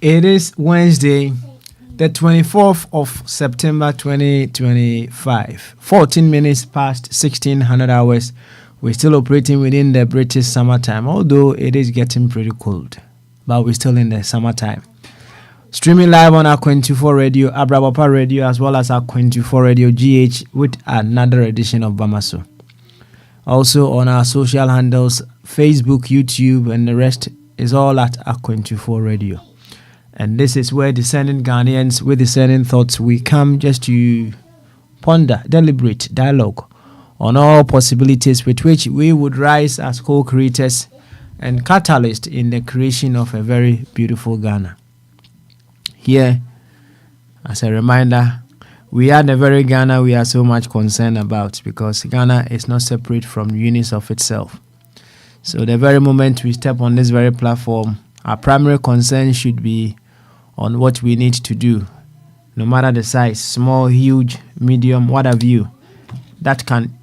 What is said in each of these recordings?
It is Wednesday, the 24th of September 2025. 14 minutes past 1600 hours. We're still operating within the British summertime, although it is getting pretty cold. But we're still in the summertime. Streaming live on Akwantufuo Radio, Abrabapa Radio, as well as Akwantufuo Radio GH with another edition of Bamaso. Also on our social handles, Facebook, YouTube, and the rest is all at Akwantufuo Radio. And this is where discerning Ghanaians with discerning thoughts, we come just to ponder, deliberate dialogue on all possibilities with which we would rise as co-creators and catalysts in the creation of a very beautiful Ghana. Here, as a reminder, we are the very Ghana we are so much concerned about, because Ghana is not separate from units of itself. So the very moment we step on this very platform, our primary concern should be on what we need to do, no matter the size, small, huge, medium, what have you, that can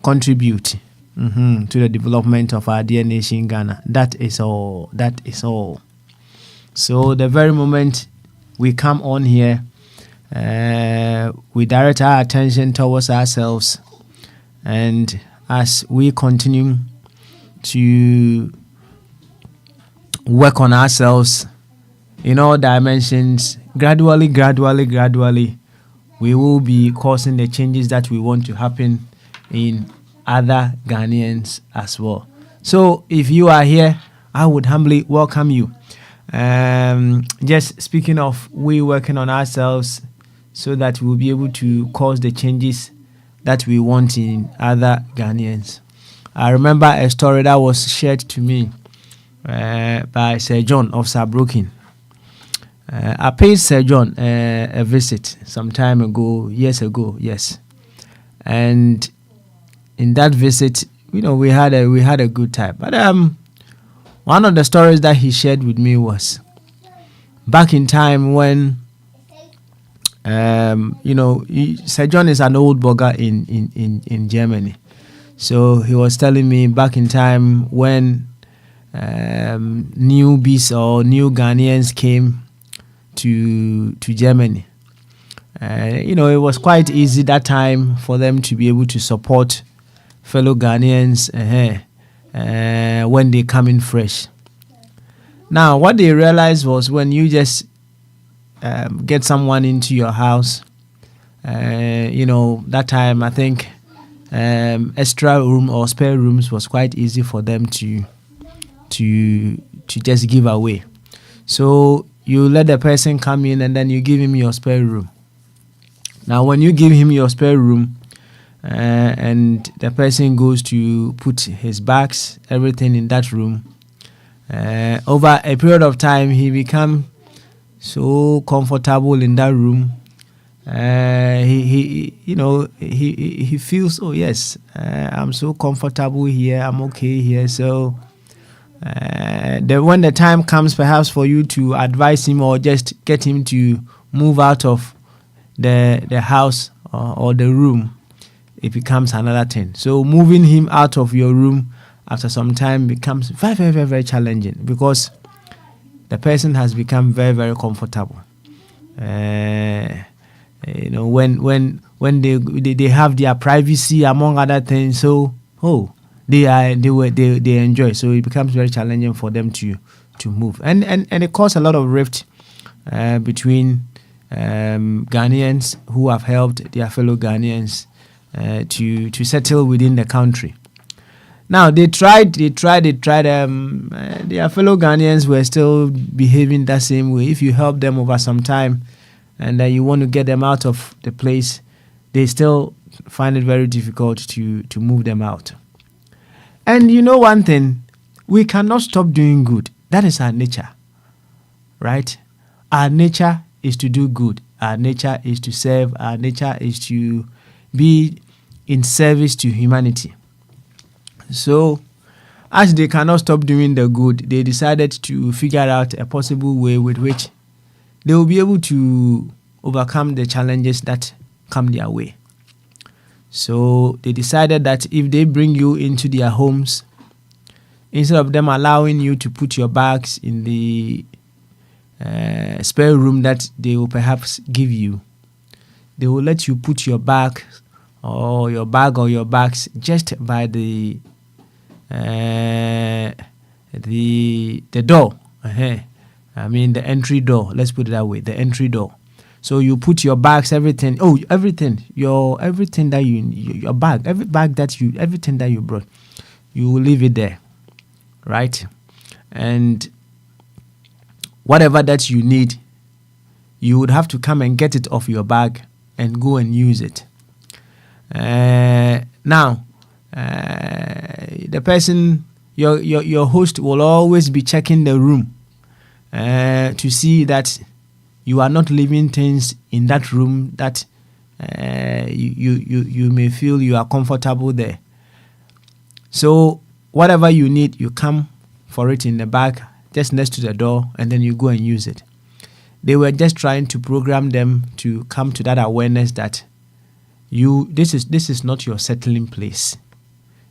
contribute to the development of our dear nation Ghana. That is all. That is all. So the very moment we come on here, we direct our attention towards ourselves, and as we continue to work on ourselves in all dimensions, gradually, we will be causing the changes that we want to happen in other Ghanaians as well. So if you are here, I would humbly welcome you. Just speaking of we working on ourselves so that we'll be able to cause the changes that we want in other Ghanaians. I remember a story that was shared to me by Sir John of Sabroken. I paid Sir John a visit some time ago, years ago, yes. And in that visit, we had a good time. But one of the stories that he shared with me was back in time when Sir John is an old blogger in Germany. So he was telling me back in time when newbies or new Ghanaians came to Germany. It was quite easy that time for them to be able to support fellow Ghanaians when they come in fresh. Now, what they realized was when you just get someone into your house, that time I think extra room or spare rooms was quite easy for them to just give away. So you let the person come in and then you give him your spare room. Now, when you give him your spare room and the person goes to put his bags, everything in that room, over a period of time, he becomes so comfortable in that room. He feels, oh yes, I'm so comfortable here, I'm okay here. So when the time comes perhaps for you to advise him or just get him to move out of the house or the room, it becomes another thing. So moving him out of your room after some time becomes very, very, very, very challenging, because the person has become very, very comfortable. When they have their privacy among other things, so they enjoy. So it becomes very challenging for them to move, and it causes a lot of rift between Ghanaians who have helped their fellow Ghanaians to settle within the country. Now they tried. Their fellow Ghanaians were still behaving that same way. If you help them over some time, and then you want to get them out of the place, they still find it very difficult to move them out. And you know one thing, we cannot stop doing good. That is our nature, right? Our nature is to do good. Our nature is to serve. Our nature is to be in service to humanity. So, as they cannot stop doing the good, they decided to figure out a possible way with which they will be able to overcome the challenges that come their way. So, they decided that if they bring you into their homes, instead of them allowing you to put your bags in the spare room that they will perhaps give you, they will let you put your bag or your bags just by the door. I mean the entry door. Let's put it that way. The entry door. So you put your bags, everything. Everything that your bag, everything that you brought, you will leave it there, right? And whatever that you need, you would have to come and get it off your bag and go and use it. Now, the person, your host will always be checking the room to see that you are not leaving things in that room that you may feel you are comfortable there. So whatever you need, you come for it in the bag just next to the door, and then you go and use it. They were just trying to program them to come to that awareness that this is not your settling place.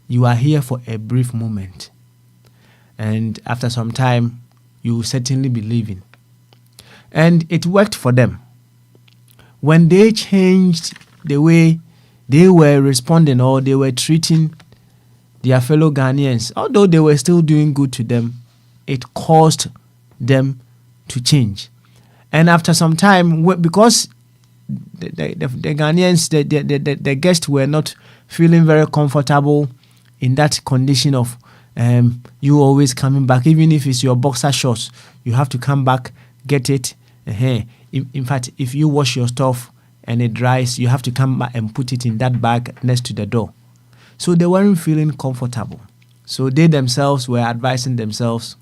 You are here for a brief moment, and after some time, you will certainly be leaving. And it worked for them. When they changed the way they were responding or they were treating their fellow Ghanaians, although they were still doing good to them, it caused them to change. And after some time, because the Ghanaians, the guests were not feeling very comfortable in that condition of you always coming back, even if it's your boxer shorts, you have to come back, get it. In fact, if you wash your stuff and it dries, you have to come back and put it in that bag next to the door. So they weren't feeling comfortable. So they themselves were advising themselves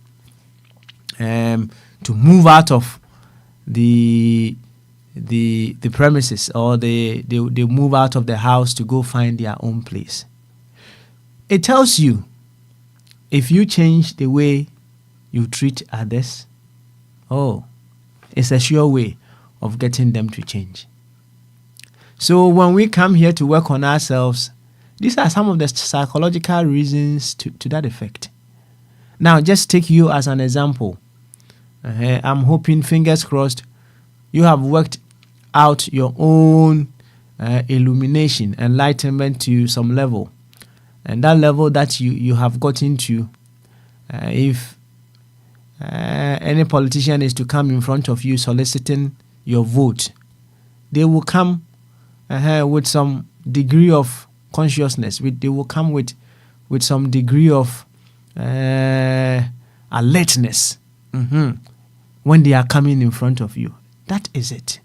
to move out of the premises, or they move out of the house to go find their own place. It tells you, if you change the way you treat others, it's a sure way of getting them to change. So when we come here to work on ourselves, these are some of the psychological reasons to that effect. Now, just take you as an example. I'm hoping, fingers crossed, you have worked out your own illumination, enlightenment to some level. And that level that you have gotten to, if any politician is to come in front of you soliciting your vote, they will come with some degree of consciousness. They will come with some degree of alertness when they are coming in front of you. That is it.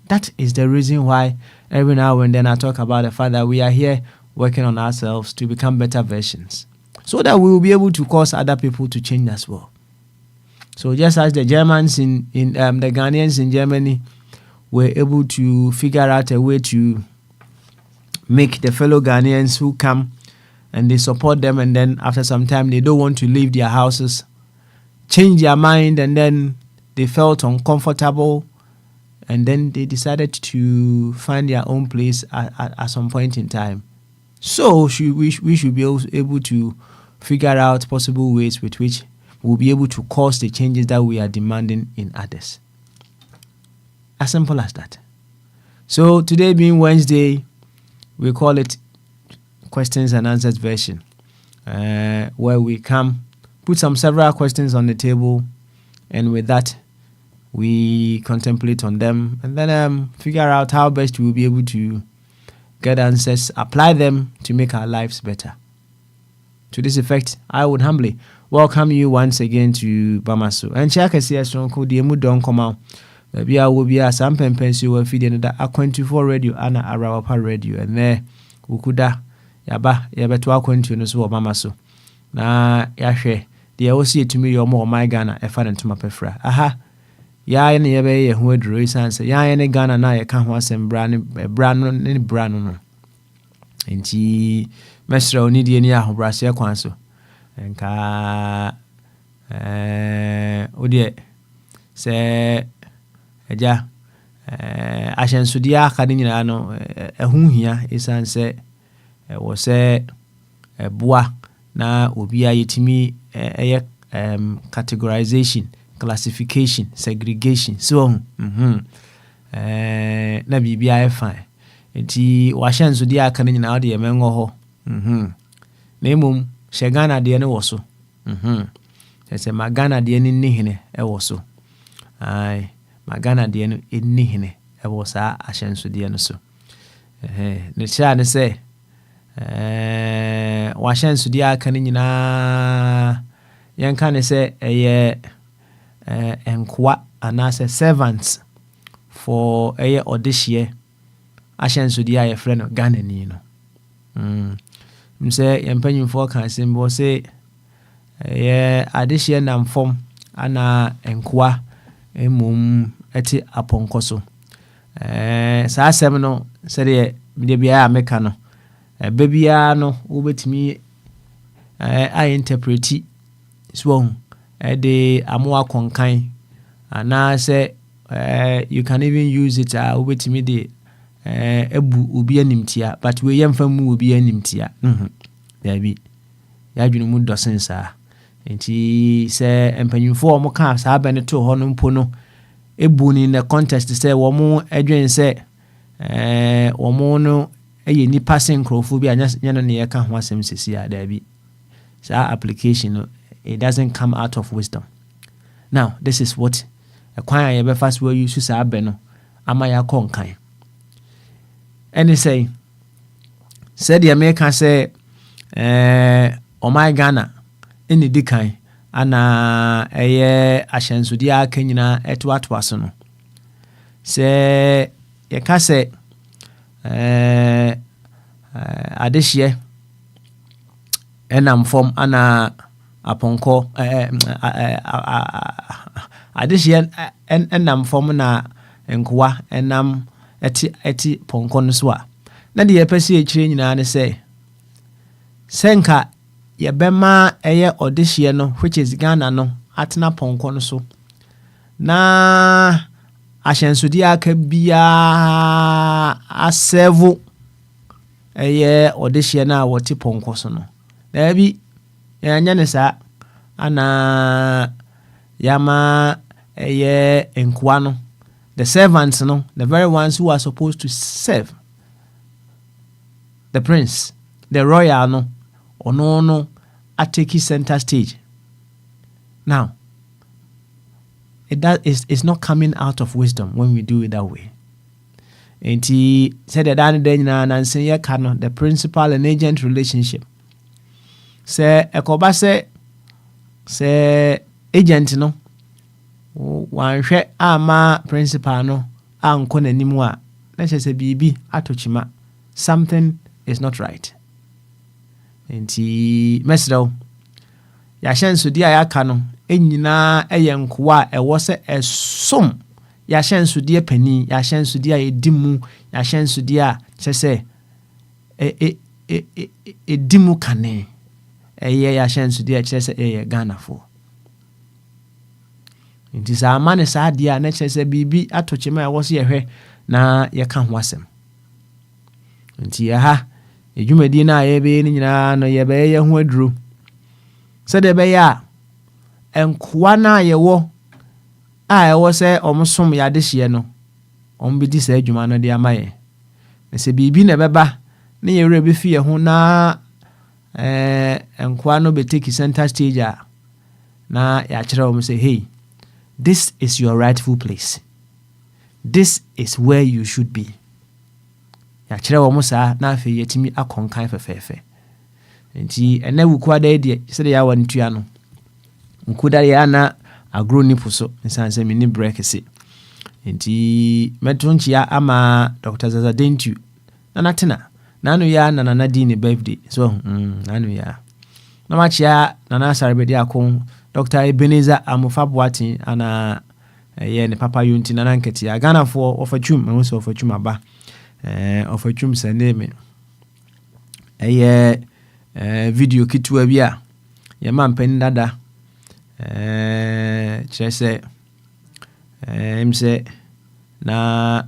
That is the reason why every now and then I talk about the fact that we are here working on ourselves to become better versions, so that we will be able to cause other people to change as well. So just as the Germans the Ghanaians in Germany were able to figure out a way to make the fellow Ghanaians who come and they support them, and then after some time they don't want to leave their houses, change their mind, and then they felt uncomfortable, and then they decided to find their own place at some point in time. So we should be able to figure out possible ways with which we'll be able to cause the changes that we are demanding in others. As simple as that. So today being Wednesday, we call it questions and answers version, where we come, put several questions on the table, and with that, we contemplate on them, and then figure out how best we will be able to get answers, apply them to make our lives better. To this effect, I would humbly welcome you once again to Bamaso. And Chaka says, Uncle, the Mudon come out. Maybe I will be a some pensi will feed in the Akwantufuo radio and Arawapa radio. And there, Ukuda, Yaba, Yabetua Quentin as well, Bamaso. Na Yashe, the OC to me, your more my Ghana, a fan to my prefera. Aha, ya any yabe, who would raise answer, ya any Ghana, na, you can't want some brand, and she. Mesra onidi eni ahobrase kwanso enka odie se eja ahyensudia aka nyina no ehunhia esanse wo se boa na obi ayetimi categorization, classification, segregation so na bibia e fine enti wahyensudia aka nyina ode yemengo ho Nemum, Shagana de Woso. That's a Magana de Nihine, a woso. Aye, Magana de Nihine, a was a Ashensu dianoso. The child say, Washensu dia canina Yankane say, a year and qua and as a servants for a year or this year. Ashensu dia a friend of Gananino. Mse yempanyimfo kan sembo se adehye nam fom ana enkoa emum eti aponkoso saa asem no se de bia ameka no bebia no wobetimi I interpreti so de amoa konkan ana se you can even use it wobetimi de ebu obi animtia but we yemfa mu obi animtia dabi ya dwunu mu dosensa enti se empanyimfo mo ka sa ba ne to ho no mpo no ebu ni na contest se wo mo adwen se wo mo no eye ni passing crowfo bi anya no ne ye ka ho asem sesi a dabi sa application it doesn't come out of wisdom. Now this is what a kwan ye be fast we use sa ba no ama ya konkan. And they say, said the American say, oh my Ghana, in the decay, and a year Ashensudia Kenina et what wasono. Say, ye can say, this year, and I'm from Anna Aponco, this year, and I'm from Anna Enqua, and I'm eti ponko no so a na de yepese ekire nyina ne se senka yebema eye odehye no which is Ghana no atena ponko no so na ahyensude aka bia asevu eye odehye na woti ponko so no na bi yanya ne sa ana yama eye enkoa no the servants, no, the very ones who are supposed to serve the prince, the royal, no, or no, take center stage. Now, it's not coming out of wisdom when we do it that way. And he said that and say the principal and agent relationship. Say ekoba say agent no. One share ama principal no anko nanimu a na se bibi atochima something is not right. Enti mesdo ya hyensu dia ya ka no enyina eyenkoa ewo se esom ya hyensu dia pani ya hyensu dia edimu ya hyensu dia se edimu kane eye ya hyensu dia se eye Ghana fo. Nti sa amane sa dia na chese bibi atochema ya wose yehwe na yeka ho asem. Nti ha edwumadi na ayebe ni nyina no yebe ye ho aduru. Se de be ya enkoa na yewo a ewo se omsom ya dehye no ombidi sa adwuma no de amaye. Na se bibi na beba na yewre be fie ho na enkoa no be take center stage a na ya kire o say hey, this is your rightful place. This is where you should be. Ya kire wo musa na afi yetimi akonkan fefefe. nti ene wuku ada de se de ya wantua no wuku da ya na agro nipo so nsanse me ni break se nti metonchia ama Dr. Zaza Dentu na tena nanu ya na nana di ni birthday so nanu ya na machia nana Sarabedi akon Dr. Ebenezer Amofabwati ana ye ne papa yunti nana nketi ya Ghana for ofachum me so ofachum aba ofachum sende me video kitu bia ye mampen dada chese mse na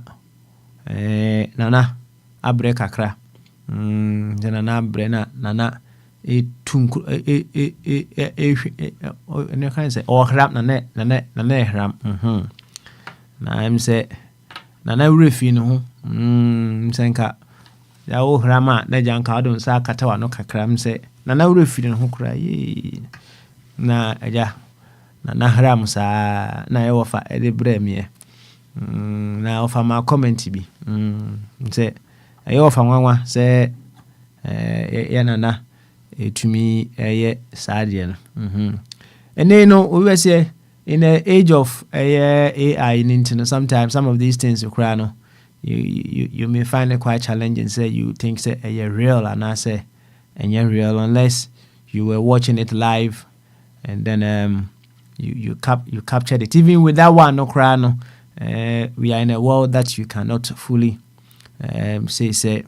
nana abre kakra jana na abre na nana tunku ne kan say ohram na hram na mse nana urefi no ho msenka ya ohrama na janka adon sa katawa no kakra mse nana urefi no ho kura yi na aja na hram sa na ye wofa e bremie na ofa ma comment bi mse ye wofa nwanwa se ya nana etumi ye saade no ene no we say in the age of AI in internet sometimes some of these things you cry no you may find it quite challenging say you think say real and I say and you're real unless you were watching it live and then you captured it. Even with that one no cry no we are in a world that you cannot fully say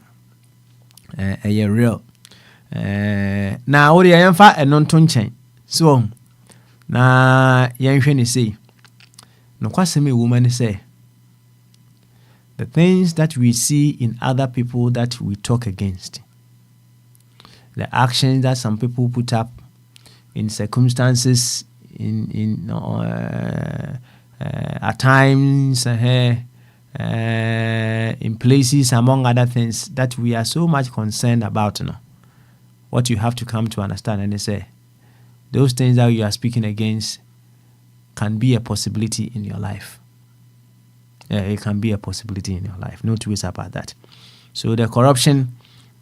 real. Na ori yemfa enon to nchen so na yenhwe ni say no kwasem e woman say the things that we see in other people that we talk against, the actions that some people put up in circumstances in at times in places among other things that we are so much concerned about, what you have to come to understand and say those things that you are speaking against can be a possibility in your life. It can be a possibility in your life. No two ways about that. So the corruption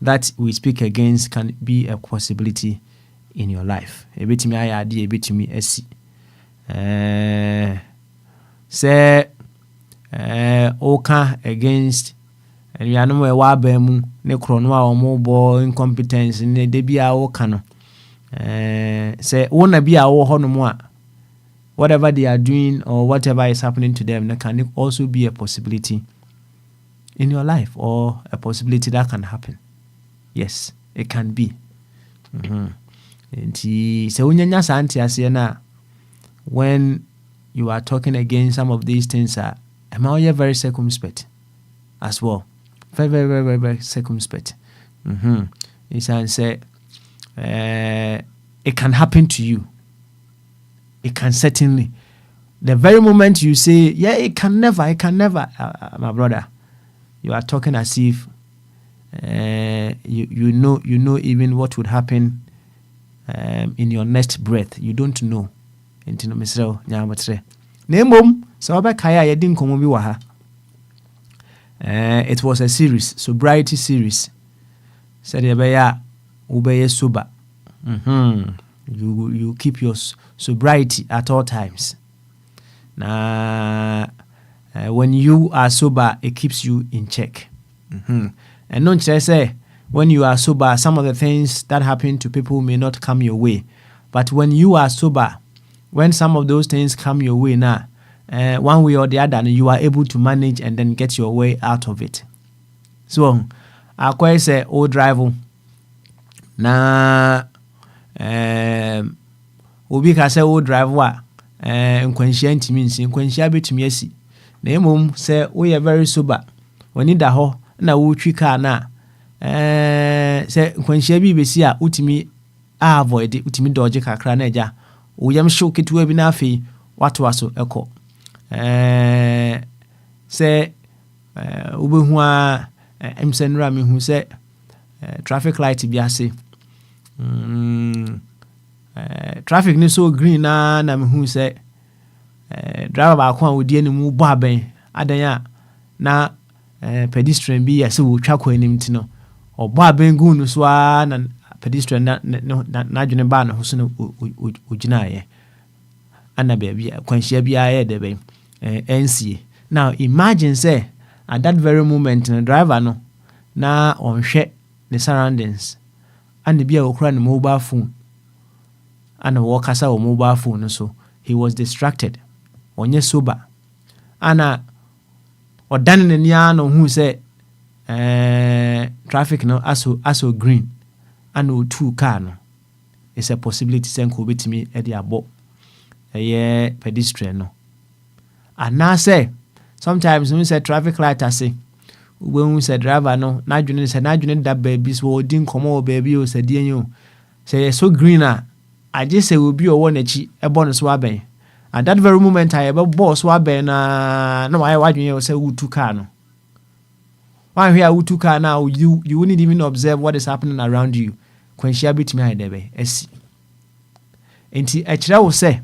that we speak against can be a possibility in your life. A bit me I idea, a bit me esi. Say oka against and you know where wabemu ne kronwa or mobile incompetence ne de bia oka no. Say wona bia wo ho no mo a whatever they are doing or whatever is happening to them, that can also be a possibility in your life or a possibility that can happen. Yes, it can be. When you are talking against some of these things, am I very circumspect as well? Very, very, very, very, very circumspect. It's say it can happen to you. It can certainly. The very moment you say, yeah, it can never, my brother, you are talking as if you know even what would happen in your next breath. You don't know. It was a series, sobriety series. Said ubeye sober. You keep your sobriety at all times. Now, when you are sober, it keeps you in check. And don't say when you are sober, some of the things that happen to people may not come your way. But when you are sober, when some of those things come your way now, one way or the other, you are able to manage and then get your way out of it. So, I quite say, old driver. Now, obi ka say old driver nkwanhia ntimi nsi nkwanhia betumi asi na emom say we are very sober woni da ho na wo twi car na say nkwanhia bi besi a utimi avoid utimi dodge kakra na eja wo yam show ketewa bi na afi wato aso eko say obehu a emsenra mehu say traffic light bi ase traffic ni so green na me hu say driver ba ko a odi animu bo aben adan na pedestrian bi yase wo twa ko anim ti no obo aben gu no so na pedestrian na dwene ba na ho so no ojina ye ana baby kwanhia bia ye de be NCA. Now imagine say at that very moment the driver no na onhwe the surroundings and bia okura ne mobile phone and walk kasa o mobile phone so he was distracted onye sober ana odan ne nia no hu say traffic no aso green and o two car no it's a possibility say ko betimi e de abo pedestrian no. And now say sometimes when say traffic light I say when we say driver no na dwene say na dwene da baby so odin komo baby o say die you say so green I just say will be o won echi e bon so aben at that very moment I be boss so aben na why dwene o say two car no why here two car now you wouldn't even observe what is happening around you when she bit me hide be esi enti e kire wo say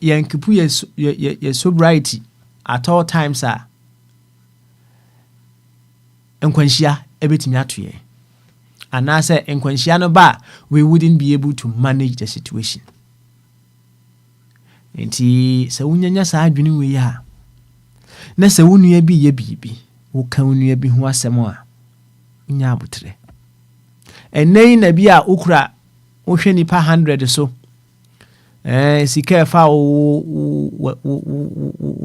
yankipu ye sobriety at all times nkwanhia ebetimi atoye and na say nkwanhia no ba we wouldn't be able to manage the situation. Enti se wunyanya sa adwene we ya na se wunua bi ye bibi wo kan wunua bi ho asem a nya abotre enei na bi a okura wo hwe nipa 100 so sika fa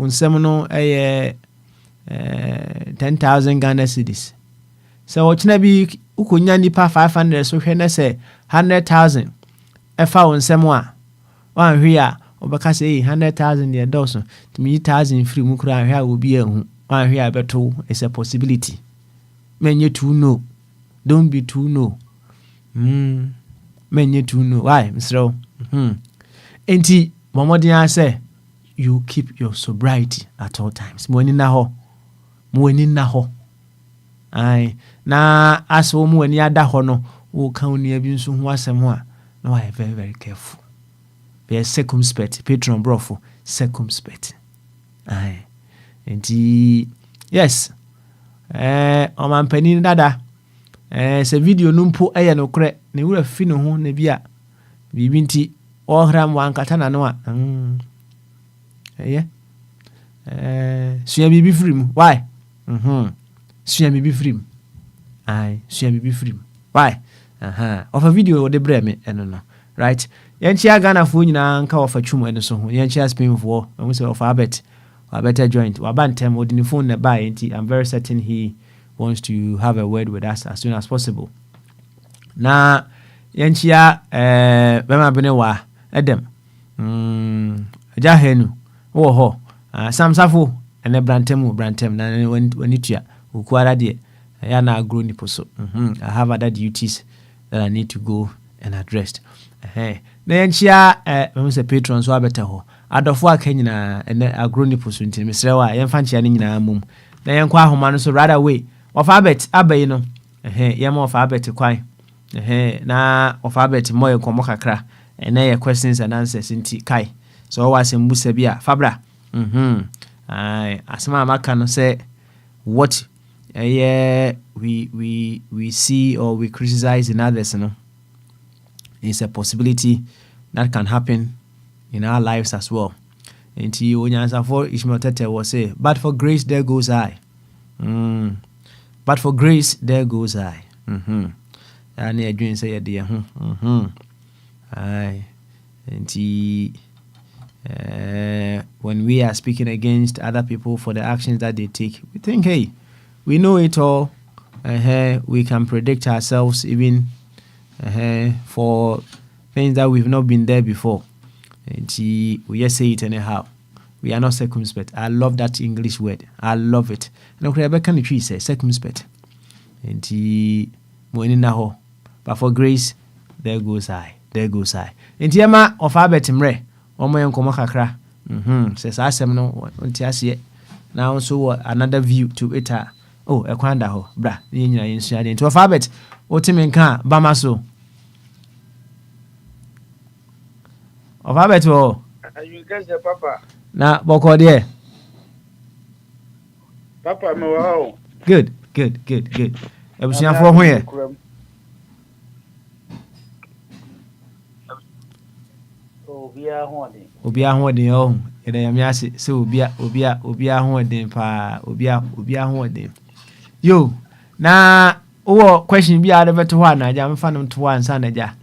nsem no 10,000 Ghana cedis. So ochina bi ukonya nipa 500 so hwe na se 100,000 efa nsem a wan hwe a obeka say 100,000 ye doso timi 1,000 free mu kura hwe a obi ehu wan hwe a beto is a possibility. Menye too no, don't be too no. Menye too no. Why Mr. Enti momodin say you keep your sobriety at all times. Mweni na ho. Ai na aso mu ani ada ho no wo kan oni bi nso ho asem ho a na why very very careful. Be circumspect, patron brofo, circumspect. Ai enti yes. O man pani dada. Se video no mpo eye no kre ne wura fi no ho na bia bibi nti ohram wankata na no a suya bibi free why suya bibi free ai suya bibi free why of a video o de bre me eno no right yenchi Ghana fo nyina nka ofa twum eno so ho yenchi Spain fo we say of abet better joint wabantem odini phone na buy enti I'm very certain he wants to have a word with us as soon as possible. Na yenchi bema bene wa edem ajahenu wo ho samsafo ene brantem na wanitua ukuara de ya na agro nipo so I have other duties that I need to go and address. Na yenchia we say patron so abeta ho adofo akanyina ene agro nipo so ntimi srewa yemfa nchia ne nyina mum na yenkwa ahoma no so right away of abet abai no yema of abet kwan na of abet moye komo kakra ene ye questions and answers nti kai so was mbusa bia fabra ai asema maka no say what we see or we criticize in others no is a possibility that can happen in our lives as well. Nti onyansa for Ishmael Tete was say but for grace there goes I. But for grace there goes I. And I dream say dear aye. And when we are speaking against other people for the actions that they take, we think, hey, we know it all. We can predict ourselves even for things that we've not been there before. And we just say it anyhow. We are not circumspect. I love that English word. I love it. And Rebecca Nitri says circumspect. And but for grace, there goes I. There goes I. And Yama of Abetimre, or my uncle Makakra. Says Asem no Tiasie. Now also another view to it. Oh, Akwantufuo, bra, into a fabet, Otimenka, Bamaso. Of Abeto. You guys, your papa. Na boko there. Papa, no. Good. Ebusia for where? Obia hoɔden. Obia hoɔden oh. Yɛda Nyame ase sɛ obia hoɔden paa. Obia hoɔden. Yo, na wowɔ question bi a wode bɛto hɔ a na agya mefa no to hɔ ansa na agya.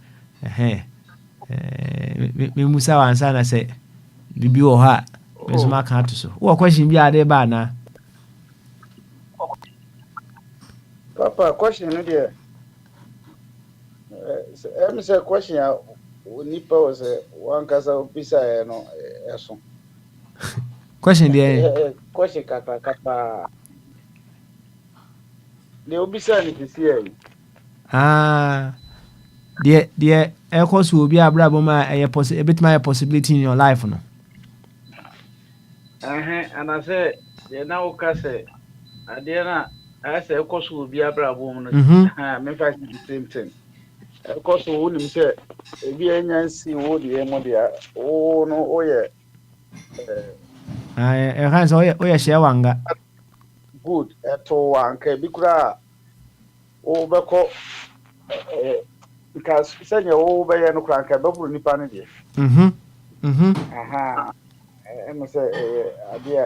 Memusa wɔ ansa na sɛ biribi wɔ hɔ a me nso maka ato so. Wowɔ question bi a wode ba anaa? Papa, question no deɛ. Ɛmi sɛ question a nipa wɔ sɛ wankasa obisaeɛ no ɛso. Question deɛ. Question kakrakakra. Deɛ obisaa ne sisi yɛ. Deɛ ɛkɔ so obi abrabɔ mu a ɛbɛtumi ayɛ possibility in your life no. Anasɛ deɛ na woka sɛ adeɛ no a ayɛ sɛ ɛkɔ so obi abrabɔ mu no. Mefa the same thing. Ɛkɔ so wonim sɛ ebi anya nsi wo deɛ mu deɛ wo no woyɛ ɛka sɛ woyɛ hyɛ wanga. Good ɛto wanka bi koraa wobɛkɔ nka sɛnea wobɛyɛ no koraa nka bɛboro nipa no deɛ. Ɛno sɛ adeɛ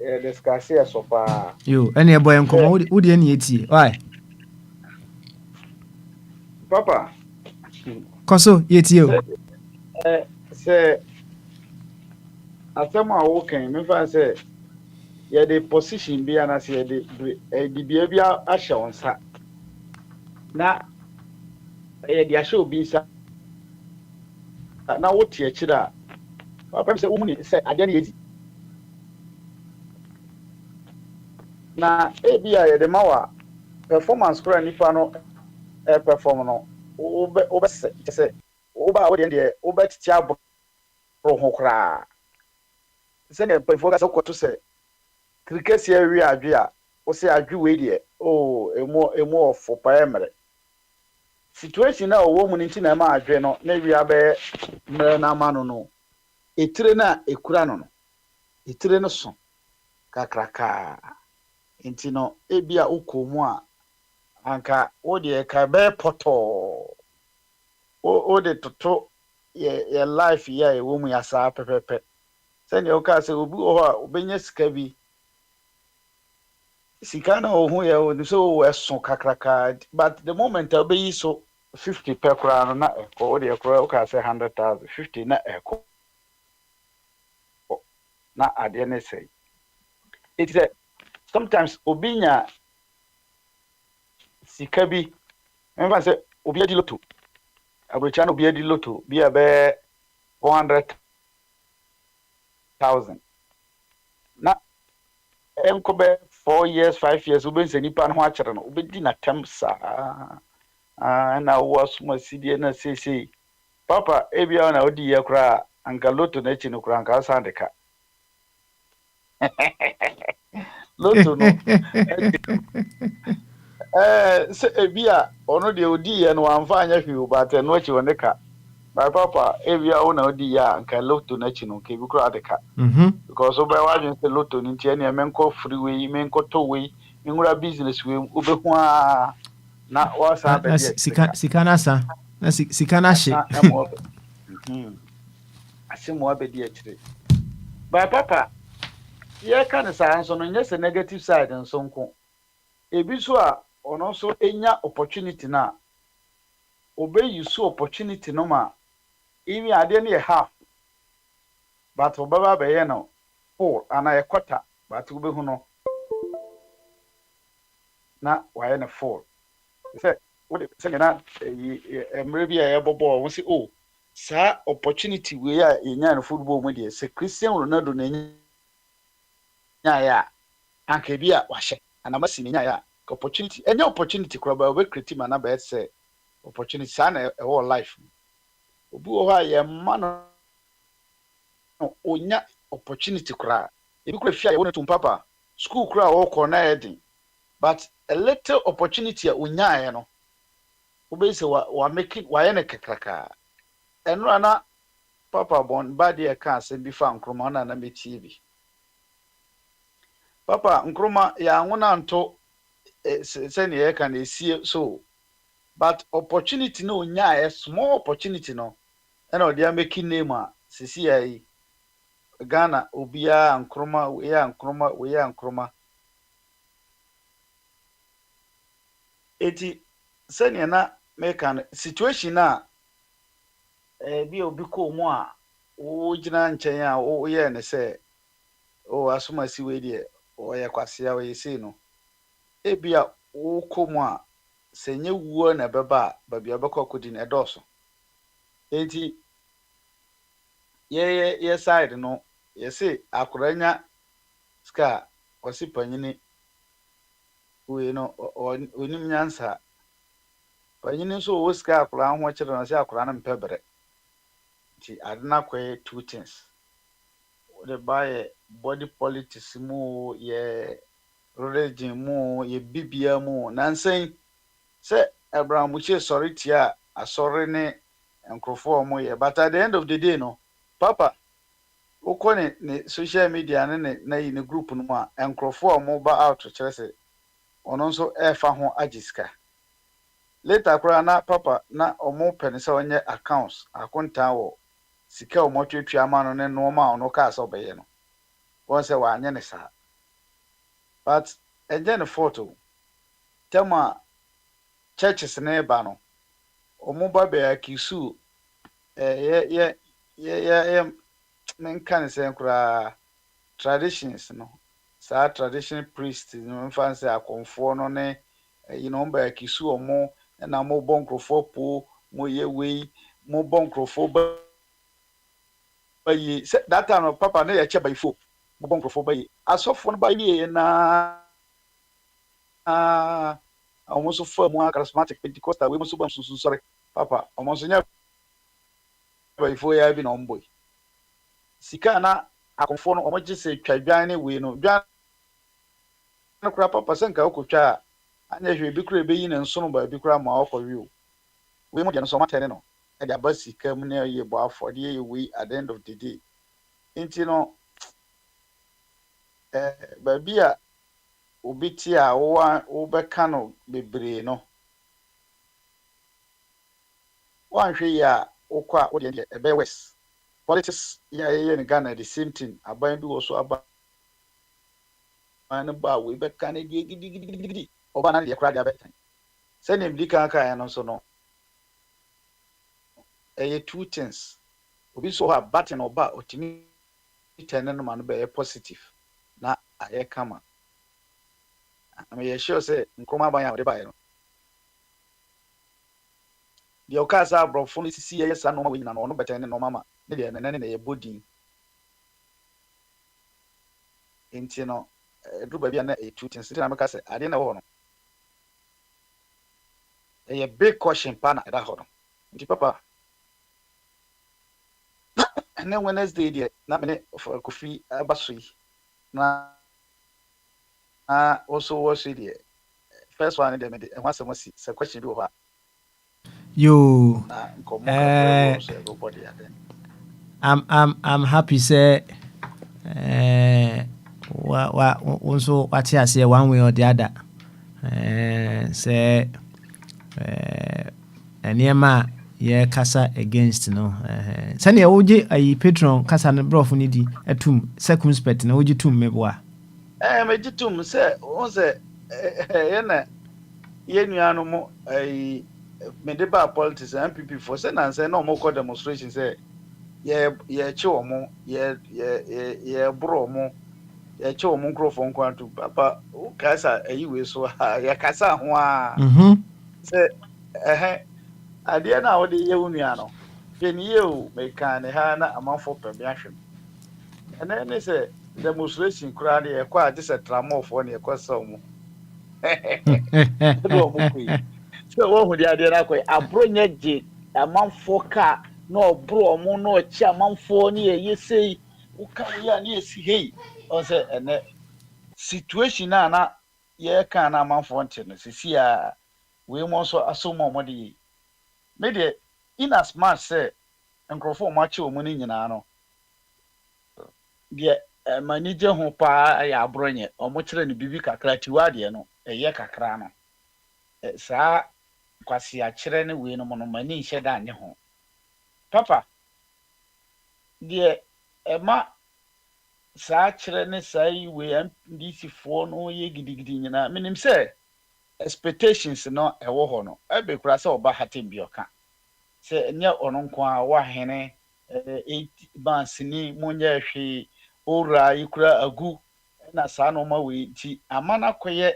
a discuss yɛ so paa. Yo, ɛne ɛbɔ yɛ nkɔmmɔ wodeɛ ne yɛtie. Why? Papa. Kɔ so yɛtie o. Sɛ asɛm a wokan mefa sɛ yɛde position bi anase yɛde bibia bi ahyɛ wo nsa na yɛde ahyɛ obi nsa na wote akyire a papa sɛ womu ne sɛ adeɛ no yɛdi na ebi a yɛde ma wa performance kora nipa no perform no wobɛsɛ sɛ woba wo deɛ wobɛtete aboro ho koraa sɛnea mpanyinfoɔ ka sɛ wokɔto sɛ kirikɛsi awie adwe a wo sɛ adwe wei deɛ emu ɔfo paɛ mmerɛ situation na ɔwɔ mu no nti na ɛma adwe no na awie abɛyɛ mmerɛ no ama no etire no a ekura no etire no so kakrakaa nti no ebi a wokɔ mu a anka wo deɛ ka bɛyɛ pɔtɔɔ o de toto yɛ life yɛ a ɛwɔ mu yɛ saa pɛpɛpɛ sɛnea woka sɛ obi wɔ hɔ a wobɛnya sika bi sika na wo ho yɛ wo sɛ wowɔ ɛso kakrakaa but the moment a wobɛyi so 50 pɛ koraa no na ɛkɔ wo deɛ koraa woka sɛ 100,000 50 na ɛkɔ na adeɛ ne sɛe ɛti sɛ sometimes obi nya sika bi memfa sɛ obi adi loto aburokya no obi adi loto bi a bɛyɛ 100,000 na ɛnkɔ bɛ 4 years 5 years wobɛnsɛ nipa no ho akyerɛ no wobɛdi natam saa na wowɔ asoma sidie na seesei papa ebia na wodi yɛ koraa anka loto no akyi no koraa anka wosan de ka loto no sɛ ebi a ɔno deɛ odi yɛ no wamfa anya hwee but ɛno akyi wɔ ne ka by papa ebia wo na odi yɛ anka loto no akyi no ka ebi koraa de ka because wobɛyɛ wadwene sɛ loto no nti ɛneɛ menkɔ freeway menkɔtɔ wei nwura business wei wobɛhu a na wasan bɛdeɛ sika no asa na sika no ahye asɛ mu wabɛdi akyire by papa yɛka ne saa nso no nyɛ sɛ negative side nso nko ebi so a ɔno nso enya opportunity na obɛyi so opportunity no ma even adeɛ no yɛ half but obɛba bɛyɛ no full ana yɛ quarter but wobɛhu no na wayɛ no full sɛ wode sɛ nyina mmerɛ bi a yɛbɔbɔ wo sɛ saa opportunity wei a yɛnya no football mu deɛ sɛ Cristiano Ronaldo na nyaayɛ a anka bi a wahyɛ anamasi ne nyaayɛ a opportunity any opportunity kora ba we create man na ba say opportunity saa na ɛwɔ life obi wɔ hɔ a yɛ ma no onya opportunity kora ebi kora fia yɛ wɔ no tum papa school kora wɔ kɔ na yɛ but a little opportunity a onyaayɛ no obi say wa make it wa yɛ ne kakraka ɛno na papa bon ba de ka asɛm bi fa nkroma na metie bi papa nkroma ya nwona nto send the can see so but opportunity no nya a small opportunity no ɛna ɔde ameki name a sisi yi Ghana obiara nkroma weyɛ nkroma eti sɛnea na meka no situation a bi obi kɔ mu a wogyina nkyɛn a woyɛ ne sɛ asomasi wei deɛ ɔyɛ kwasea ɔyɛ sei no ebi a wokɔ mu a sɛ nye wuo na ɛbɛba a baabi a ɔbɛkɔ akɔdi no ɛdɔɔso eti yɛ side no yɛse akora nya ska ɔsi panyini wei no onim nyansa panyini nso ɔwɔ sika akora ho kyerɛ no sɛ akora no mpɛ brɛ nti ade no akɔyɛ two things the by body politics mu yɛ religion mu yɛ bibia mu nansan sɛ abramuche sɔre tia asɔre ne nkrofo mu yɛ but at the end of the day no papa wokɔ ne social media ne ne group no mu a nkrofo mu ba out kyerɛ sɛ ɔno nso ɛfa ho agiska later kora na papa na ɔmo pɛ ne sɛ ɔnyɛ accounts akonta wɔ sika ɔmo twetwa ama no ne nneɛma a ɔno kaa sɛ ɔbɛyɛ no wɔn sɛ wanyɛ ne saa but ɛnyɛ ne photo tema churches ne ba no ɔmo ba bɛ akisu menka ne sɛ koraa traditions no saa tradition priest no mfa sɛ akɔmfoɔ no ne ba akisu ɔmo na mo bɔ nkrofo po mo yɛ wei mo bɔ nkrofo ba yi that time no papa ne yɛ kyɛ bayifo mo bɔ nkrofo ba yi asɔfo no ba yi na ɔmo so fa mu charismatic Pentecostal we mo so ba susu sɔre papa ɔmo so nya bayifo ya bi na ɔmo boy sika na akɔmfoɔ no ɔmo gye sɛ twa dwan ne wei no dwan no kora papa sɛ nka okotwa anya hwɛ bi kora beyi ne nso no ba bi kora ma ɔkɔwe o we mo de no so matene no e de aba sika mu na yɛ bɔ afɔde yɛ we at the end of the day nti no ba bi a obi ti a wo bɛka no bebree no wanhwɛ ya okɔ a wo de ɛbɛ west politics yɛ ne Ghana the same thing aban bi wɔ so aba man ba we bɛka ne die gidigidi oba na de kora de abɛtan sɛ ne mdi kan kan no so no two things obi so ha button oba otimi ten no man be positive na aye kama am ye sure say nkoma ban ya de ba no de okasa abrofo no sisi ye sa no ma we nyina no bɛtan ne no mama ne de ne ye body enti no dru ba bia na two things na meka say ade na wo no a big caution pa na da ho no nti papa and then Wednesday there na me kofi abasoi na also was there first one dem dey e wasem si say question bi ho yo everybody I'm happy say also what I say one way or the other say enema ye kasa against no sane woje ayi patron kasa no brofo ni di atum circumspect na woje tum meboa me jitum say on say ye na ye nuanu mo ayi me de ba politics MPP for say na say no mo call demonstration say ye che omo ye bro omo ye che omo nkrofo nkwantu papa o kasa ayi we so ye kasa ho a say ade na wo de ye wunua no hwe ni ye o me kan ne ha na amanfo pɛ me ahwem ene ne se demonstration kura de e kwa ade se tramofo ne e kwasa mu do mo kui so wo hu de ade na koi abro nya je amanfo ka na obro mo na ochi amanfo ne ye sei wo ka wo ya ne esi hei o se ene situation na ye kan na amanfo nte no sisi a we mo so asomo mo de me de in as much say nkrofo mo ache omu ni nyina no de manije ho pa ya abronye omo kire ne bibi kakra tiwa de no eye kakra no saa kwase a kire ne we no mo no mani hye da anye ho papa deɛ ɛma saa kyerɛ ne saa yi wei MDC-foɔ no yɛ gidigidi nyinaa menim sɛ expectations no ɛwɔ hɔ no ɛbɛkura sɛ ɔba hatem bi ɔka sɛ nyɛ ɔno nko a wahene 8 months ni monyɛ hwee owura yi kura agu na saa nɔɔma wei nti ama no akɔyɛ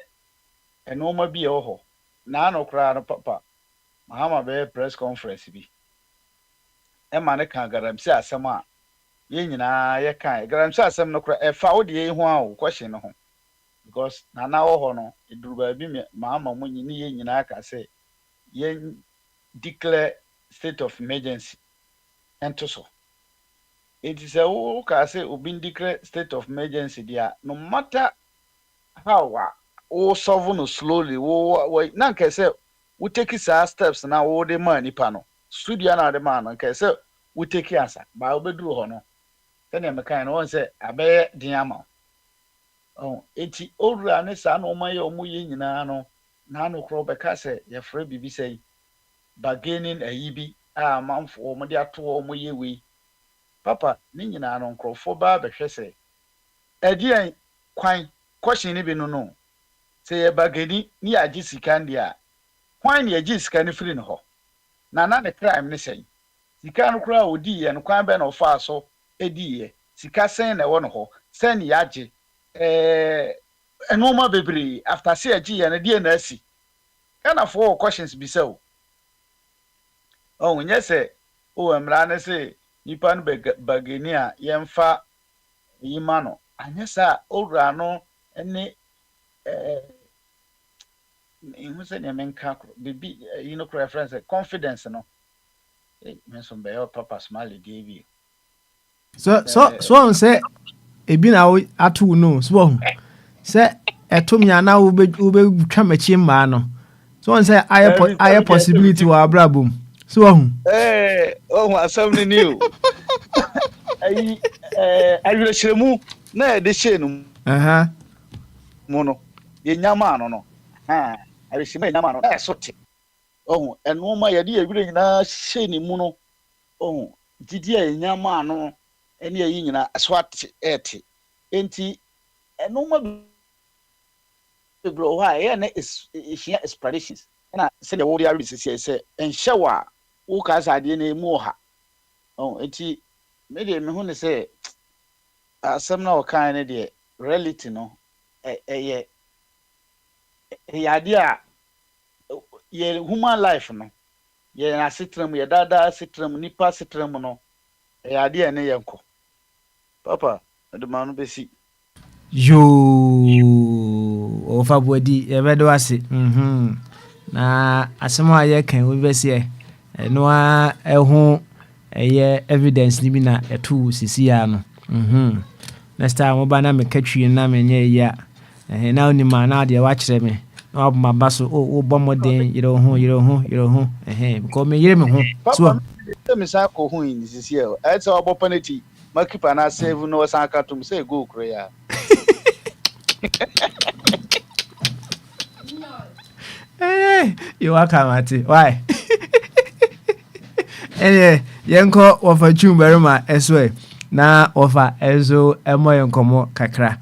nɔɔma bi ɛwɔ hɔ naano koraa no papa mahama bɛyɛ press conference bi ɛma ne ka galamsey asɛm a yɛn nyinaa yɛka galamsey asɛm no koraa ɛfa wo deɛ ho a wo kɔhyɛ no ho because nana wɔ hɔ no eduru baabi mahama mo nyini yɛn nyinaa ka sɛ yɛn declare state of emergency ɛnto so enti sɛ wo ka sɛ obi declare state of emergency deɛ no matter how wo solve no slowly wo na nka sɛ wo take saa steps na wo de ma nipa no studio na de ma no nka sɛ wo take asa ba wo beduru hɔ no sɛ ne mekan no won sɛ abɛyɛ din ama enti owura ne saa na ɔma yɛ ɔmo yɛ nyinaa no na no kro bɛka sɛ yɛfrɛ bibi sɛ bargaining ayi bi a manfo ɔmo de ato ɔmo yɛ wei papa ne nyinaa no nkrɔfo ba bɛhwɛ sɛ ɛdeɛn kwan kɔhye ne bi no sɛ yɛ bargaining ni agye sika ndi a kwan ne agye sika ne firi ne hɔ na ne crime ne sɛn sika no kora odi yɛ no kwan bɛ na ɔfa so edi yɛ sika sɛn na ɛwɔ no hɔ sɛn ne yagye ɛnoma bebree after sɛ agye yɛ no deɛ na asi kana for questions bi sɛ o nyɛ sɛ o mmra ne sɛ nipa no bargaining a yɛmfa yima no anyɛ saa owura no ne ihu sɛ ne menka bibi you know reference confidence no me so bɛyɛ papa smile dey bi so on say ebi na ato no so say eto me ana wo be twa machi mma no so on say aye possibility wa abrabom so ohun asam ni ni o ayi ayirehiremu na de hye no mu no ye nyama no ayirehiremu nyama no na so te ohun enoma ye de awire nyina hye ni mu no ohun didi a nyama no ene ayi nyina so ate ete enti enoma bro ha ye na ehia aspirations na se de wo de arisisi se enhye wa wo ka sa de na emu ha enti me de me hu ne se asem na o kan ne de reality no ye ade a ye human life no ye na sitram ye dada sitram nipa sitram no ade a ne ye nko papa de ma no besi yo ofa body e bedo ase na asem a ye kan we besi no a eho eye evidence ni bi na eto sisi ya no next time mo ba na me katwi na me nye ya na oni ma na de wa kire me na ma ba so o bo moden yire ho because me yire me ho so me sa ko hu in sisi e e se obo penalty makipa na save no san ka tum say go kro ya you welcome ati why yenko ofa chumberima eswe na ofa ezo emo yenkomo kakra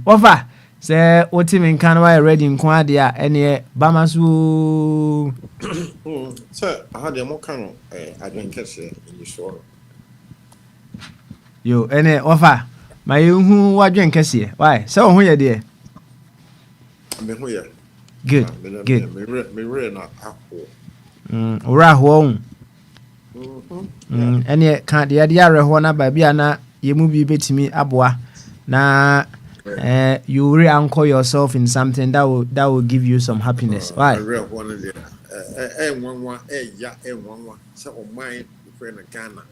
ofa se otimi nkan wa ready nko ade a ene bamasu sir ahade mo kan adwen kese ni so yo ene ofa ma yehu wadwen kese why se wo ho ye de me ho ye good me re na akwo ora ho ene kan de ade are ho na ba bia na yemu bi betimi aboa na you re-anchor yourself in something that will give you some happiness. Why? So on my friend Ghana.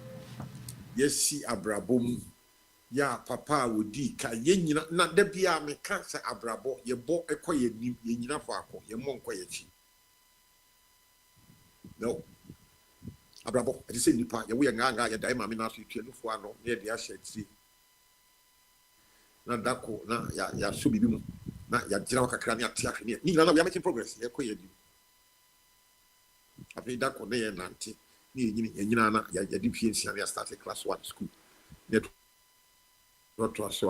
Yes, see abrabom. Ya papa would di ka yenina na de bia me ka se abrabo ye bo ekoye ni yenyina fo akọ ye mo nkoye chi. No. Abrabo, it is in nipa ye we nga ye dai ma me na so tue no fo ano ye de ahye ti. Na dako na ya so bibi mu na ya gira kakra ne ate ahwe ne ni na we are making progress ye koye di afi dako ne ye nante ni nyina na ya di pie nsia ya start class 1 school yet not to us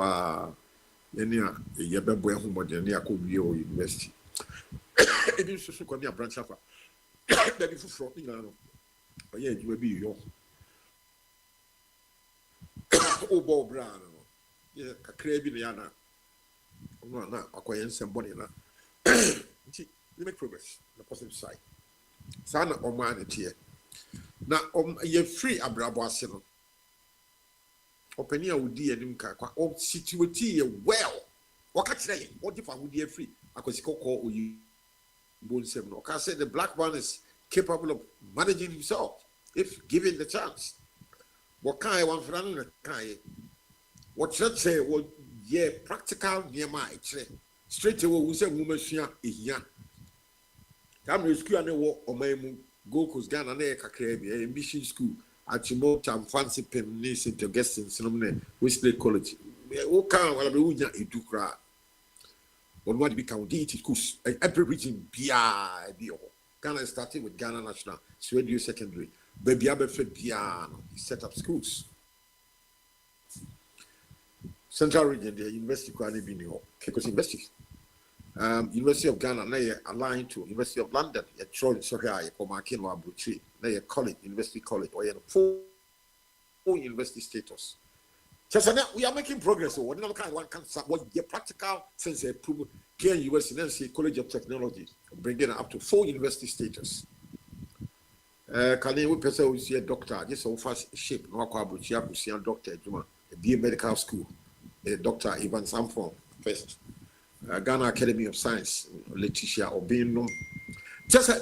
any ye bebo ehun mo de ne akọ university ebi so ko ne branch afa da bi fufuro ni na no oye adwuma bi yo o bo bra no ye kakra bi ne ya na no na akoye nsembone na we make progress on the positive side sana oma na tie na ye free abrabo ase no opani a wodi anim ka kwa o situate ye well waka kire ye o difa wodi free akosi kokko oyi bonsem no ka say the black man is capable of managing himself if given the chance what kind one for no kai what should say what yeah practical near my straight away we say woman sua ehia tam school ane wo omamu Gold Coast Ghana na kakra bi mission school at Chimota fancy pen ni St Augustine sinomne Wesley College o kan wala be unya edukra on what be can it schools every region bia bi o Ghana started with Ghana National Radio Secondary baby abefe bia no set up schools Central Region the University kwani bi ni ho Kekos University University of Ghana na aligned to University of London ya Troy so here ya Komakin wa Abuchi na ya college University College or ya full university status. Just we are making progress. So what kind one can what your practical sense prove here in US and College of Technology bringing up to full university status. Can you person who see a doctor just so fast shape no kwa Abuchi akusi a doctor juma be medical school a doctor even some form first. Ghana Academy of Science, Letitia Obino. Just a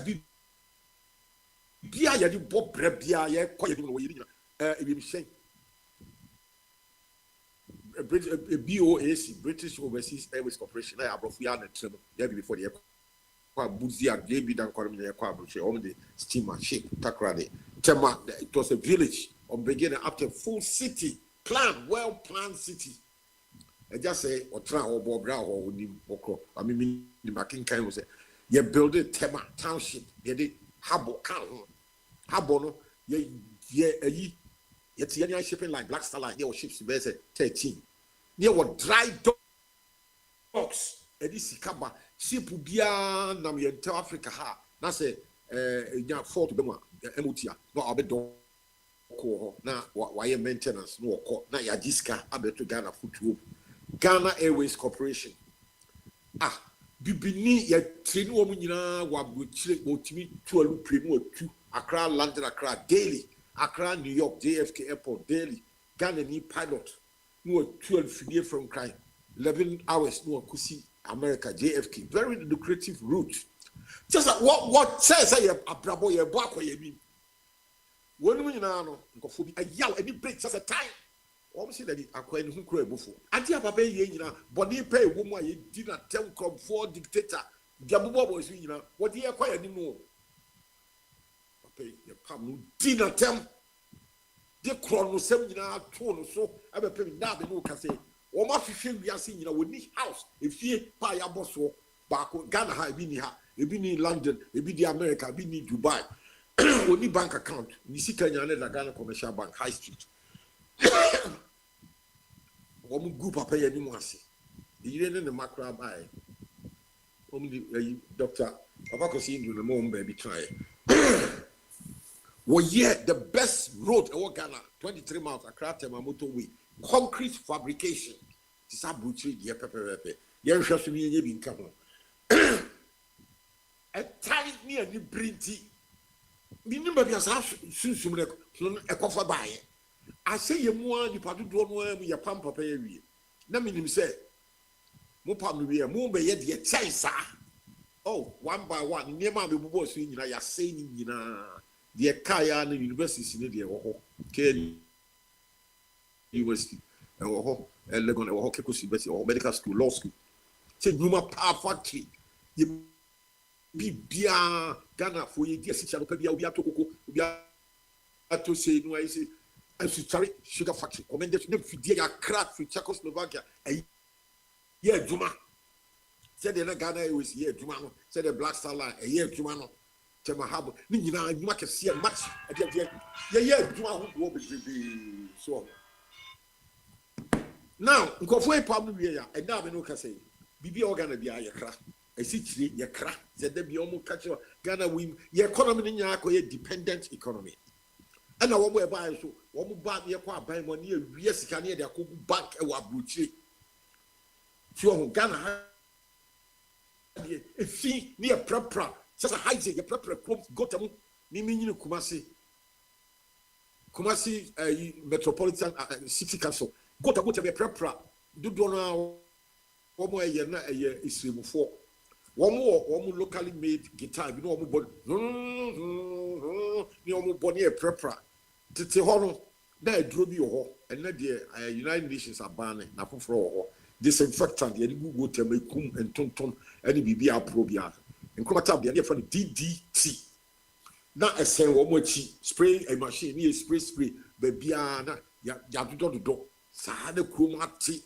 bia ya di bob brebia ya kwa yedu no yiri ebi say BOAC British Overseas Airways Corporation na abrofu ya na trem ya before the kwa buzi a bi dan kwa me ya kwa abrofu on the steamer ship takrade tema it was a village on beginning up to full city plan well planned city. I just say or try or bobra or bokro. I mean the making kind was you build a tema township, ye did habo count habo no ye shipping like Black Star Line, your ships verse 13. Near what dry docks, Edisi Kaba, ship bia nam ye tell Africa ha. Na say ya fort bema emutia, no abedo ko na why maintenance no ko na ya diska abeto Ghana foot Ghana Airways Corporation. Bibini ya train wo nyina wa bochire otimi 12 premu 2 Accra London Accra daily Accra New York JFK Airport daily Ghana ni pilot no 12 figure from crime 11 hours no kusi America JFK very lucrative route just what says say abrabo ye bo akoye bi wonu nyina no nkofo bi ayaw any break just a time almost that Akwan who crew before. Auntie Papa Yena, Bonnie pay woman, you did not tell crop for dictator. Gabubo was what do you acquire anymore? Okay, your palm did not tell the chrono 7 tone so. I will pay that no can say, or my fishing we are seeing with this house. If she buy a boss or back Ghana, I been here, you been in London, you be the America, be in Dubai. Only bank account, you see Kenya, Ghana Commercial Bank, High Street. One group of pay any more. You didn't the macro buy. Only Doctor Papa see you the mom baby try. Well, yeah, the best road in Ghana, 23 miles across the motorway, concrete fabrication. This is butchery, yeah, pepper. You're just me and you come on. A tiny near the brinty. Remember, there's soon a coffee buy. I say you more the part don't know your pump up every. Na me say, mo pam we mo be ye de chance. Oh, one by one, near my boss in ya saying the Kaya and university in the K University and Legon or University or medical school, law school. Say Numa Power Factory. You be bia Ghana for ye dear sister, we are to say no, I say. And sorry, sugar factory. Commendation them for dear crack for Czechoslovakia. Yeah, Juma. Said the Ghana Airways, yeah, Juma. Said the Black Star Line, a year Juma. Temahabo. Nina, you can see a match. Yeah, Juma who will be so. Now, nkɔfoɔ problem wie ya ɛda me no ka sɛ bibi organ bia yɛ kra ɛsi yɛ kra sɛ da bia ɔmo ka kyerɛ Ghana we yɛ economy no nyinaa kɔ dependent economy ɛna wɔn ɛbaa so wɔn ba yɛ kɔ aban mu ne yɛ wie sika ne yɛ de akɔ bank ɛwɔ aburokyire so ɔmo Ghana ha deɛ efi ne yɛ prapra sɛ ha yɛ prapra krom gotam ne mi nyine Kumasi metropolitan city council gotam yɛ prapra dodo no a wɔn ɛyɛ na ɛyɛ isirimufoɔ wɔn locally made guitar bi na wɔn bɔ ne wɔn bɔ ne yɛ prapra tete hɔ no na aduro bi wɔ hɔ ɛnna deɛ United Nations aban ne na foforɔ wɔ hɔ disinfectant yɛde gu gotam ekum ntontom ɛne biribi aporo bi a nkromata bi yɛde fɔ no DDT na ɛsɛn wɔn akyi spray machine ne yɛ spray baabia na yɛadodɔdodɔ saa na kurom ate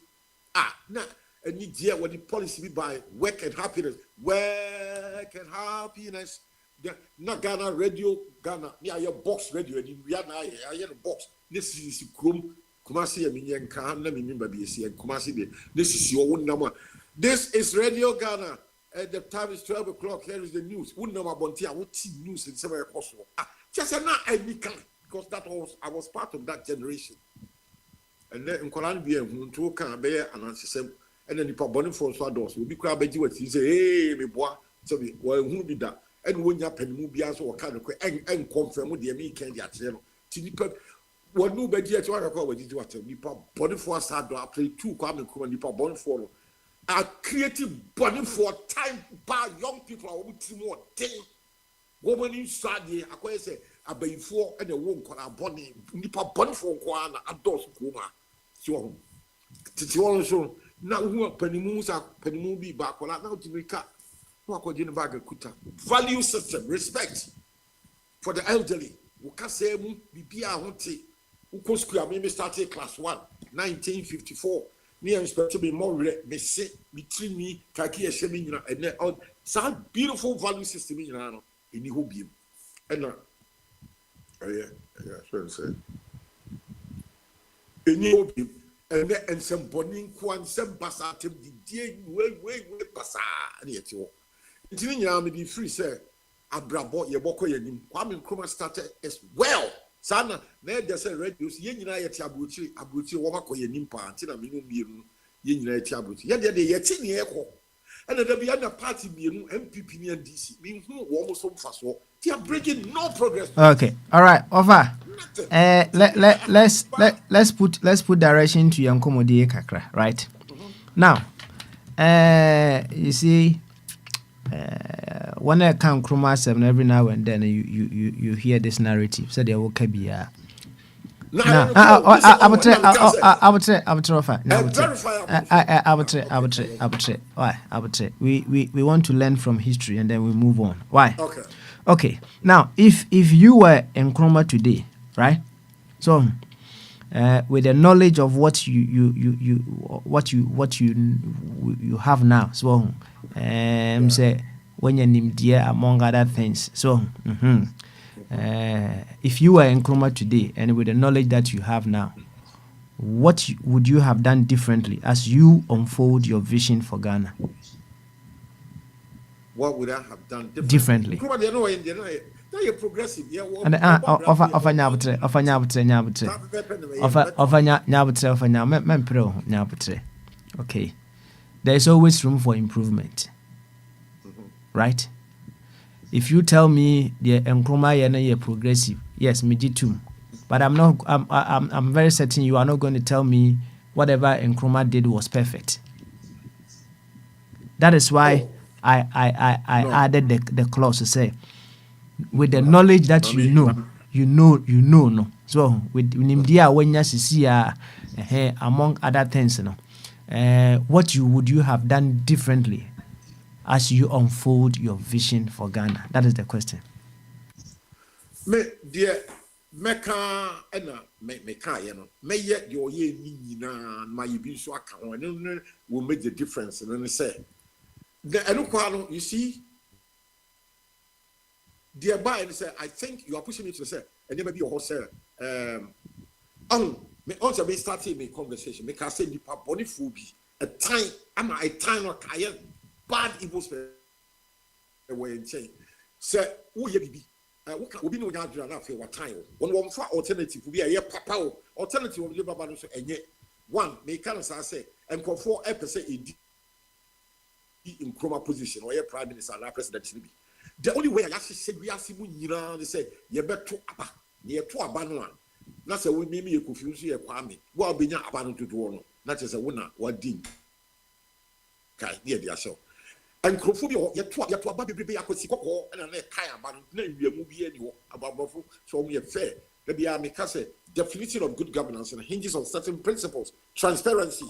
na any dear what the policy be by work and happiness. Na Ghana radio, Ghana, near your box radio, and we are now a box. This is Krum, Kumasi, and Minian Khan, let me remember BC and Kumasi. This is your own number. This is Radio Ghana. At the time is 12 o'clock. Here is the news. One number Bontia, what news in several possible. Just not any kind, because I was part of that generation. And then in Colombia, who took a bear and answer. And then the Pabon for Swados will be crab what he say, hey, me boy, so we who be that. And when you happen, Mubias or kind of and confirm with the American Yatino. Tinipa, what no better to call what you want to Nipa Bonnie for Sado, I play 2 common Nipa Bon for a creative body for time by young people are with more day. Woman inside the I say a bay 4 and a won't call a bonnie Nipa Bon for Kwana, a dos Kuma. So, Titi na who penimu bi ba kola na utimika who akɔgye bag kuta value system respect for the elderly woka say mu bibia hote ukɔ school me started class 1 1954 me expect me more me se me trimi kaki ehye me nyina ene on so beautiful value system nyina no eni ho biem ɛna so say eni ho biem and some bonning quan some basatim the way basa and yet you. Intinya free say Abrabo ye boko yenim Kwame Nkrumah started as well. Sana na there say radios ye nyina yet abuchi wo makɔ yenim pa antina menu mienu ye nyina yet abuchi. Ye de yet ni ekɔ. And there be other party mienu MPP and DC. Me hu wo mo so mfa so. They are breaking no progress. Okay, all right, over. Let's put direction to Yankomodi Kakra, right? Now, you see, when I come Nkrumah 7 every now and then you hear this narrative. So there will be a now. I would say. We want to learn from history and then we move on. Why? Okay. Now, if you were in Nkrumah today, right? So, with the knowledge of what you have now, so say when you name dear among other things. So, if you were in Nkrumah today and with the knowledge that you have now, what would you have done differently as you unfold your vision for Ghana? What would I have done differently? You're progressive. And okay. There is always room for improvement. Right? If you tell me the Nkrumah is progressive, yes, me too. But I'm very certain you are not going to tell me whatever Nkrumah did was perfect. That is why I added the clause to say, with the knowledge that you know, no. So with Nimdia when you see among other things, what would you have done differently as you unfold your vision for Ghana? That is the question. Me dear meka ena meka ye no me ye de oye ni nyina ma ye bi so aka ho no will make the difference and say the eno you see dear by and say I think you are pushing me to say and there may be your whole say Me also be starting a conversation. Me can say nipa body phobia. A time, I'm a time or kaya bad evil spirit. Away and say, sir, who ye be? What will be no yard and after what time? One for alternative will be a year papa alternative of live about and yet one may can say and for 4% in chroma position or your prime minister and president. The only way I actually said we are seeing they say you better to near to abandon. That's a way maybe you confuse you a kwame. Well, be not abandoned to do not as a winner or ding. Kai, dear dear so. And Crophobia, yet to a baby, I could see Coco and a Kaya, but no, you will be anywhere about Buffalo, so me a fair. The Biamicase definition of good governance and hinges on certain principles: transparency,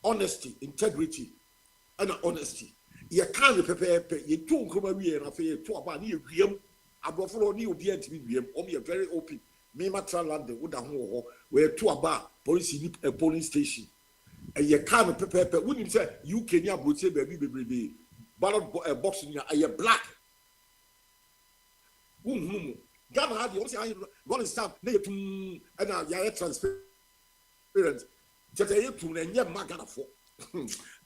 honesty, integrity, and honesty. You can't prepare, you don't come away and affair to about you, Buffalo, new dear to be only a very open. Me matra land would have where to a bar, police a polling station. And you can't prepare, wouldn't say you can ya baby. Ballot box in your black. Ghana had the only one stamp, and now you're transparent. Just a year to and yet Magana for.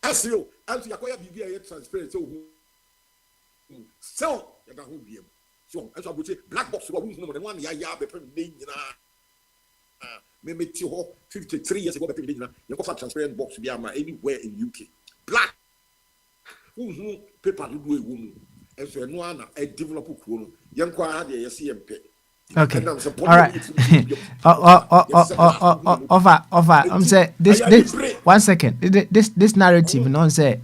As you acquire BBA transparent, so you don't be. So, as I would say, black box, one ya be maybe 53 years ago, you got a transparent box anywhere in UK. Black. Paper do a woman, and so no one a developer young choir, yes, okay. All right. Offer. I'm saying this. 1 second. This narrative, no one say.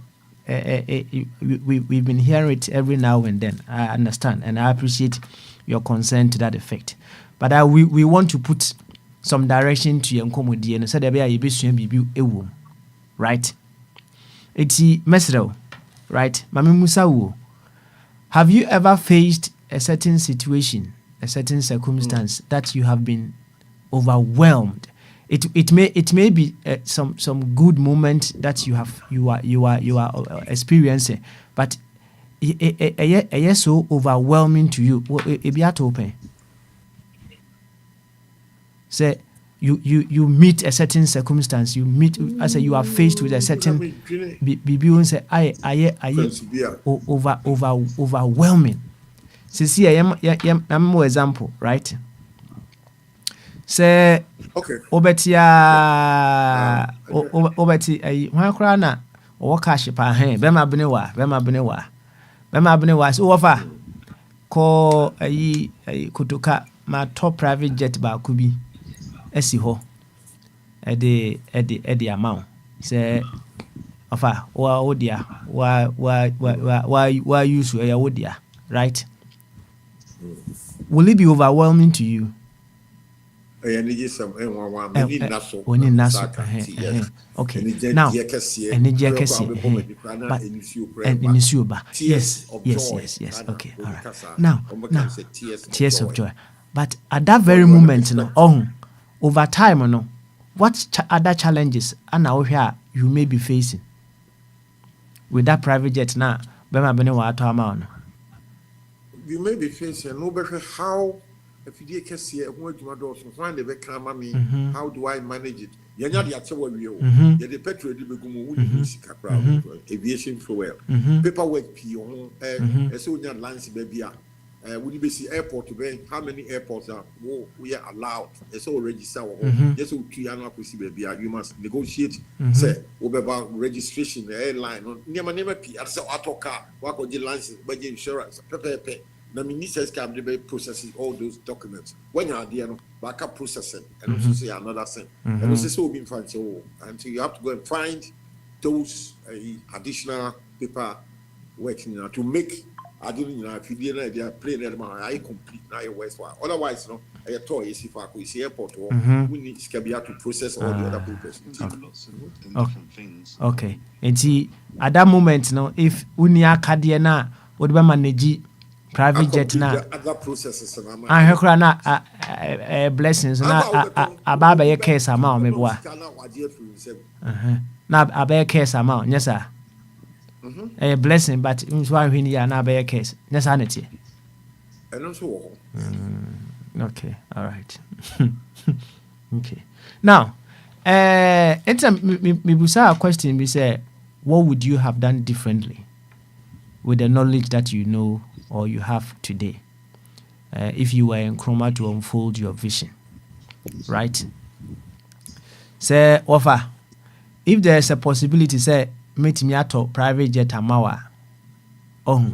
We've been hearing it every now and then. I understand, and I appreciate your concern to that effect. But we want to put some direction to your comedy and say there be a be right? It's Mesro. Right, Mami Musa, have you ever faced a certain situation, a certain circumstance that you have been overwhelmed? It may be some good moment that you are experiencing, but it so overwhelming to you. It be at open. Say you meet a certain circumstance, you meet as you are faced with a certain bibi say overwhelming. See I'm more example, right? Say okay. Obetia obeti wan kra na o cash pa hen be ma bnewa so ofa ko kutuka ma top private jet ba kubi esi ho edi amount say ofa wa odia wa use ya odia, right? Will it be overwhelming to you? Okay. Now, yes. Okay. All right. Now, tears of joy. But at that very moment, over time, what other challenges you may be facing with that private jet now? You may be facing no better how. If you can see find the how do I manage it? You're not the petrol, aviation fuel, paperwork, so lands baby. Would you be airport to be how many airports are we are allowed? It's all registered. Yes, you must negotiate. Say about registration, the airline. Never P. I saw auto car. What would the license, budget insurance, pay. The ministers can be processing all those documents. When you are there, backup processing, and also say another thing. And also so being fine. So until you have to go and find those additional paper working to make. I don't know if you didn't. They are playing them. I complete now. Your West one. Otherwise, I told you if I could see airport or we need to process all the other papers. Okay. And see at that moment, if unia kadiena would be manage private jet na other processes I heard na blessings na ababa ye case amount me boa na abaya case amount yes sir a blessing but so when ya na abaya case yes sanity and also okay, all right. Okay. Now, it's a me question. We say, what would you have done differently with the knowledge that you know or you have today, if you were in Chroma to unfold your vision, right? Say, offer. If there's a possibility, say, meet me at private jet amawa. Oh,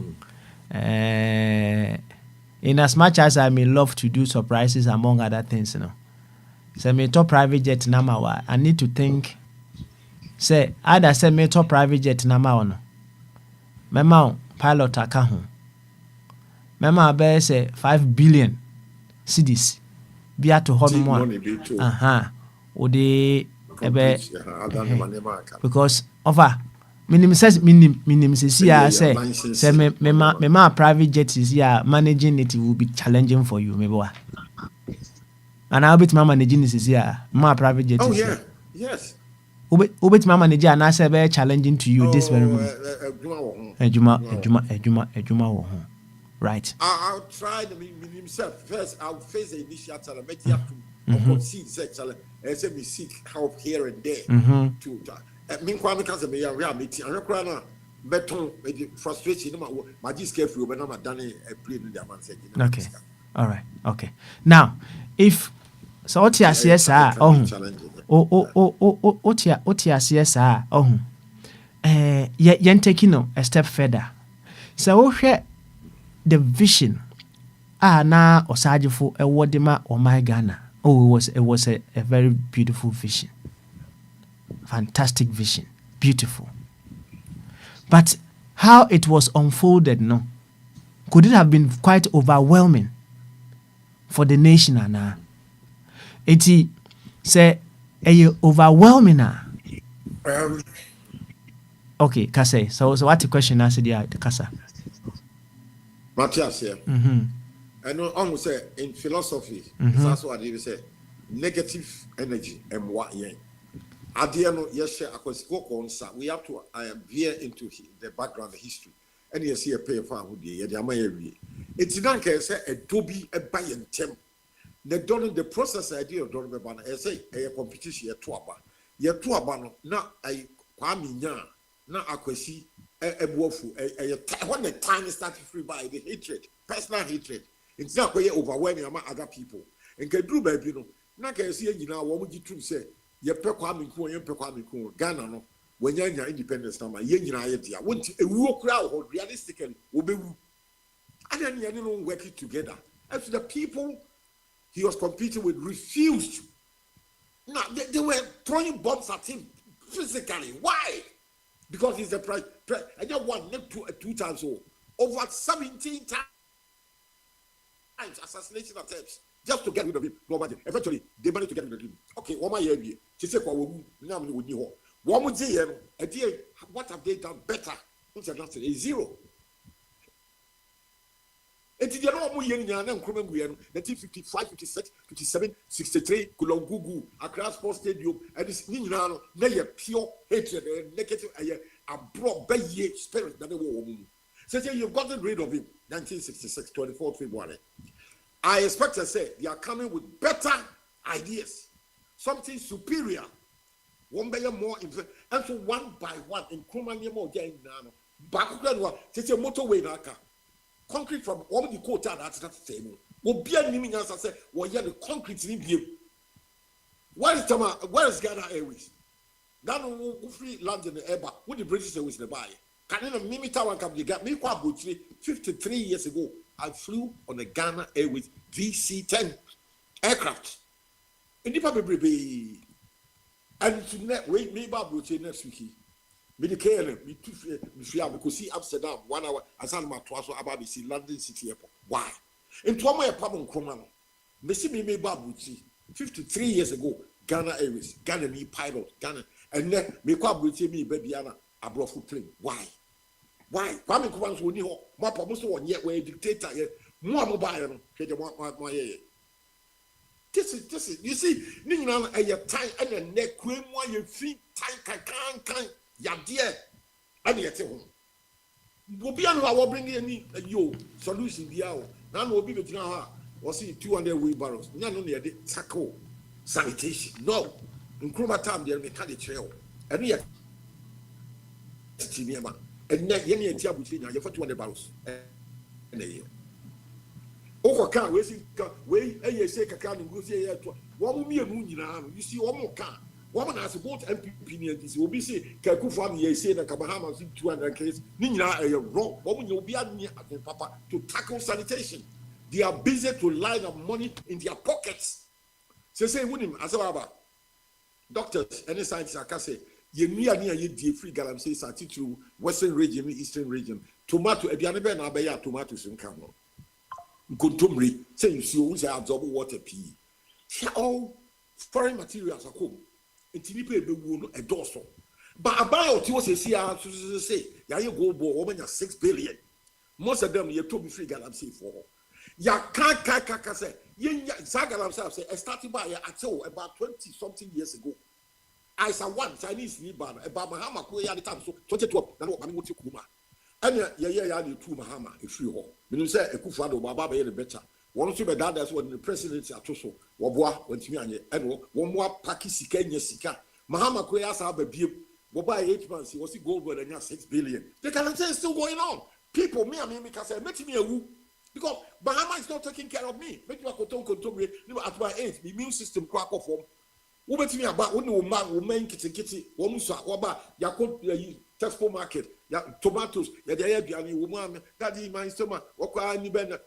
in as much as I may love to do surprises among other things, you know. Say me to private jet namawa. I need to think. Say either say me to private jet namawa no. Mema pilot aka ho. Mema be say 5 billion cedis. Bia to ho no mo. Ode ebe because offer minimum says say me private jet is here managing it will be challenging for you maybe. And I'll be to managing this here my private jet. Oh yeah, yes. Ubet my manager and I say very challenging to you this very moment. Ejuma. Right. I'll try the himself first. I'll face the initial challenge. Make you have to concede such challenge. And say we seek help here and there. To meanwhile, because me are meeting. I'm not beton frustration. My just careful, but I'm done a play in the man said. Okay. All right. Okay. Now, if so, what you say, sir? What you say, sir? You're taking a step further. So, the vision. Na Osajifo a Wadima or my Ghana. Oh, it was a very beautiful vision. Fantastic vision. Beautiful. But how it was unfolded, no? Could it have been quite overwhelming for the nation? Anna? It say overwhelming. Okay, Kase. So what the question answer the Kasa? Matthias here. I know almost say in philosophy, that's what they say. Negative energy and what yen. At the end, yes, we have to veer into the background, the history. And you see a paper who the it's not say a dobi a buy and temp. The process idea of Don I say a competition a tuaba not a kwaminya, not a kwesi a wofu when the time started free by the hatred, personal hatred. It's not quite overwhelming among other people. And can do baby no. Not can see you now what would you say? Ye pekwami ko Ghana no when you're independence now yen idea want a walk crowd or realistically will be and then you know working together. As the people he was competing with refused. Now they were throwing bombs at him physically. Why? Because he's the price. I just one two times over 17 times assassination attempts just to get rid of him. Nobody. Eventually, they managed to get rid of him. Okay, one more year. She said, what have they done better? Zero. And the other year, 1955, 56, 57, 63, Kulongugu, Accra Sports Stadium, and this Ninano, pure hatred and negative, a broad bay spirit that they were. So you've gotten rid of him. 1966, 24 February. I expect to say they are coming with better ideas, something superior. One by more, and so one by one, in Krumania more again now. Background, take a motorway naka. Concrete from all the quota that's not the same. Will be a naming as I say, well, yeah, the concrete in view. Where is Ghana Airways? Ghana will free land in the air, but with the British Airways in the buy. Can you mimi tower come you got me quite 53 years ago? I flew on the Ghana Airways VC-10 aircraft. And if I be and to net wait me back next week. Me the KLM, me because see Amsterdam 1 hour as I'm at Twaso about see London City Airport. Why? In Twama problem Kromano. Me see me back 53 years ago, Ghana Airways, Ghana me pilot, Ghana, and then me quite me baby Anna abroad plane. Why? Why? Kwame Nkrumah so ni ho. Mo apomo so won ye we dictator ye. Mo amobile no. Hwede mo ye. This is you see ni nyina aye time and neck kwemu aye fi time kan ya de and ye te ho. Obi anu a wo bring any yo solution bia o. Na no obi betina ha o see 200 wheelbarrows. Nya no na ye de tackle sanitation. No. Nkrumah time there make the trail. And we are Timiama. And then Yenny and Tiabuchi, you for 200 barrels. And a year. Oh, can't wait, and you say, Kakan, go say, one me a moon, you see, one more car. Woman has both MPP and this will be say, Kakufan, ye say, that Kabahama 200 case, Nina, a wrong, woman, you'll be at me, Papa, to tackle sanitation. They are busy to line up money in their pockets. So say, William, as about doctors, any scientists, I can say, you near ye free galam say, Sati to Western region, Eastern region, tomato, if you are never Abaya, tomatoes in Camel. Contumely, say you see, who's absorb water pea. All foreign materials are home. And Tinipe be wound a dorsal. But about you say, ya you go woman 6 billion. Most of them you told me free galam say for. Ya can't say, Zagalam say, I started by at all about 20 something years ago. I saw one Chinese Liban about Mahama Koya the time, so 2012, that's what I'm going to Kuma. And yeah, two Mahama, if free hall. You say a Kufado, Baba, the better. One of the that's when the president at Toso, Wabwa, went to me and one more Paki Kenya Sika. Mahama Koya have a beer. By 8 months, he was gold and now 6 billion. The guarantee is still going on. People, me, because I met me a woo. Because Bahama is not taking care of me. Make you a control at my age, the immune system crack off. Who bet me about when woman kitty, one waba, Yakut textbook market, tomatoes, the woman, daddy, my stomach,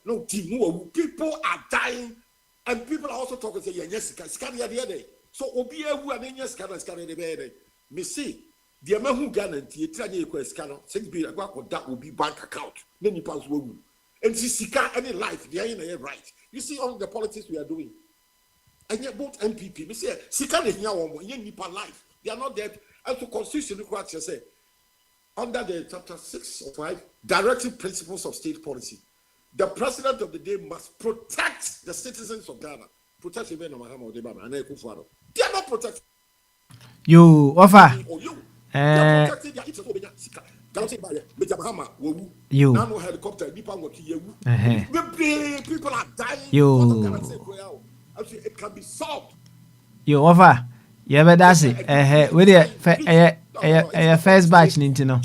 no team. People are dying, and people are also talking, say, yes, scan the other day. So, Obia, who are in your scan the bed. Me see, the amount who guarantee, scanner, 6 billion, that will be bank account. Many pounds will. And Sika any life, they are in a right. You see all the politics we are doing. And yet both MPP, we say Sika is now nipa life. They are not dead. And to constitution requires to say under the chapter 6 or 5, directive principles of state policy. The president of the day must protect the citizens of Ghana. Protect the men of Mahama Odebama and Akwantufuo. They are not protected. You offer. They are protecting their interests over Sika. You now helicopter people are dying. It can be solved. You offer. Yeah, but that's it. With the first batch, Nintendo.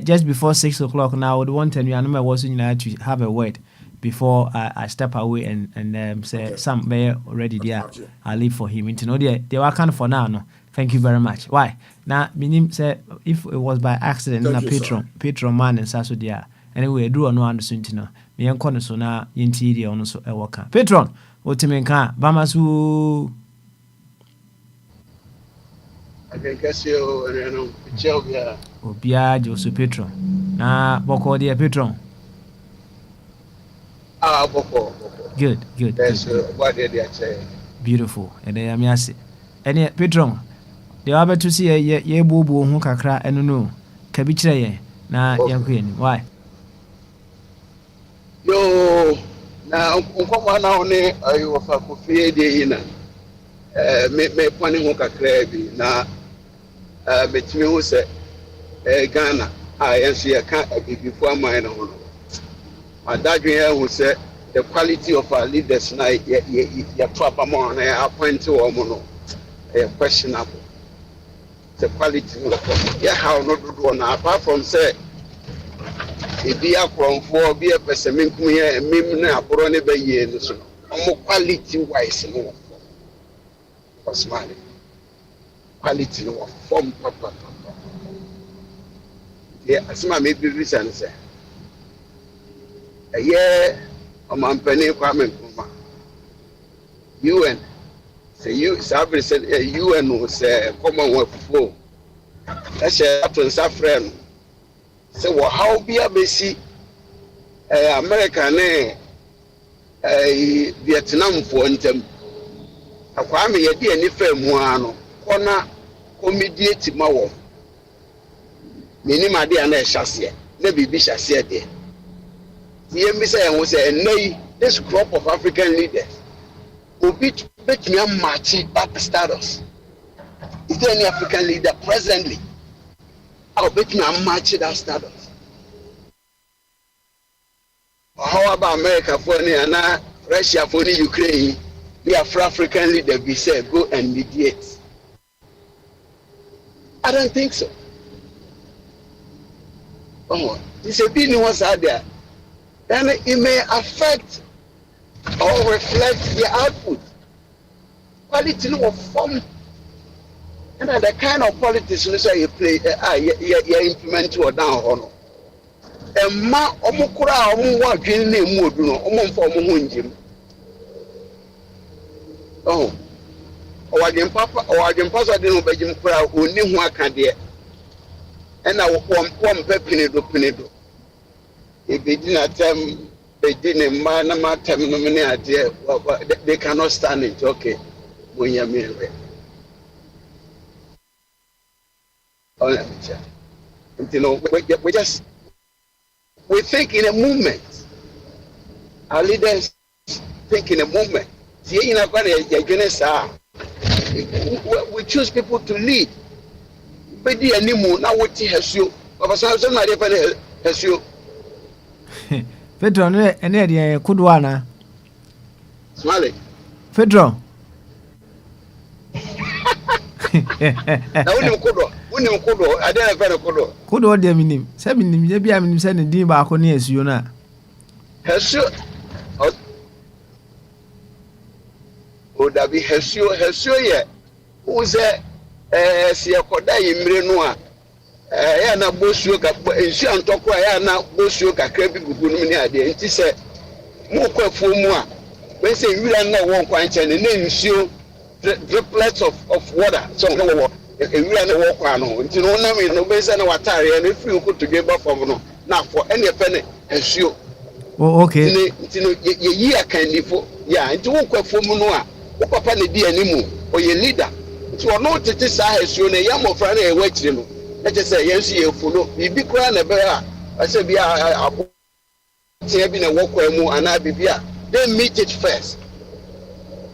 Just before 6 o'clock now, I would want to know was to have a word before I step away and say okay. Some may already there. I'll leave for him. Nintendo, they were kind for now. No. Thank you very much. Why? Now, minim say if it was by accident, na patron man and saso dia. Anyway, do no understand no. Me enko so na yenti dia ono so e worka. Patron, otimenka bamasu. Akekasio eno pichobia. Obia Josu patron. Na boko dia patron. Boko. Good. That's what they say. Beautiful. And I am yase. Any patron. The other to see ye bubu who kakra and no cabitre na yanquin. Why? Yo, now, now, you of a coffee day in me pointing hoka crabby. Now, between who said Ghana, I am see a cat before mine. My dad who said the quality of our leaders night, your proper morning, I point to a mono, questionable. The quality yeah how not do one apart from say if be Akwantufuo be a person me here and me na abro ne be ye no so quality wise no was money quality no form papa yeah asma me be reason say yeah omampani Kwame Nkrumah UN say you sabi said UN was Commonwealth flow. That's a to friend. So what how be a basi America ne Vietnam for intem. Akwame ye di ani fa mu ano kona comediate ma wo. Minima de ana ehase na bibi hase de. Ye mi say en wo say this crop of African leaders Obi bet me match that status. Is there any African leader presently? I'll bet me match that status. How about America for any and Russia for any Ukraine? the African leader be said go and mediate. I don't think so. Oh, this a bit was out there. Then it may affect or reflect the output. Quality of form. And the kind of politics you play, you implement or down on. And ma omukura omuwa dwene mu odu no omomfa omuhunjim. Oh. Owadwen papa so de no bajim kura oni hu aka de. And I won pepinedo. If they didn't attempt, they didn't man attempt no many idea. They cannot stand it. Okay. When you mean it. Oh, you know, we think in a movement. Our leaders think in a movement. We choose people to lead. But the animal now what has you. Has you. Pedro, ne kudwana. Smiley. Pedro. Na woni kodo ade na fere kodo kodo de minim se minim je bia minim se ne din ba ko ne asuyo na hesu o da bi hesu ye wo se se yakoda yimre no a ya na bosuo ka ensu antoko ya na bosuo kakra bi gugu no ne ade nti se mo kwafuo mu a we se wira na won kwan che ne nsuo driplets of water so no ewira na wo kwa no nti no na me no be say na watare na free ko to geba from no na for any penny ensuo oh okay nti no ye yi akandifo ya nti wo kwafo mu no a wo papa na di animu o ye leader nti wo no tete sa ensuo na ya mofra na e wachire no na je say yensu ye fulo bibi kura na be a ase bi a tie bi na wo kwa mu ana bibia they meet it first.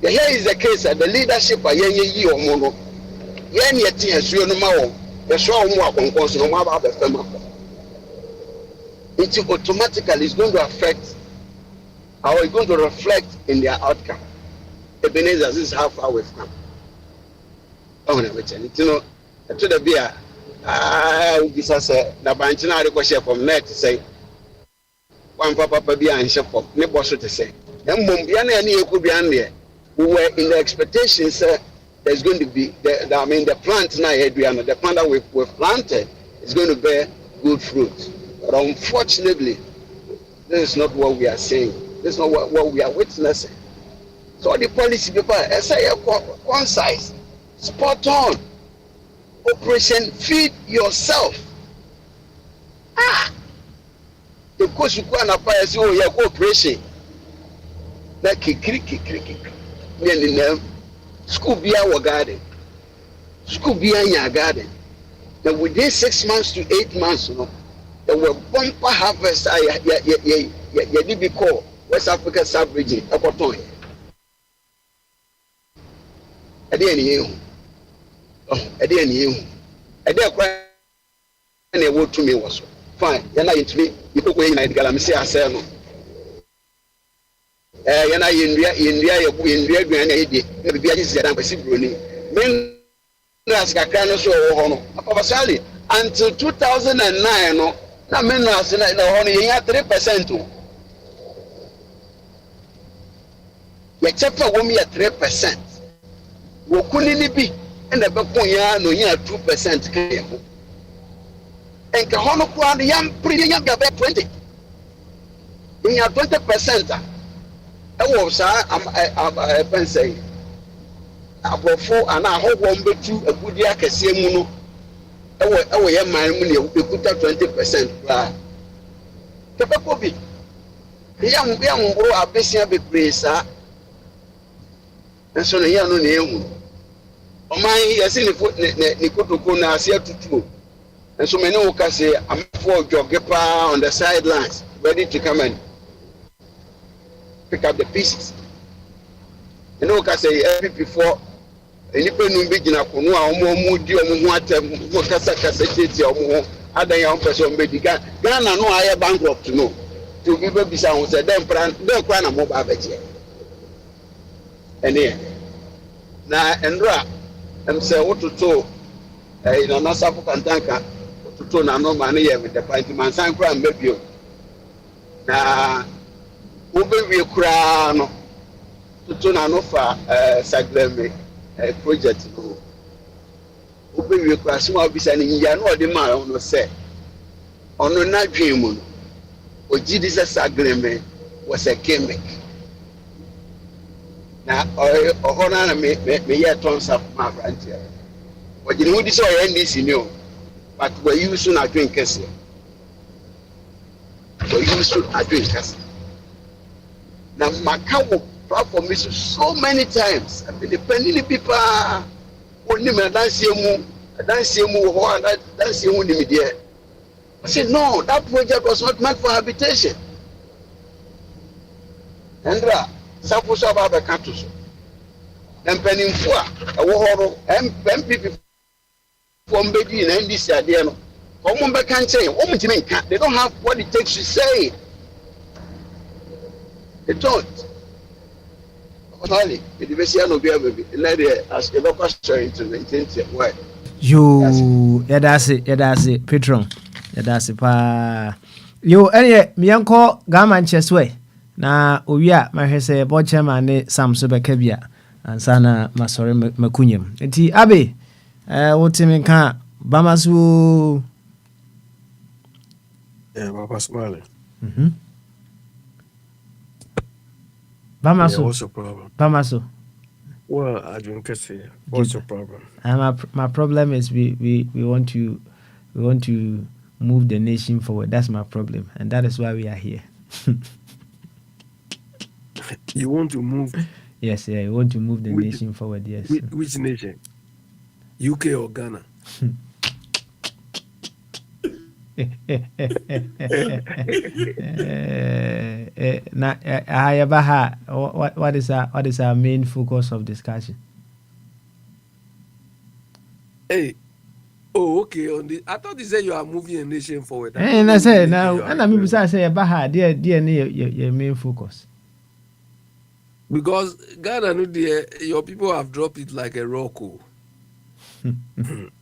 Here is the case that the leadership are ye omono. Yen yeti hesuo no ma wo. Ye so omo akonkon no ma ba be fema. It automatically is going to affect or it's going to reflect in their outcome. Ebenezer, this is how far we've come. Oh na weche. You know, to the beer ubisa say na banchina re ko share from net say one papa bi an share from ne boso to say. Embom bia na ne ekubia ne we were in the expectations there's going to be the plant now the plant that we've planted is going to bear good fruit. But unfortunately, this is not what we are saying. This is not what we are witnessing. So the policy paper, say concise, spot on. Operation Feed Yourself. The course you can apply as your cooperation. That kikri. School be our garden. School be our garden. Now within 6 months to 8 months, you know, there were bumper harvest. Did be called West Africa sub-region, Akwantufuo. I didn't hear. I didn't hear. I didn't cry. And they wrote to me was fine. You're not into me. You could go in and I'm saying, I said no. Yana India gwana ide na bibia ji zeda kwesi broni men ras kakra no so ho no apabasali until 2009 no na men ras na ho no yen 3% o ya chefa wo mi ya 3% wo kunini bi na be kon ya no yen 2% kan ye ho enka ho no kwa no yam pri yen ga be 20 yen 20% ewo sa pensei abrofo ana ahogwo mbetu agudi akese mu no ewo ye man mu ne ekuta 20% pra kepeko bi ya mboro abesia bepresa enso ne ya no ne ehu oman yesi ne kotoko na ase atutuo enso me ne wo kase amfo joge pa on the sidelines ready to come and pick up the pieces. You know, because every before any penum be gina kunu a omo di omo ho atem mo kasa tete omo ho adan ya person be diga Ghana no aye bankrupt no to be bisa ho say dem kwa na mo ba beje ɛne na ndra sɛ wototo na nasafo kantanka wototo na no ma ne yɛ me depa nti mansan kora mba bio na wobɛwie koraa no toto na no fa sagrame project no wobɛwie koraa so ma bisa ne nyia no ɔde maa no sɛ ɔno na dwen mu no ogyi di sɛ sagrame was a chemic na ɔhɔ na meyɛ tɔnsa ma aberanteɛ ɔgye ne ho di sɛ ɔyɛ ndc ni o but wɔyi so na adwen kɛseɛ na maka wɔ platform yi so many times depending people onim adanseɛ mu wɔ hɔ adanseɛ mu nim deɛ I said no, that project was not meant for habitation. Andra sapo so aba bɛka to so na mpanimfo a ɛwɔ hɔ no MPP from bedi na ndc adeɛ no wɔn bɛka nkyɛn wɔn ntumi nka they don't have what it takes to say it. They don't. Finally, the division will be able to let it as a local story into the intensive way. You, that's it, Petron. That's it, pa. You, anyway, me uncle Gaman Chesway. Na Uya, my hesse, Bochema, ne Sam Subakabia, and Sana Masori Macunyum. Eti Abbey, what him in car, Bamasu. Yeah, Papa Smiley. Bamaso. Yeah, what's your problem? Bamaso. Well, I drink coffee. What's your problem? My problem is we want to move the nation forward. That's my problem, and that is why we are here. You want to move? Yes, yeah, we want to move the nation forward. Yes. Which nation? UK or Ghana? What is our main focus of discussion? Hey, okay. I thought you said you are moving a nation forward. And I said now, and I mean, I say Baha, dear, your main focus. Because Ghana, your people have dropped it like a rock.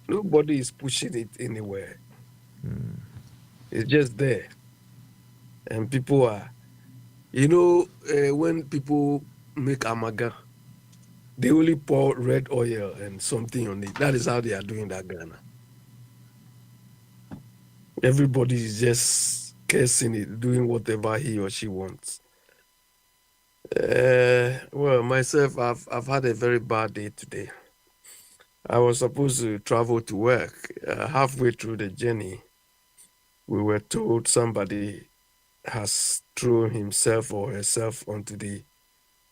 Nobody is pushing it anywhere. It's just there. And people are, when people make amaga, they only pour red oil and something on it. That is how they are doing that Ghana. Everybody is just cursing it, doing whatever he or she wants. Well, myself, I've had a very bad day today. I was supposed to travel to work. Halfway through the journey, we were told somebody has thrown himself or herself onto the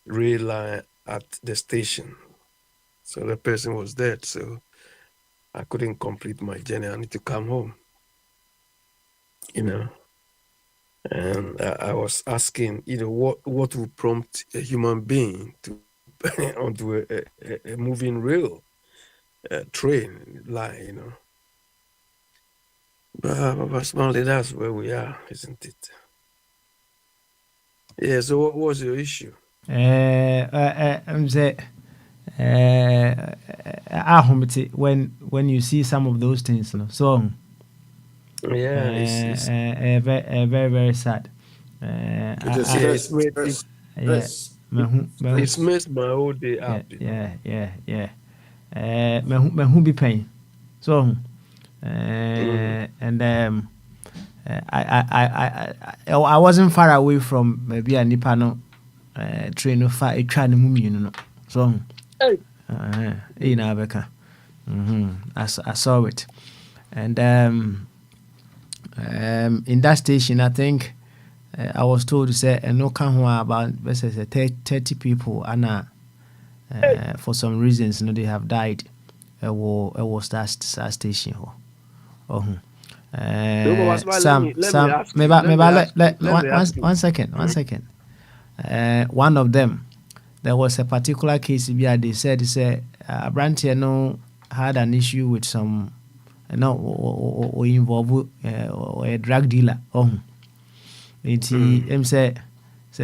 rail line at the station. So the person was dead. So I couldn't complete my journey. I need to come home. And I was asking, what would prompt a human being to onto a moving rail train line, But smally, that's where we are, isn't it? Yeah. So what was your issue? When you see some of those things, so. Yeah, it's very, very sad. Stress. It's messed my whole day up. Yeah. Who be paying? So, and I wasn't far away from maybe a Nipano train of fire trying to move, So, in Abeka, I saw it, and in that station, I think I was told to say no can about 30 people and for some reasons they have died. It was that station. One second. One of them, there was a particular case where they said Brantiano had an issue with some or involve a drug dealer. It say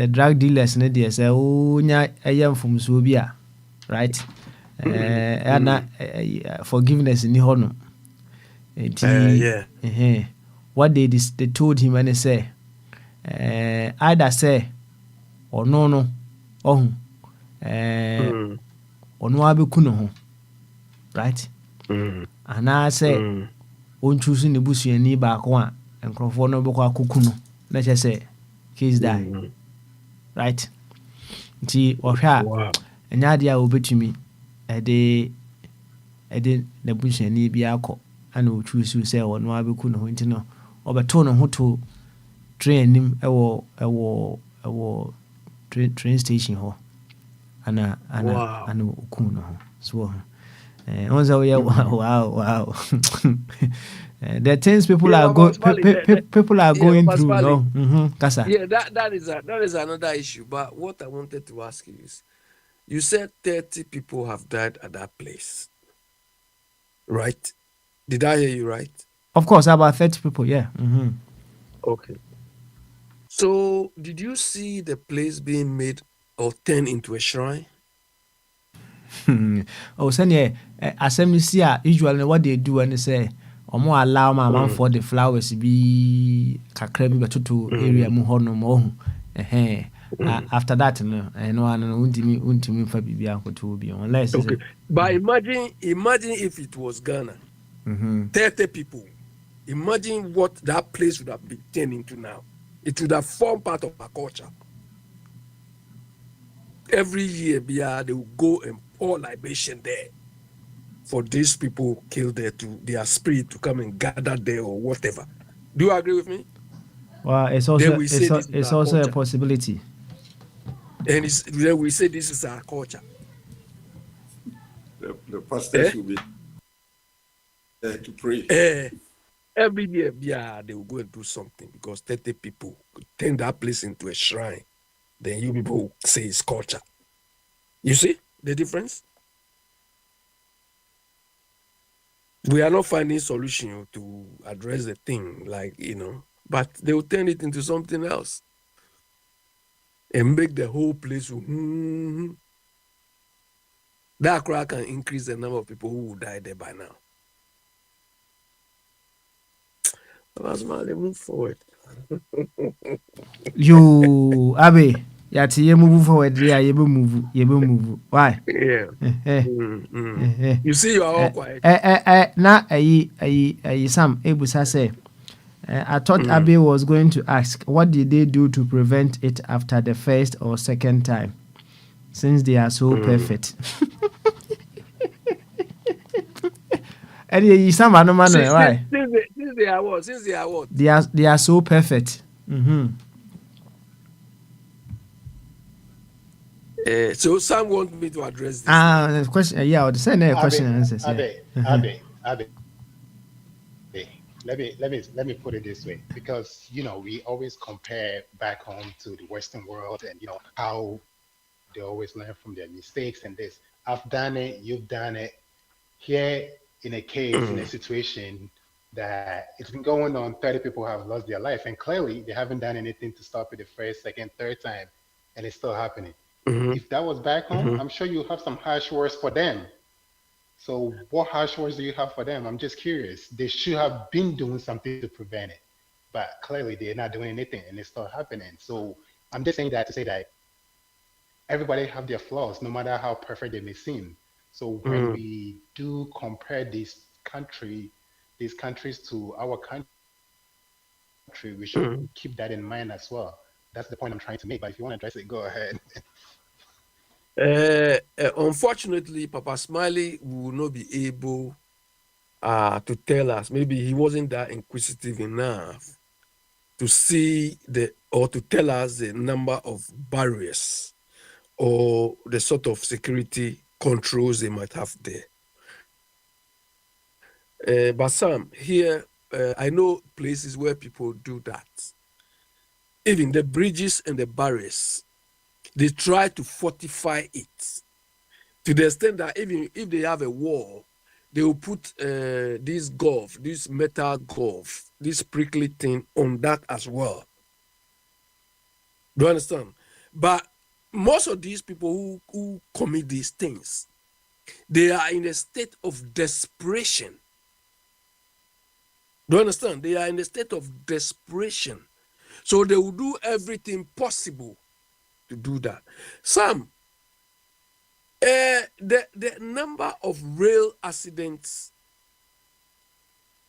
drug dealers say nya from Subia right? And forgiveness in the honor. Yeah. What they told him and they say, either say or no, oh, or no abeku right? And I say, on choosing the bush and knee back one and crofo no boko akuku no. Let's just say, case die, right? Nti ohwa Wow. enya dia obetumi ede na bushani bi akọ ana o choose say wono abeku no nti no obeto no ho to train nim ewo train station ho ana oku no ho so on say wow the things people are going through no kasa. Yeah, that is another issue. But what I wanted to ask you is, you said 30 people have died at that place, right? Did I hear you right? Of course, about 30 people, yeah. Okay. So, did you see the place being made or turned into a shrine? Oh, send assembly see usually what they do and they say, or more allow my man for the flowers be kakrebi betoto area mu hono mo. After that, no, I know I untimi fa bibia to be unless. Okay. But imagine if it was Ghana, 30 people. Imagine what that place would have been turned into now. It would have formed part of our culture. Every year, they will go and pour libation there for these people killed there to their spirit to come and gather there or whatever. Do you agree with me? Well, it's also a possibility. And we say this is our culture. The pastors will be there to pray. Every year, they will go and do something because 30 people could turn that place into a shrine. Then you people will say it's culture. You see the difference? We are not finding solution to address the thing, but they will turn it into something else and make the whole place. That crowd can increase the number of people who will die there by now. Let's move forward. You, Abe, you move forward. Yeah, you move. Why? Yeah. You see, you are all quiet. Now, Sam Ebusa say, I thought Abe was going to ask, what did they do to prevent it after the first or second time, since they are so perfect? Since they are what? They are so perfect. So Sam wants me to address this. The question. Yeah, the same question and answers. Abe. Let me put it this way, because we always compare back home to the Western world, and how they always learn from their mistakes and this. I've done it, you've done it. Here in a case, in a situation that it's been going on, 30 people have lost their life, and clearly they haven't done anything to stop it the first, second, third time, and it's still happening. If that was back home, I'm sure you have some harsh words for them. So what harsh words do you have for them? I'm just curious. They should have been doing something to prevent it, but clearly they're not doing anything, and it's still happening. So I'm just saying that to say that everybody have their flaws, no matter how perfect they may seem. So when we do compare these countries to our country, we should keep that in mind as well. That's the point I'm trying to make. But if you want to address it, go ahead. Unfortunately, Papa Smiley will not be able to tell us. Maybe he wasn't that inquisitive enough to see or to tell us the number of barriers or the sort of security controls they might have there. But Sam, here, I know places where people do that. Even the bridges and the barriers, they try to fortify it to the extent that even if they have a wall, they will put this metal gauze, this prickly thing on that as well. Do you understand? But most of these people who commit these things, they are in a state of desperation. Do you understand? They are in a state of desperation. So they will do everything possible to do that. Some, the number of rail accidents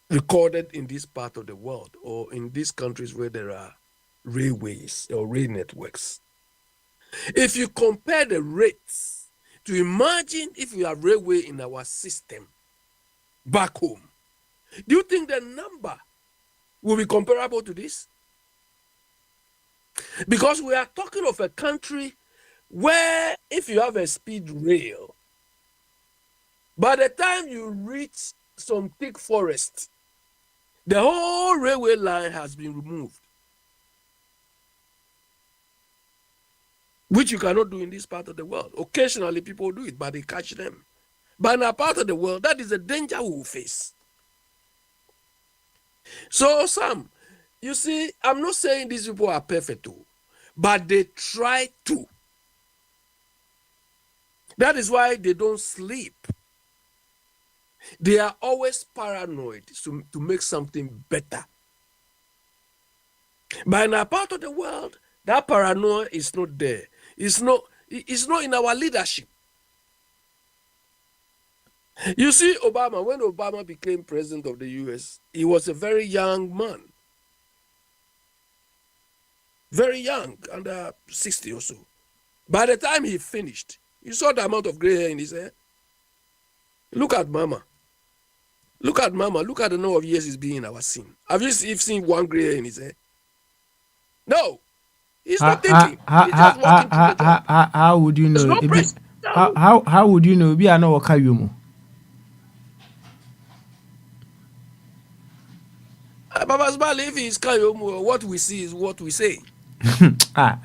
recorded in this part of the world or in these countries where there are railways or rail networks, if you compare the rates to imagine if we have railway in our system back home, do you think the number will be comparable to this? Because we are talking of a country where if you have a speed rail, by the time you reach some thick forest, the whole railway line has been removed, which you cannot do in this part of the world. Occasionally people do it, but they catch them. But in a part of the world, that is a danger we will face. So Sam, you see, I'm not saying these people are perfect too, but they try to. That is why they don't sleep. They are always paranoid to make something better. But in a part of the world, that paranoia is not there. It's not in our leadership. You see, Obama, when Obama became president of the US, he was a very young man. Very young, under 60 or so. By the time he finished, you saw the amount of gray hair in his hair. Look at Mama. Look at Mama. Look at the number of years he's been in our scene. Have you seen one gray hair in his hair? No. He's not thinking. He's just walking to the job. How would you know? There's no press. How would you know? Be no wakayumu. Baba Smile, if he's Kayomu, what we see is what we say.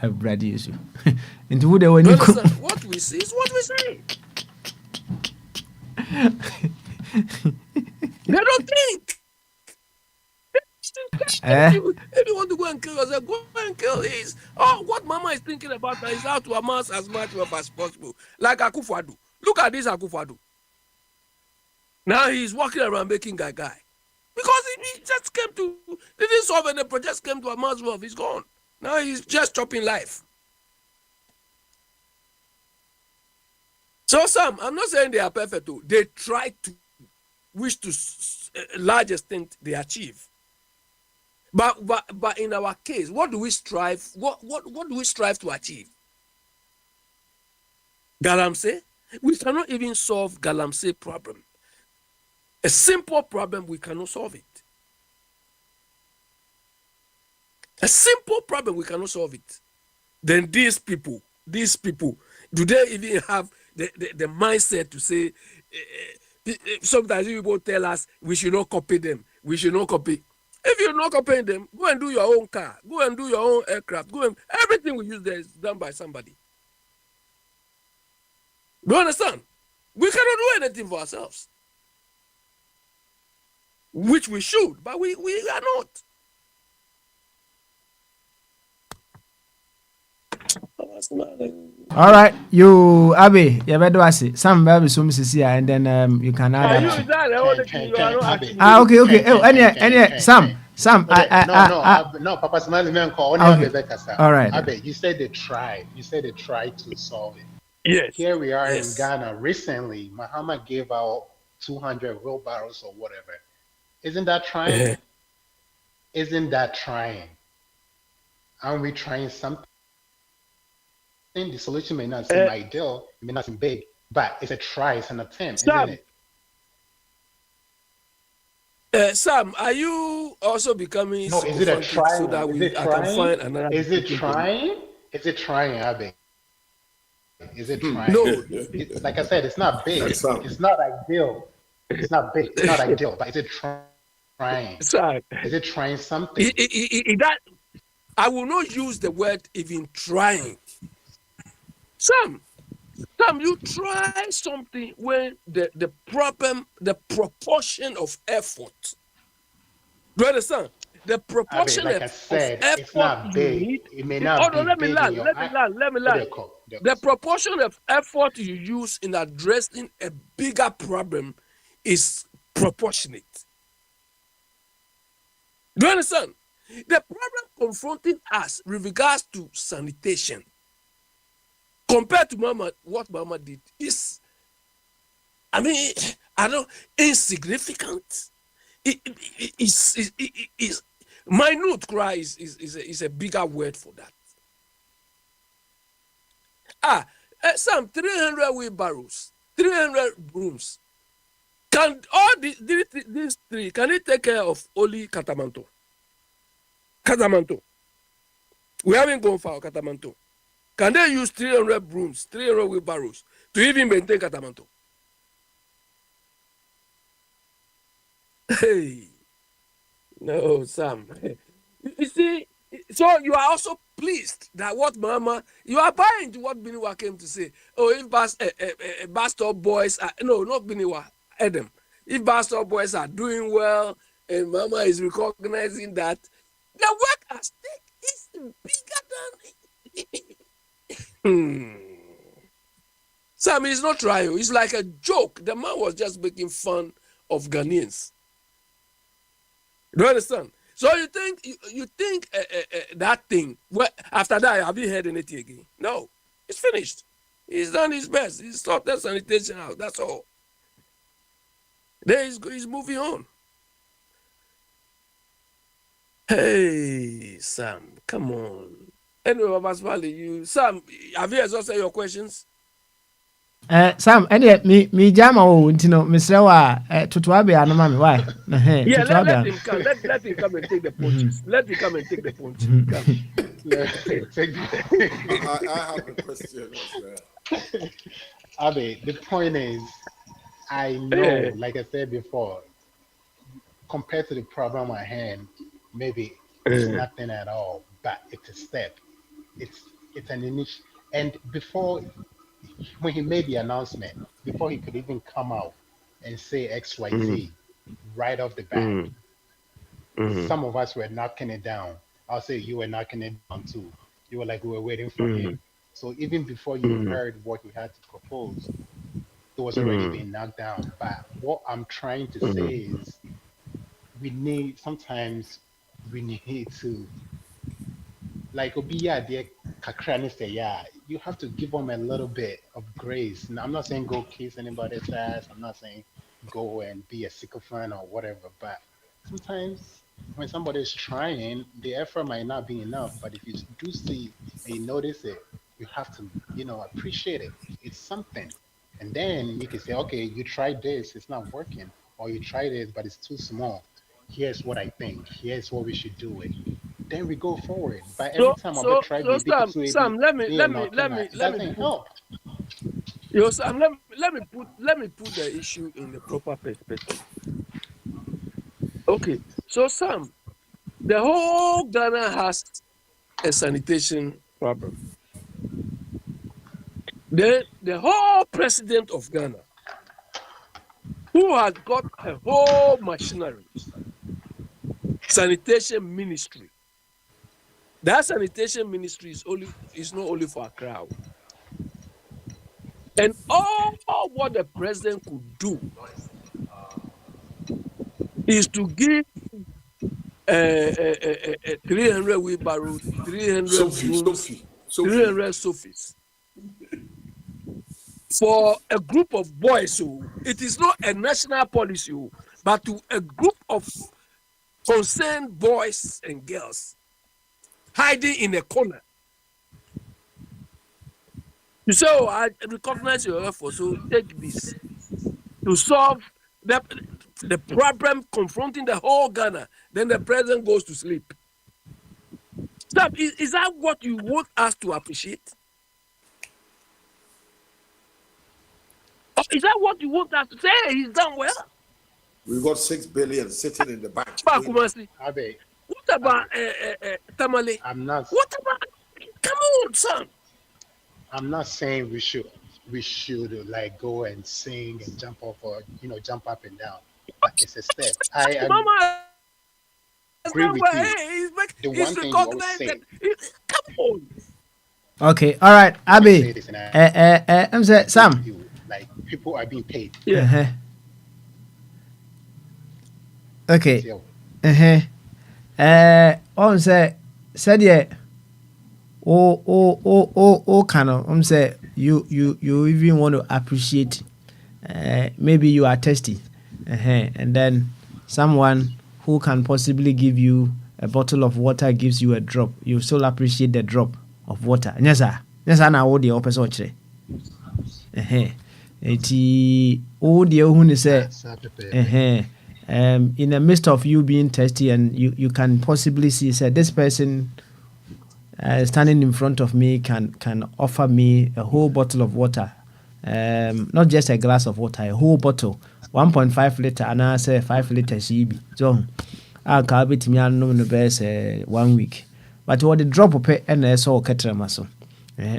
Brady issue. Into who they were. What we see is what we say. They don't think. If you want to go and kill yourself, go and kill. What Mama is thinking about is how to amass as much wealth as possible. Like Akwantufuo. Look at this Akwantufuo. Now he's walking around making guy. Because he just came to, they didn't solve any projects, came to amass wealth. He's gone. Now he's just chopping life. So Sam, I'm not saying they are perfect too. They try to, which to a large extent they achieve. But in our case, what do we strive? What do we strive to achieve? Galamsey? We cannot even solve Galamsey problem. A simple problem, we cannot solve it. A simple problem, we cannot solve it. Then these people, do they even have the mindset to say, sometimes people tell us we should not copy them. We should not copy. If you're not copying them, go and do your own car. Go and do your own aircraft. Everything we use there is done by somebody. Do you understand? We cannot do anything for ourselves. Which we should, but we are not. All right, you Abby, you better was it. Some baby some here, and then you can add up. Okay. Oh, any Sam. No, Papa Smiley man call. All right. Abby, you said they tried. You said they tried to solve it. Yes. Here we are in Ghana. Recently, Muhammad gave out 200 wheelbarrows or whatever. Isn't that trying? Isn't that trying? Aren't we trying something? The solution may not seem ideal, it may not seem big, but it's a try, it's an attempt, Sam, isn't it? Sam, are you also becoming no, is it a try? So that I can find another? Is it trying? Is it trying, Abby? Is it trying? No. Like I said, it's not big. It's not ideal. It's not big. It's not ideal, but is it trying? Sam, is it trying something? That I will not use the word even trying. Sam, you try something when the problem, the proportion of effort. Do you understand? the I mean, proportion like I of said, it's effort not you big. need. It may Hold not on, be let me big in land. your Let me eye. land. Let me What do land. you call? The proportion of effort you use in addressing a bigger problem is proportionate. Do you understand? The problem confronting us with regards to sanitation compared to what Mama did is, I mean, I don't insignificant. Is minute cry is a bigger word for that. Some 300 wheelbarrows, 300 brooms. Can all these three, can it take care of only Katamanto? Katamanto. We haven't gone far, Katamanto. Can they use 300 brooms, 300 wheelbarrows to even maintain Katamanto? Hey, no, Sam. You see, so you are also pleased that what Mama, you are buying to what Biniwa came to say. Oh, if Bastard boys are, no, not Biniwa, Adam. If Bastard boys are doing well and Mama is recognizing that, the work at stake is bigger than. Sam is not trying. It's like a joke. The man was just making fun of Ghanaians. Do you understand? So you think that thing? Well, after that, have you heard anything again? No, it's finished. He's done his best. He's sorted sanitation out. That's all. There he's moving on. Hey, Sam, come on. Anyway, Baswali, Sam, have you exhausted your questions? Sam, me jama o ntino mesre wa totoa be anoma me why? Yeah, Totoa let be. him come. Let him come and take the punches. Let him come and take the punches. Come. I have a question as well. Abe, the point is, I know, like I said before, compared to the problem at hand, maybe it's nothing at all, but it's a step. It's an initial. And before, when he made the announcement, before he could even come out and say XYZ right off the bat, some of us were knocking it down. I'll say you were knocking it down too. You were like, we were waiting for him. So even before you heard what he had to propose, it was already being knocked down. But what I'm trying to say is sometimes we need to, like Obiya dear Kakrani say, yeah, you have to give them a little bit of grace. And I'm not saying go kiss anybody's ass. I'm not saying go and be a sycophant or whatever. But sometimes when somebody's trying, the effort might not be enough. But if you do see and you notice it, you have to, appreciate it. It's something. And then you can say, okay, you tried this, it's not working. Or you tried this, but it's too small. Here's what I think. Here's what we should do it. Then we go forward. But every time I try So baby to Sam, let me be let a me knocking, let me it let me doesn't put help. Sam, let me put the issue in the proper perspective. Okay, so Sam, the whole Ghana has a sanitation problem. The whole president of Ghana, who has got a whole machinery, sanitation ministry. That sanitation ministry is not only for Accra. And all what the president could do is to give 300 wheelbarrows, 300 brooms, Sophie. 300 sofas for a group of boys. So it is not a national policy, but to a group of concerned boys and girls hiding in a corner. You say, oh, I recognize your effort, so take this to solve the problem confronting the whole Ghana. Then the president goes to sleep. Stop. Is that what you want us to appreciate? Or is that what you want us to say? He's done well. We got 6 billion sitting in the bank. Abe, What about Tamale? I'm not What about? Come on, son. I'm not saying we should like go and sing and jump off or jump up and down, but it's a step. I Mama has agree with you. The He's one thing you always recognized that. say, Come on. Okay, all right, you always Abby. say this, and I I'm saying agree with Sam. you. Like people are being paid. Yeah. Uh-huh. Okay. So, Uh-huh. On say said yeah. Kind of. Say you even want to appreciate. Maybe you are thirsty, and then someone who can possibly give you a bottle of water gives you a drop. You still appreciate the drop of water. Yes, sir. Yes, sir. Now, what the opposite? Eti all the who say that's Pepe. in the midst of you being thirsty and you can possibly see say this person standing in front of me can offer me a whole bottle of water, not just a glass of water, a whole bottle, 1.5 liter and I say 5 liters CB. So I can be to me no the best 1 week, but what the drop of it and so ketrama so.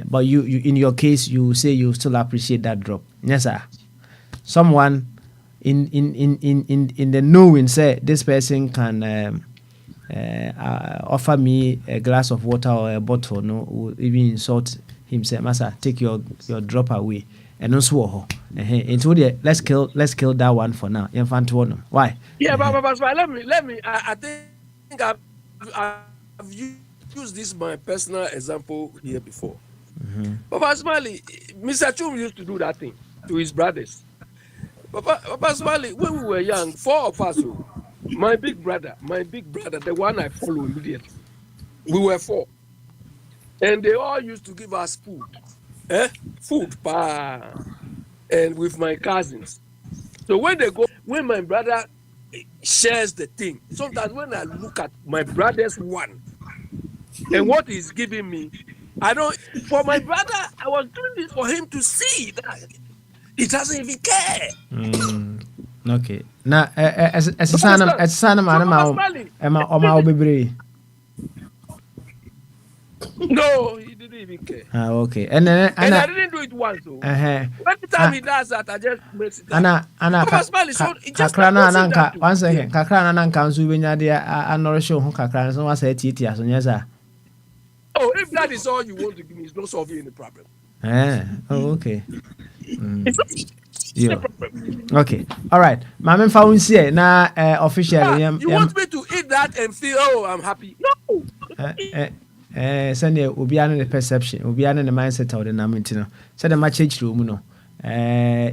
But you in your case you say you still appreciate that drop. Yes, sir. Someone in the knowing say this person can offer me a glass of water or a bottle, no, will even insult him say, Master, take your drop away. And also, let's kill that one for now. Infant one. Why? Yeah, but let me. I think I've used this my personal example here before. Papa Smiley, Mr. Chum used to do that thing to his brothers. Papa Smiley, when we were young, 4 of us, my big brother, the one I follow immediately, we were 4, and they all used to give us food, food, and with my cousins. So when my brother shares the thing, sometimes when I look at my brother's one and what he's giving me, for my brother, I was doing it for him to see that he doesn't even care. Okay. Now, as a You son, understand? So Papa Smiley, I'll be brave. no, he didn't even care. Okay. And then And I didn't do it once. So every time he does that, I just mix it up. Papa Smiley, so it just kakra na wasn't nanka that one second kakra na nanka nso benya de anorishe ho kakra nso wa say tiatia so nyesa. Oh, if that is all you want to give me, it's not solving any problem. Okay. It's not a problem. Okay. All right. Mama fa unsi e na officially You want me to eat that and feel, oh, I'm happy? No. send obi ane the perception, obi ane the mindset of the namentino. Said the match room no.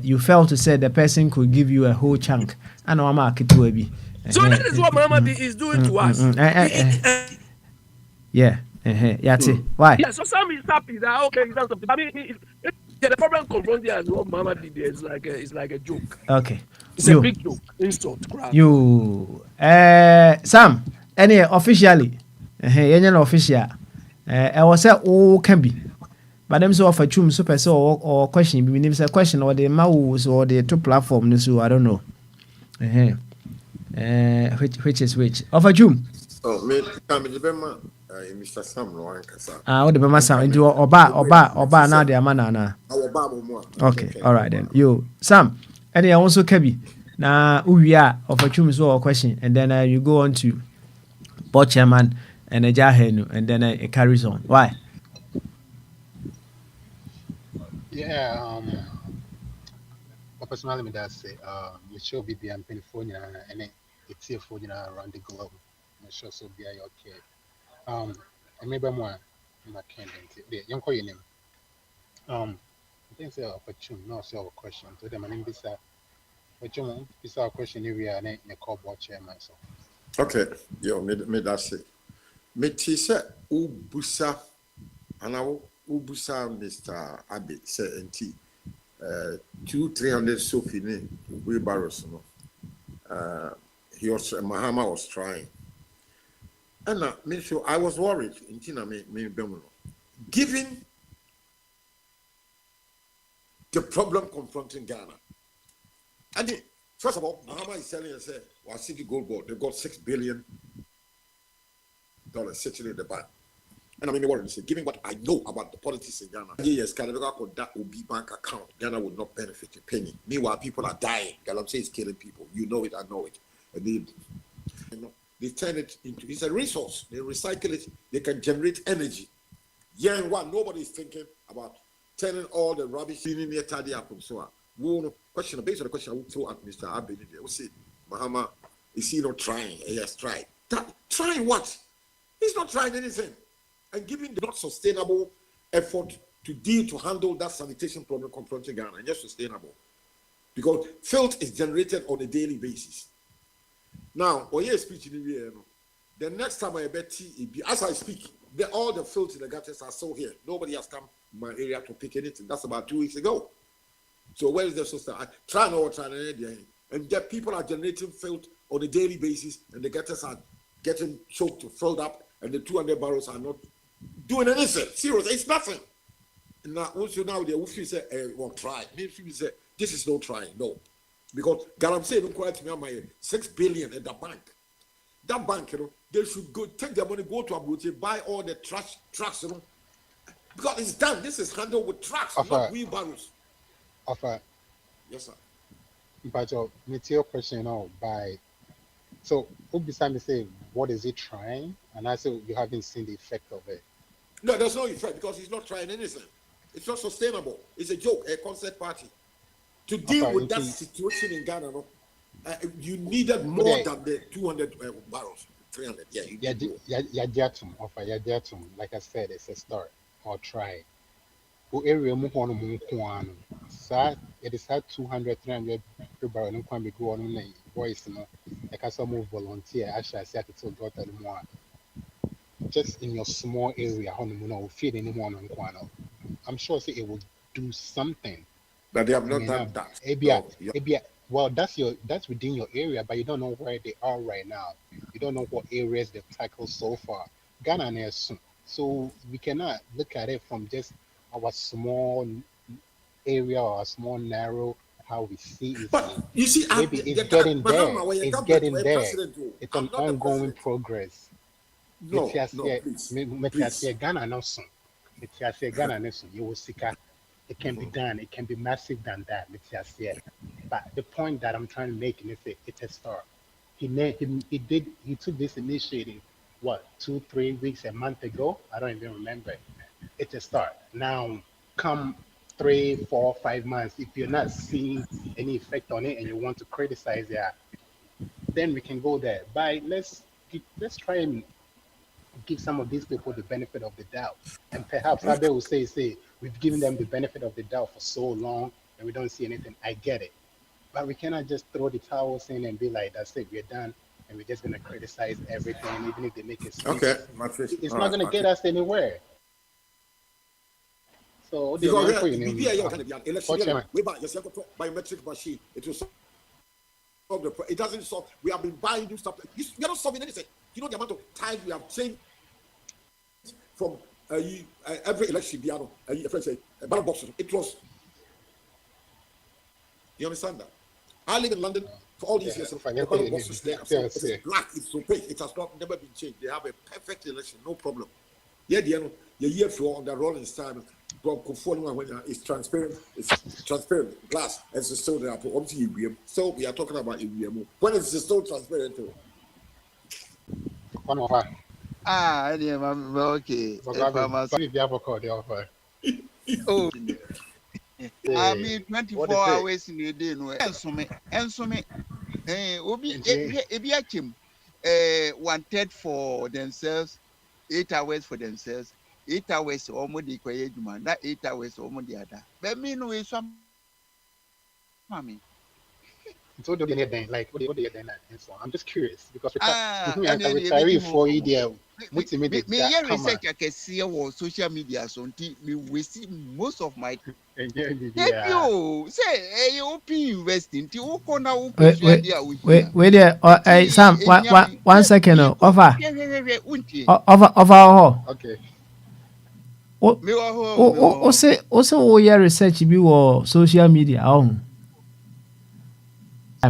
You felt to say the person could give you a whole chunk. I know I'm a kituebi. So that is what Mama is doing to us. Yeah. Why? Yeah, so some is happy that okay, he's done something. I mean, the problem confronting us what Mama did there is like a joke. Okay. It's a big joke. Insult. Crap. You Sam, any officially, official. I was say oh can be. But them so offer chum super so or question be name say question or the mouse or the two platform so I don't know. Which is which? Offer chum. Oh, me come the bema Mr. Sam no ankasa. What the bema Sam into oba now the amana na. Okay, all right then. You Sam, any also can be. Na uwia offer chum so or question and then you go on to board chairman and a jahenu and then it carries on. Why? Yeah, personally, me that say, you should be being California and it's here for around the globe. I'm sure so be okay. And maybe more, my candidate. The young call your name. I think say opportunity, no, so a question. So the man is but you want this our question area and a call board chairman. So Okay, yo, me that say. Me say ubusa and ubusa Mr. Abbey say NT 200-300 soap in wheelbarrows. He was Mahama was trying, and me sure I was worried. Given the problem confronting Ghana, and first of all, Mahama is telling us, "Well, City Gold Board they've got $6 billion sitting in the bank." And I mean, what is given what I know about the politics in Ghana, yes, that will be bank account. Ghana would not benefit a penny. Meanwhile, people are dying. Galamsey is killing people. You know it, I know it. they turn it into, it's a resource. They recycle it. They can generate energy. Yeah, and what nobody is thinking about turning all the rubbish in the tidy up and so on. One question based on the question I will throw at Mr. Abbey. We'll see, Mahama, is he not trying? He has tried. Trying what? He's not trying anything. And giving the not sustainable effort to handle that sanitation problem confronting Ghana and just sustainable. Because filth is generated on a daily basis. Now, speech in the next time I bet as I speak, all the filth in the gutters are still here. Nobody has come to my area to pick anything. That's about 2 weeks ago. So where is the system? Trying and the people are generating filth on a daily basis, and the gutters are getting choked, filled up, and the 200 barrels are not doing anything. Seriously, it's nothing. Now, also now they will say, try. Maybe say, this is no trying, no. Because Garam said, don't quite me my 6 billion at the bank. That bank, they should go take their money, go to Abuja, buy all the trucks, because it's done. This is handled with trucks, not wheelbarrows. Yes, sir. But with your question so Ubisami say, what is he trying? And I say you haven't seen the effect of it. No, there's no effect because he's not trying anything. It's not sustainable. It's a joke, a concert party. To deal with that situation in Ghana, you needed more than the 200 barrels, 300. Like I said, it's a start or try. Who area mu hono mu kwano. Sa it is had 200, 300 barrels no kwan be go on na voice no. Like as some volunteer, actually say to daughter no more. Just in your small area, hono mu no feed anyone on kwano. I'm sure say it will do something. But they have not done that. Well, that's within your area, but you don't know where they are right now. You don't know what areas they've tackled so far. Ghana is soon. So we cannot look at it from just our small area or a small narrow how we see it. But you see, maybe it's getting there. It's getting there. It's an ongoing progress. No, please. Ghana no soon. You will see it can be done. It can be massive than that. But the point that I'm trying to make is it's a start. He took this initiative, 2, 3 weeks, a month ago? I don't even remember. It's a start. Now, come 3, 4, 5 months, if you're not seeing any effect on it and you want to criticize it, then we can go there. But let's try and give some of these people the benefit of the doubt. And perhaps Abe will say, we've given them the benefit of the doubt for so long and we don't see anything. I get it. But we cannot just throw the towels in and be like, that's it, we're done. And we're just going to criticize everything, even if they make it. Okay, it's not going to get us anywhere. So, biometric machine, it will solve it doesn't solve. We have been buying new stuff. You're not solving anything. You know the amount of time we have changed from every election, ballot box. It was. You understand that? I live in London for all these years. The ballot box is there. It's black. It's opaque. It has never been changed. They have a perfect election, no problem. Yeah, the year for on the rolling time. It's transparent. It's transparent glass, and it's still there. So we are talking about EVM. When is it still transparent? Okay. Oh, I mean 24 hours in a day. No, wanted for themselves, 8 hours for themselves. 8 hours almost the equation, that 8 hours almost the other. But me no way some mommy. So what do you so I'm just curious because retiree for you there. Me research I can see on social media so me waste most of my Wait, Sam, 1 second. Offer. Okay. Also, your research be or social media. I'm I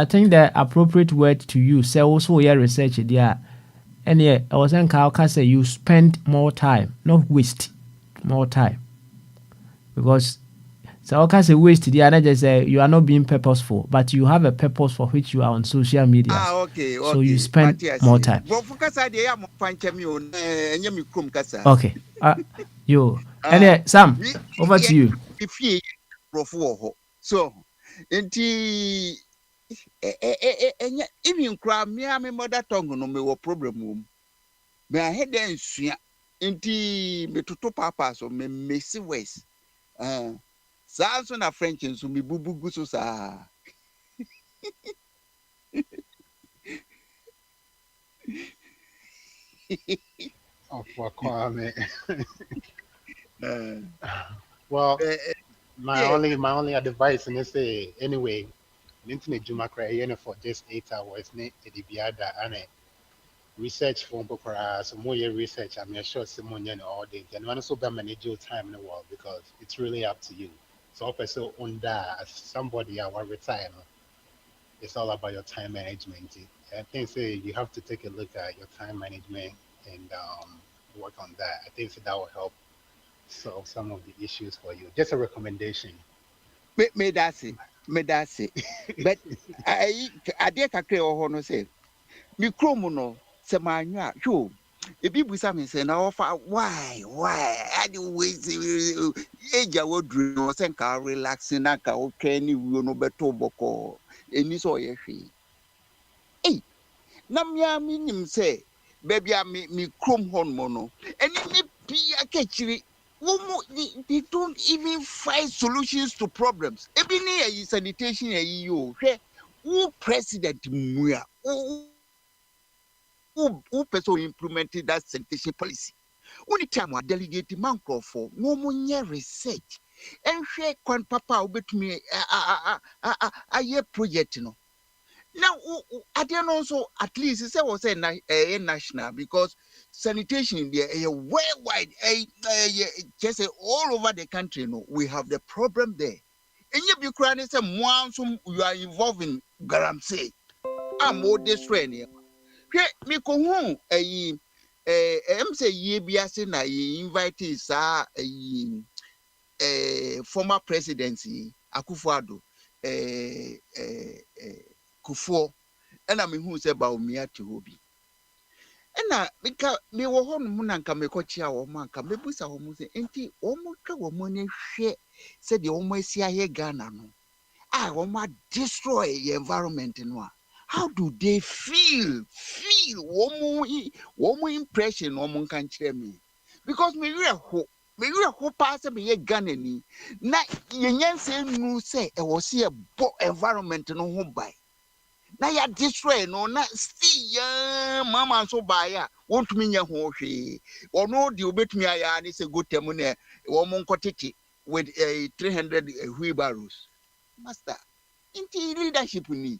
think the appropriate word to use. Say also your research there. And yeah, I was saying can say you spend more time, not waste more time, because So all kinds of waste the other just say you are not being purposeful, but you have a purpose for which you are on social media. Okay. So you spend more time. Bro, kasa de ya mo fanche mi o enye mi krom kasa. Okay. You. And Sam, over to you. Fie brofo ho. So, enti enye even kra me a me mother tongue no me wo problem wom. Me a head ensua. Enti me toto papa so me mesi west. Saa so na French nso me bubu gu so saa. Of Kwame. Well, my only advice and say anyway, internet juma cry for just 8 hours ne edibiada ane research for some more research. I'm sure someone all day. And one also manage your time in the world because it's really up to you. So also on that as somebody I want retire. It's all about your time management. I think say you have to take a look at your time management and work on that. I think that will help solve some of the issues for you. Just a recommendation. Me that's it. But I dare kakre o no say. Me krom no se manwa yo. Ebi busa me say na offer why I dey wait eja wodru no say nka relax na ka o twani wi no beto boko eni so ye hwe. Na mia minim say baby me krom hon mo no eni me pia kechiri they don't even find solutions to problems. Ebi ni sanitation yo hwe who president mua who person implemented that sanitation policy. Only time I delegate man for no more research and share kwan papa obetumi a project no. Now, I don't also at least say was a national because sanitation there a worldwide just all over the country. No, we have the problem there. And you be crying say once you are involved in galamsey. I'm more destroying. Me ko hu say ye biase na ye invite sa former presidency Akwantufuo Kufuor ena me hu se ba omia te hobi ena bika me wo ho no na nka me kochia wo ma nka me busa wo mu se enti wo mo twa wo mo ne hwe se de wo mo asi aye Ghana no wo mo destroy the environment no how do they feel wo mo impression wo mo nka kire me because me we pass me ye Ghana ni na ye nyanse nu se e wo se e bo environment no ho bai na ya destroy no na see ya mama so baya want me nya ho hwe ono de obetumi aya ne se gotem ne wo mo nkotete with 300 wheelbarrows master inti leadership ni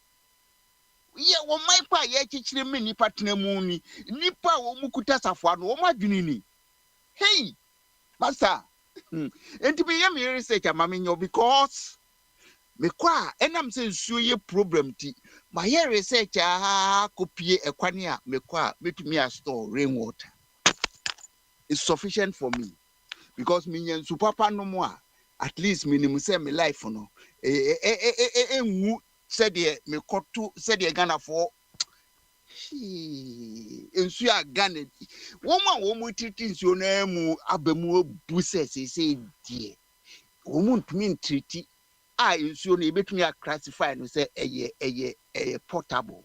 ye wo mai pa ye chichire me nipa tenamu ni nipa wo mukuta safo no wo madwini ni hey master enti be ye me research amame nyo because me kwa enam se nsuo ye problem ti ma ye research kopie ekwane a me kwa metumi a store rainwater is sufficient for me because me nsu papa no mo a at least minimum say me life no enwu said me koto said Ghana for nsu a Ghana wo mo titi nsuo na mu abamu bu se die wo mo ntumi ntiti nsuo no ebetumi a classify no say eye portable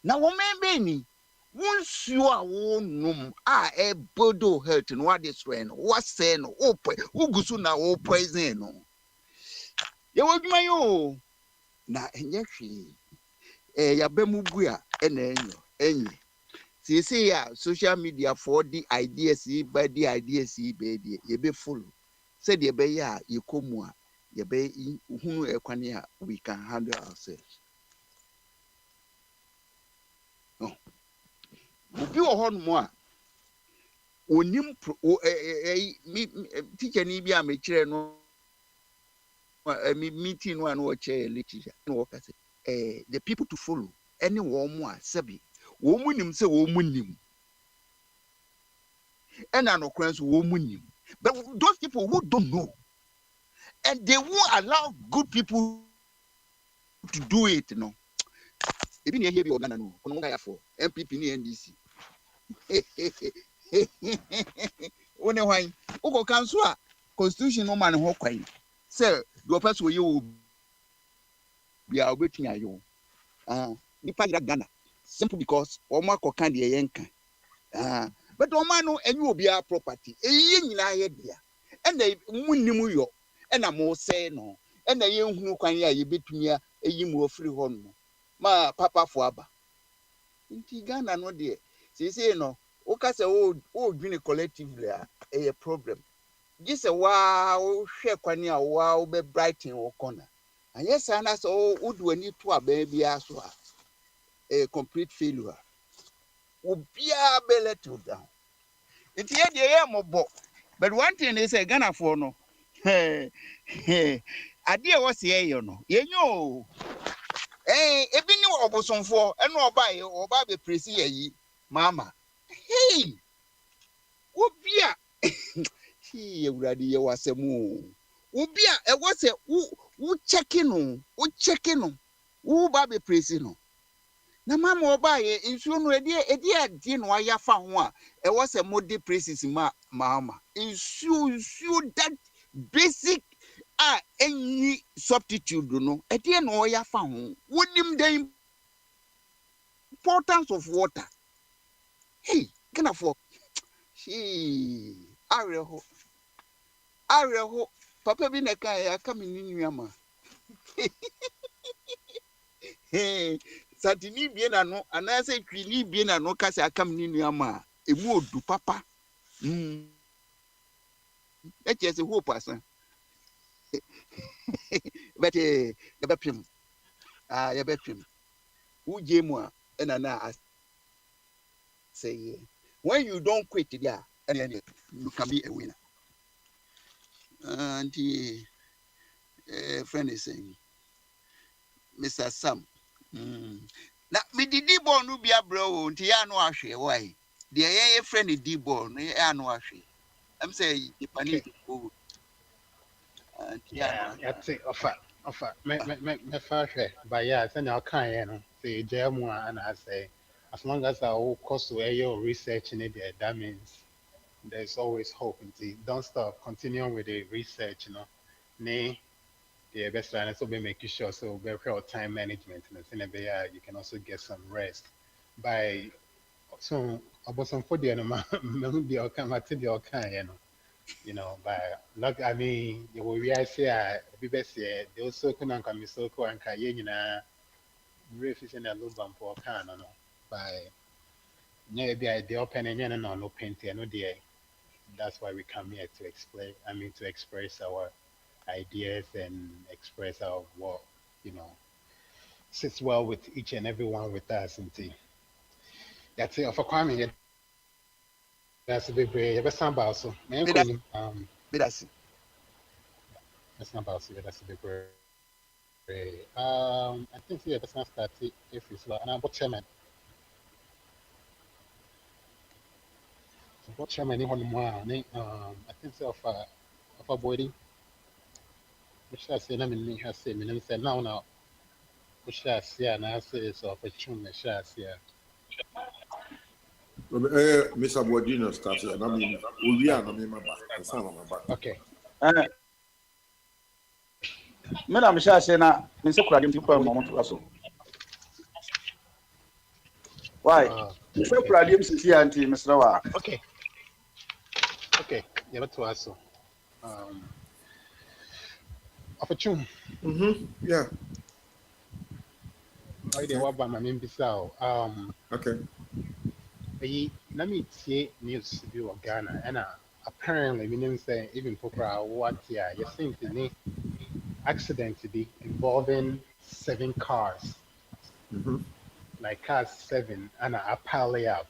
na wo membe ni wonsuo a wo nom bodo health no what destroy no what say no ugusu na wo poison no ye wodwuma yo na enye hwe ya bemu gu a na enye see ya social media for the ideas by the ideas baby ye be follow say the be ya ye komu a ye be hunu ekwane a we can handle ourselves no obi wo ho no a onim teacher ni bi a me kire no meeting no an chair literature no work as the people to follow any one more sabi wo munim say wo munim and an occurrence wo munim but those people who don't know and they won't allow good people to do it, you know. Even here be organ no, kono nga for MPP ni NDC. One why uko council a constitution no man ho kwan. Say the person we will be a waiting ayo. Nipa ira Ghana simple because omo akoka de yenka. But omo no enyu obi a property. Eyi nyina ye dia. And they munnim yo. And mo say no. And they hunu kwan ya ye betumi a eyi mu ofri ho no. Ma papa fo aba. Inti Ghana no de. Say no. O ka say o dwini collectively a problem. Just a wow share kwan ya wow be brighten o corner. And yes, and as o do any to a baby as well. A complete failure. Ubia be let you down. It's here the air mobo. But one thing they say Ghana for no. Idea was here, you know. You ebi ni oboson for eno oba be presi yi mama. Hey. Ubia. He ewurade ye wasemu. Ubia e was a wo checking no. Wo checking no. Wo ba be presi no. Na mama oba ye nsuo no edi adi no aya fa ho a e was a mode praises mama nsuo that basic any substitute no edi no aya fa ho wonim the importance of water. Hey kana for she areho papa bi na kan ya ka me ninu ama. Hey Satini bien no anase twini bien no kase akam ni nuama emu odu papa eche se hope asan but yabepim yabepim uje mu a na say when you don't quit there and you can be a winner. And friend is saying Mr. Sam na me didi ball no bia bro nti ya no ahwe why de ye friend di ball no ya no ahwe am say ipani go yeah that's it offer me fair but yeah say na kan ye no say jemu and I say as long as I will cost to your research in it there, that means there's always hope. And don't stop, continue with the research, you know. Nay, the best line is to be making sure so very time management and you can also get some rest by so about some for the you know by luck I mean you will realize here be best here they also can come so cool and refishing a little bump for can no by maybe the open and no painting no day. That's why we come here to explain to express our ideas and express our what you know sits well with each and every one with us and that's it for Kwame. That's a big brave. That's not about so. That's That's a big brave. I think yeah, that's not start if it's like and I'm chairman. So chairman in one more. I think so of a body. Which I say, I mean, has say, I say now. Which I say, and I say so of a tune. Which I say. Mr. Bodino started, and I mean, we are not in my back. Okay. Madam Shashena, Mr. Kradim, people moment to us. Why? Mr. Kradim is here, Auntie Mr. Wa. Okay. Yeah, but to us. Of a tune. Yeah. I did what by my main bisao. Okay. Let me see news view of Ghana and apparently we didn't say even for what yeah you think the accident to be involving 7 cars like cars 7 and a pile up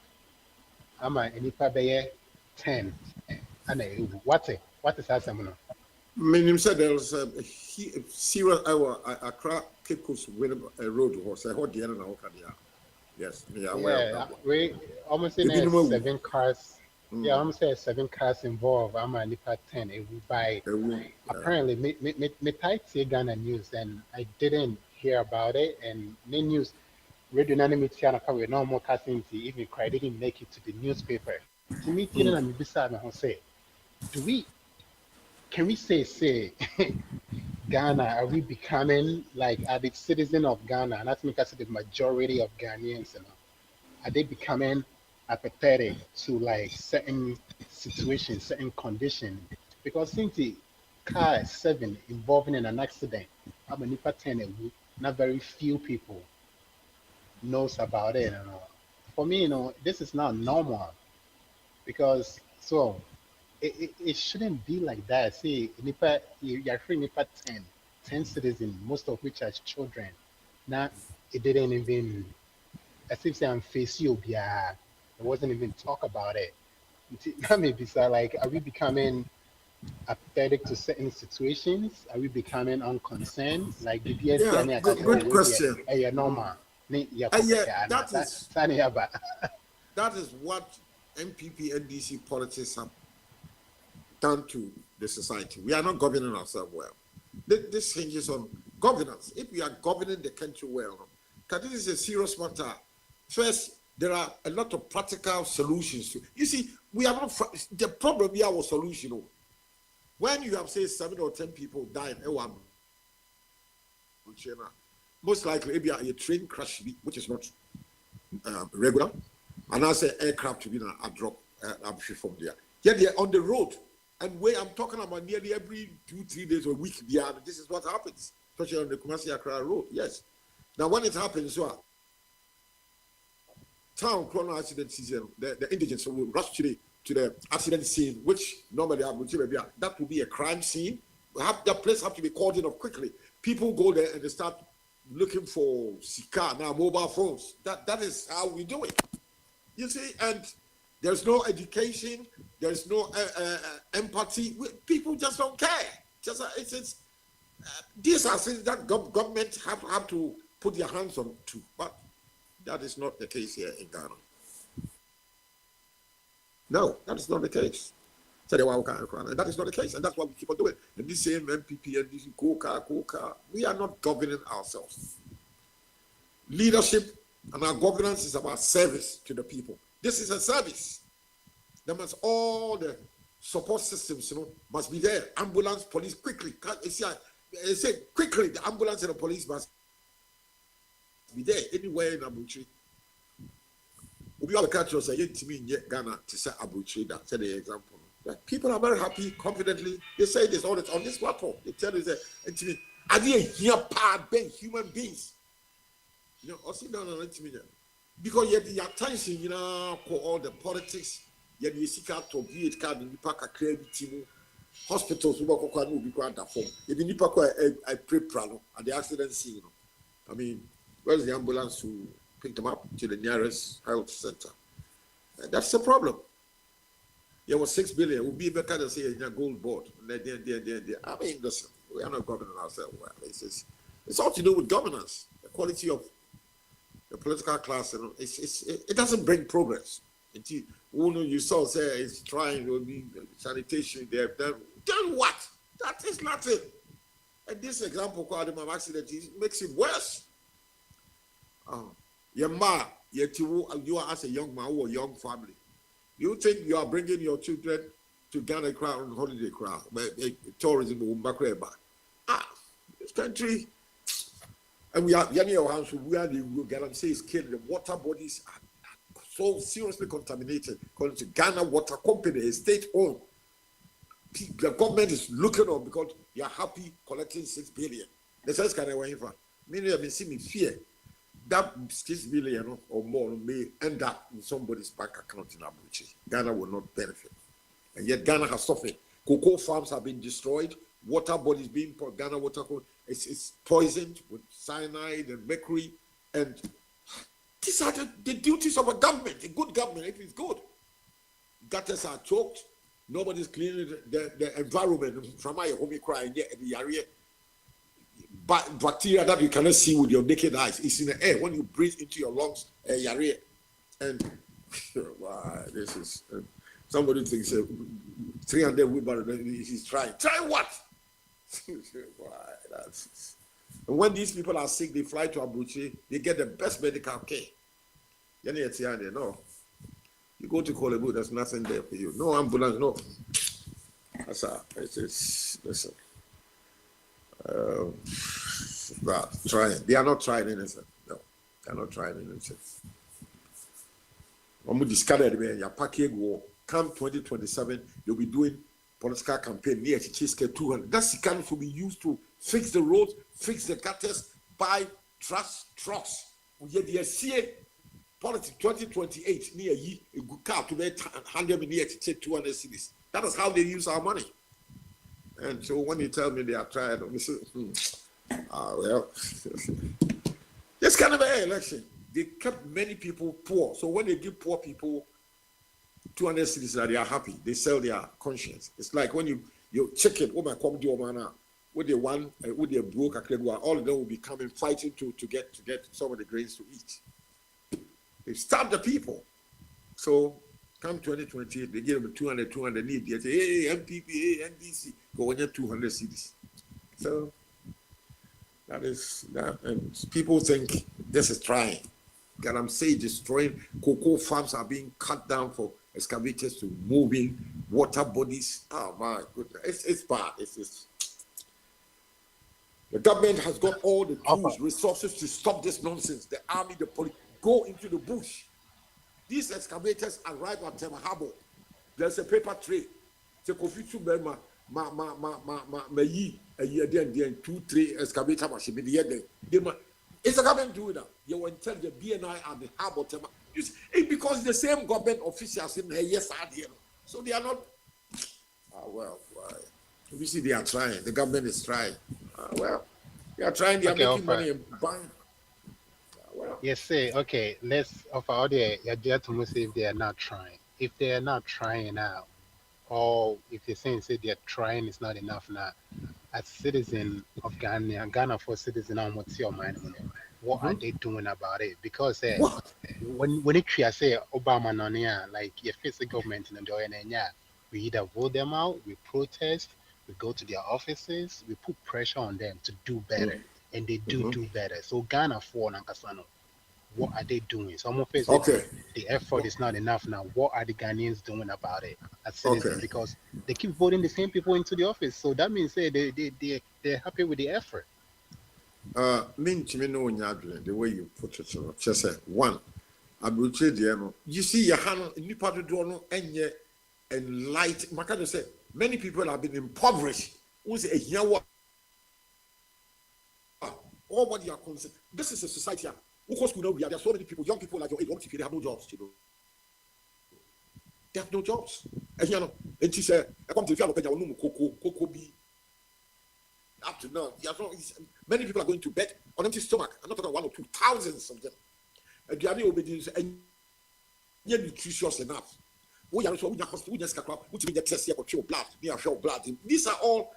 I'm a any 10 and what is that someone Meaning said there was a serious Accra Cape Coast road was a hot the Yes, yeah, we almost in 7 cars Yeah, I'm saying 7 cars involved. I'm a Nipa 10. It will buy. Apparently, me typed Ghana news and I didn't hear about it. And the news, radio nani channel cover no more casting even cry didn't make it to the newspaper. To me, Tina and me beside me say, do we can we say Ghana, are we becoming like are the citizen of Ghana? And that's because the majority of Ghanaians, are they becoming apathetic to like certain situations, certain conditions? Because since the car is 7 involving in an accident, I'm a Nipa 10, not very few people knows about it. For me, this is not normal because it shouldn't be like that. See, Nipa, you're free Nipa 10 citizens, most of which are children. Now, it didn't even, as if I'm face you, yeah, it wasn't even talk about it. That may be so, like, are we becoming apathetic to certain situations? Are we becoming unconcerned? Like, the BSC Yeah, and good question. yeah, normal. Yeah, That is what MPP NDC politics have done to the society. We are not governing ourselves well. This hinges on governance. If we are governing the country well, because this is a serious matter. First, there are a lot of practical solutions to. You see, we are not the problem. We have a solution. When you have say 7 or 10 people died, most likely maybe a train crash, which is not regular, and I say aircraft to be a drop from there. Yet they're on the road, and where I'm talking about nearly every 2-3 days or a week, this is what happens, especially on the Kumasi Accra road. Yes. Now, when it happens, town chrono accident season, the indigents will rush to the accident scene, which normally that will be a crime scene. That place have to be called in quickly. People go there and they start looking for Sika now, mobile phones. That is how we do it. You see, and there's no education, there's no empathy. People just don't care. These are things that government have to put their hands on too. But that is not the case here in Ghana. No, that is not the case. So that is not the case, and that's what we keep on doing. And this same MPP and this Coca, we are not governing ourselves. Leadership and our governance is about service to the people. This is a service. There must all the support systems, must be there. Ambulance, police, quickly. I say quickly, the ambulance and the police must be there anywhere in Abuchi. We have a culture say to me in Ghana to say Abuchi. That's the example. People are very happy, confidently. They say this all on this platform. They tell you that to me, are they here part being human beings? I see no, because yet the attention, for all the politics, yet you seek out to be it card in the park credit hospitals will be quite that form. If you need I pray prano at the accident scene. I mean, where's the ambulance to pick them up to the nearest health center? That's the problem. There was 6 billion. It would be better to say a gold board. I mean, listen, we are not governing ourselves well. It's all to do with governance, the quality of the political class. It doesn't bring progress. You saw say it's trying to be sanitation. They have done what? That is nothing. And this example called him an accident makes it worse. You are as a young man or a young family. You think you are bringing your children to Ghana crowd on holiday crowd, tourism will back. This country, and we are the Ghana say is killing the water bodies are so seriously contaminated. According to Ghana Water Company, a state-owned, the government is looking on because they are happy collecting 6 billion. The says can I wait for? Many have been seeing fear. That 6 billion or more may end up in somebody's bank account in Abuja. Ghana will not benefit. And yet Ghana has suffered. Cocoa farms have been destroyed. Water bodies being put. Ghana water it's poisoned with cyanide and mercury. And these are the duties of a government, a good government, if it's good. Gutters are choked. Nobody's cleaning the environment. From my home crying the area. But bacteria that you cannot see with your naked eyes is in the air when you breathe into your lungs, and wow, this is Somebody thinks 300 wheelbarrow, he's trying. Try what? And when these people are sick, they fly to Abuja, they get the best medical care. No. You go to Kolebu, there's nothing there for you. No ambulance, no. Listen. Trying. They are not trying anything. No, they are not trying anything. I'm discarded me. Your package war. Come 2027, they'll be doing political campaign near Chichiske 200. That's the kind will be used to fix the roads, fix the gutters, buy trucks. We get the CA politics 2028 near ye a good car to be 100 near 200 cities. That is how they use our money. And so when you tell me they are trying, I say, well, this kind of an election, they kept many people poor. So when they give poor people 200 cities, they are happy. They sell their conscience. It's like when you check it, oh my come do man, with the one with the broke, all of them will be coming fighting to get some of the grains to eat. They starve the people. So come 2028, they give them 200 need. They say, hey, MPP, hey, NDC, go on your 200 cities. So that is that, and people think this is trying. Can I'm saying destroying cocoa farms are being cut down for excavators to move in water bodies. Oh my goodness, it's bad. It's the government has got all the tools, resources to stop this nonsense. The army, the police, go into the bush. These excavators arrive at Tema Harbor. There's a paper tray. Take off to Burma, a year then 2-3 excavator machine. It's the government doing that. You will tell the BNI and the Harbor Tema. Because the same government officials in there, yes, are there. So they are not. Well, you see, they are trying. The government is trying. They are trying. They are making money and buying. Yes, say, okay, let's offer all the idea to see if they are not trying. If they are not trying now, or if they're saying say they're trying is not enough now, as citizen of Ghana for citizen, what's your mind on it? What are they doing about it? Because when it say Obama Nonia, like you face the government in the we either vote them out, we protest, we go to their offices, we put pressure on them to do better, and they do better. So Ghana for Nankasano, what are they doing? So I'm gonna face the effort is not enough now. What are the Ghanaians doing about it as citizens? Because they keep voting the same people into the office. So that means they're happy with the effort. Mean to me no the way you put it, just say one. You see, Yahano, new part of Dono, and light. Makado said, many people have been impoverished. Who's a yawa? All what you are concerned. This is a society. Of course, we know there are so many people, young people like your age, they have no jobs. You know, they have no jobs. And you know, and she said, I come to Coco be. Up to now, many people are going to bed on empty stomach. I'm not talking 1 or 2 thousands of them. And the other obedience and you're nutritious enough. We are also in the hospital, which means the test here for blood, near show blood. These are all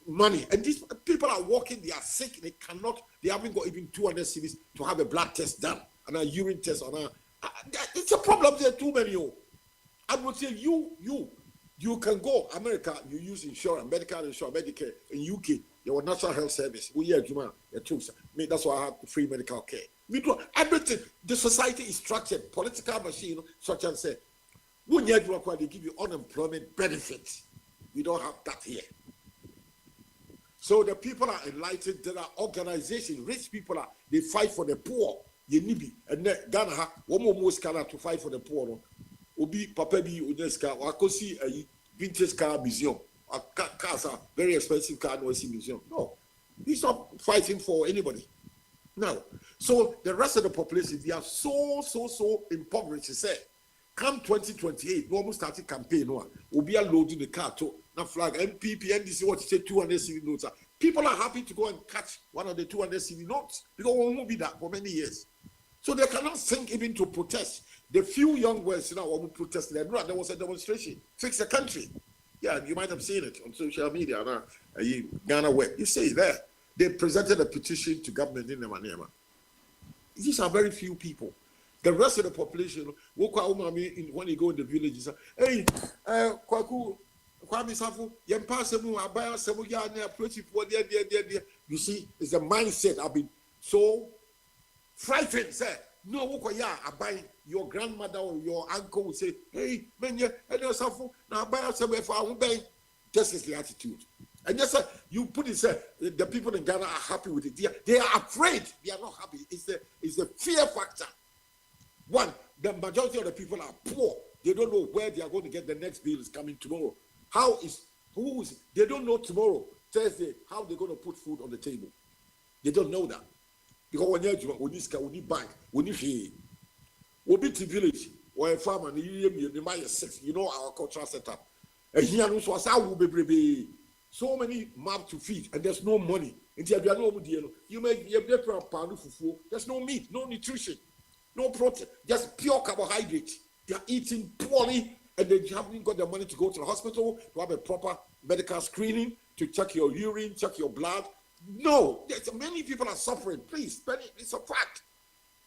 money. And these people are walking, they are sick, they haven't got even 200 cities to have a blood test done and a urine test on it's a problem there too many. I would say you can go America, you use insurance, medical insurance, Medicare. In UK, your national health service. That's why I have free medical care. We do everything. The society is structured, political machine, such as say, they give you unemployment benefits. We don't have that here. So the people are enlightened. There are organizations, rich people they fight for the poor. And Ghana, one more scholar to fight for the poor. Obi Papa bi Uneska, Wakosi a vintage car museum. Cars are very expensive car no museum. No, he's not fighting for anybody. No. So the rest of the population, they are so impoverished. Say, come 2028, we almost started campaign. We'll be loading the car to now flag MPP, NDC, what you say 200 CV notes. People are happy to go and catch one of the 200 CV notes because we won't be that for many years. So they cannot think even to protest. The few young boys now who protested, there was a demonstration. Fix the country. Yeah, you might have seen it on social media. Ghana Web. You see there. They presented a petition to government in Nemanema. These are very few people. The rest of the population, when you go in the villages, hey, Kwaku, Kwame Safu, Yampasemu, Abaya Semu Yana, there. You see, it's a mindset. I've been so frightened, sir. No, I buy your grandmother or your uncle will say, hey, man, you Safu, now buy Semu if I will buy. This is the attitude. And yes, sir, you put it, sir, the people in Ghana are happy with it. They are afraid. They are not happy. It's the fear factor. One, the majority of the people are poor. They don't know where they are going to get the next bill is coming tomorrow. They don't know tomorrow, Thursday, how they're going to put food on the table. They don't know that. Because when you need bank, when you fee, we'll be to village or a farmer, you might six, our cultural setup. And here will be so many mouths to feed, and there's no money. You make Akwantufuo. There's no meat, no nutrition. No protein, just pure carbohydrate. They are eating poorly and they haven't got the money to go to the hospital to have a proper medical screening, to check your urine, check your blood. No, many people are suffering. Please, it's a fact.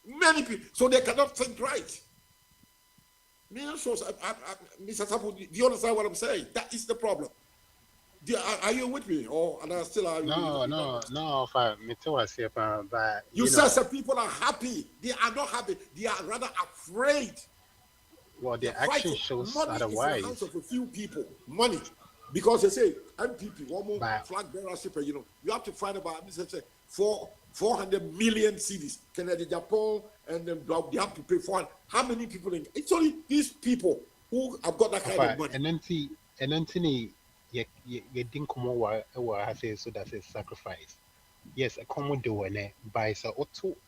Many people, so they cannot think right. Mr. Tapu, do you understand what I'm saying? That is the problem. Are you with me, or are still are you? No. But you said some people are happy. They are not happy. They are rather afraid. Well, the action shows money otherwise. Is in the hands of a few people. Money, because they say MPP, one more flag bearership. You have to find about 400 million cedis. Canada, Japan, and then they have to pay for it. How many people? It's only these people who have got that kind of money. And then you didn't come over. So that's a sacrifice. Yes, a common do by so or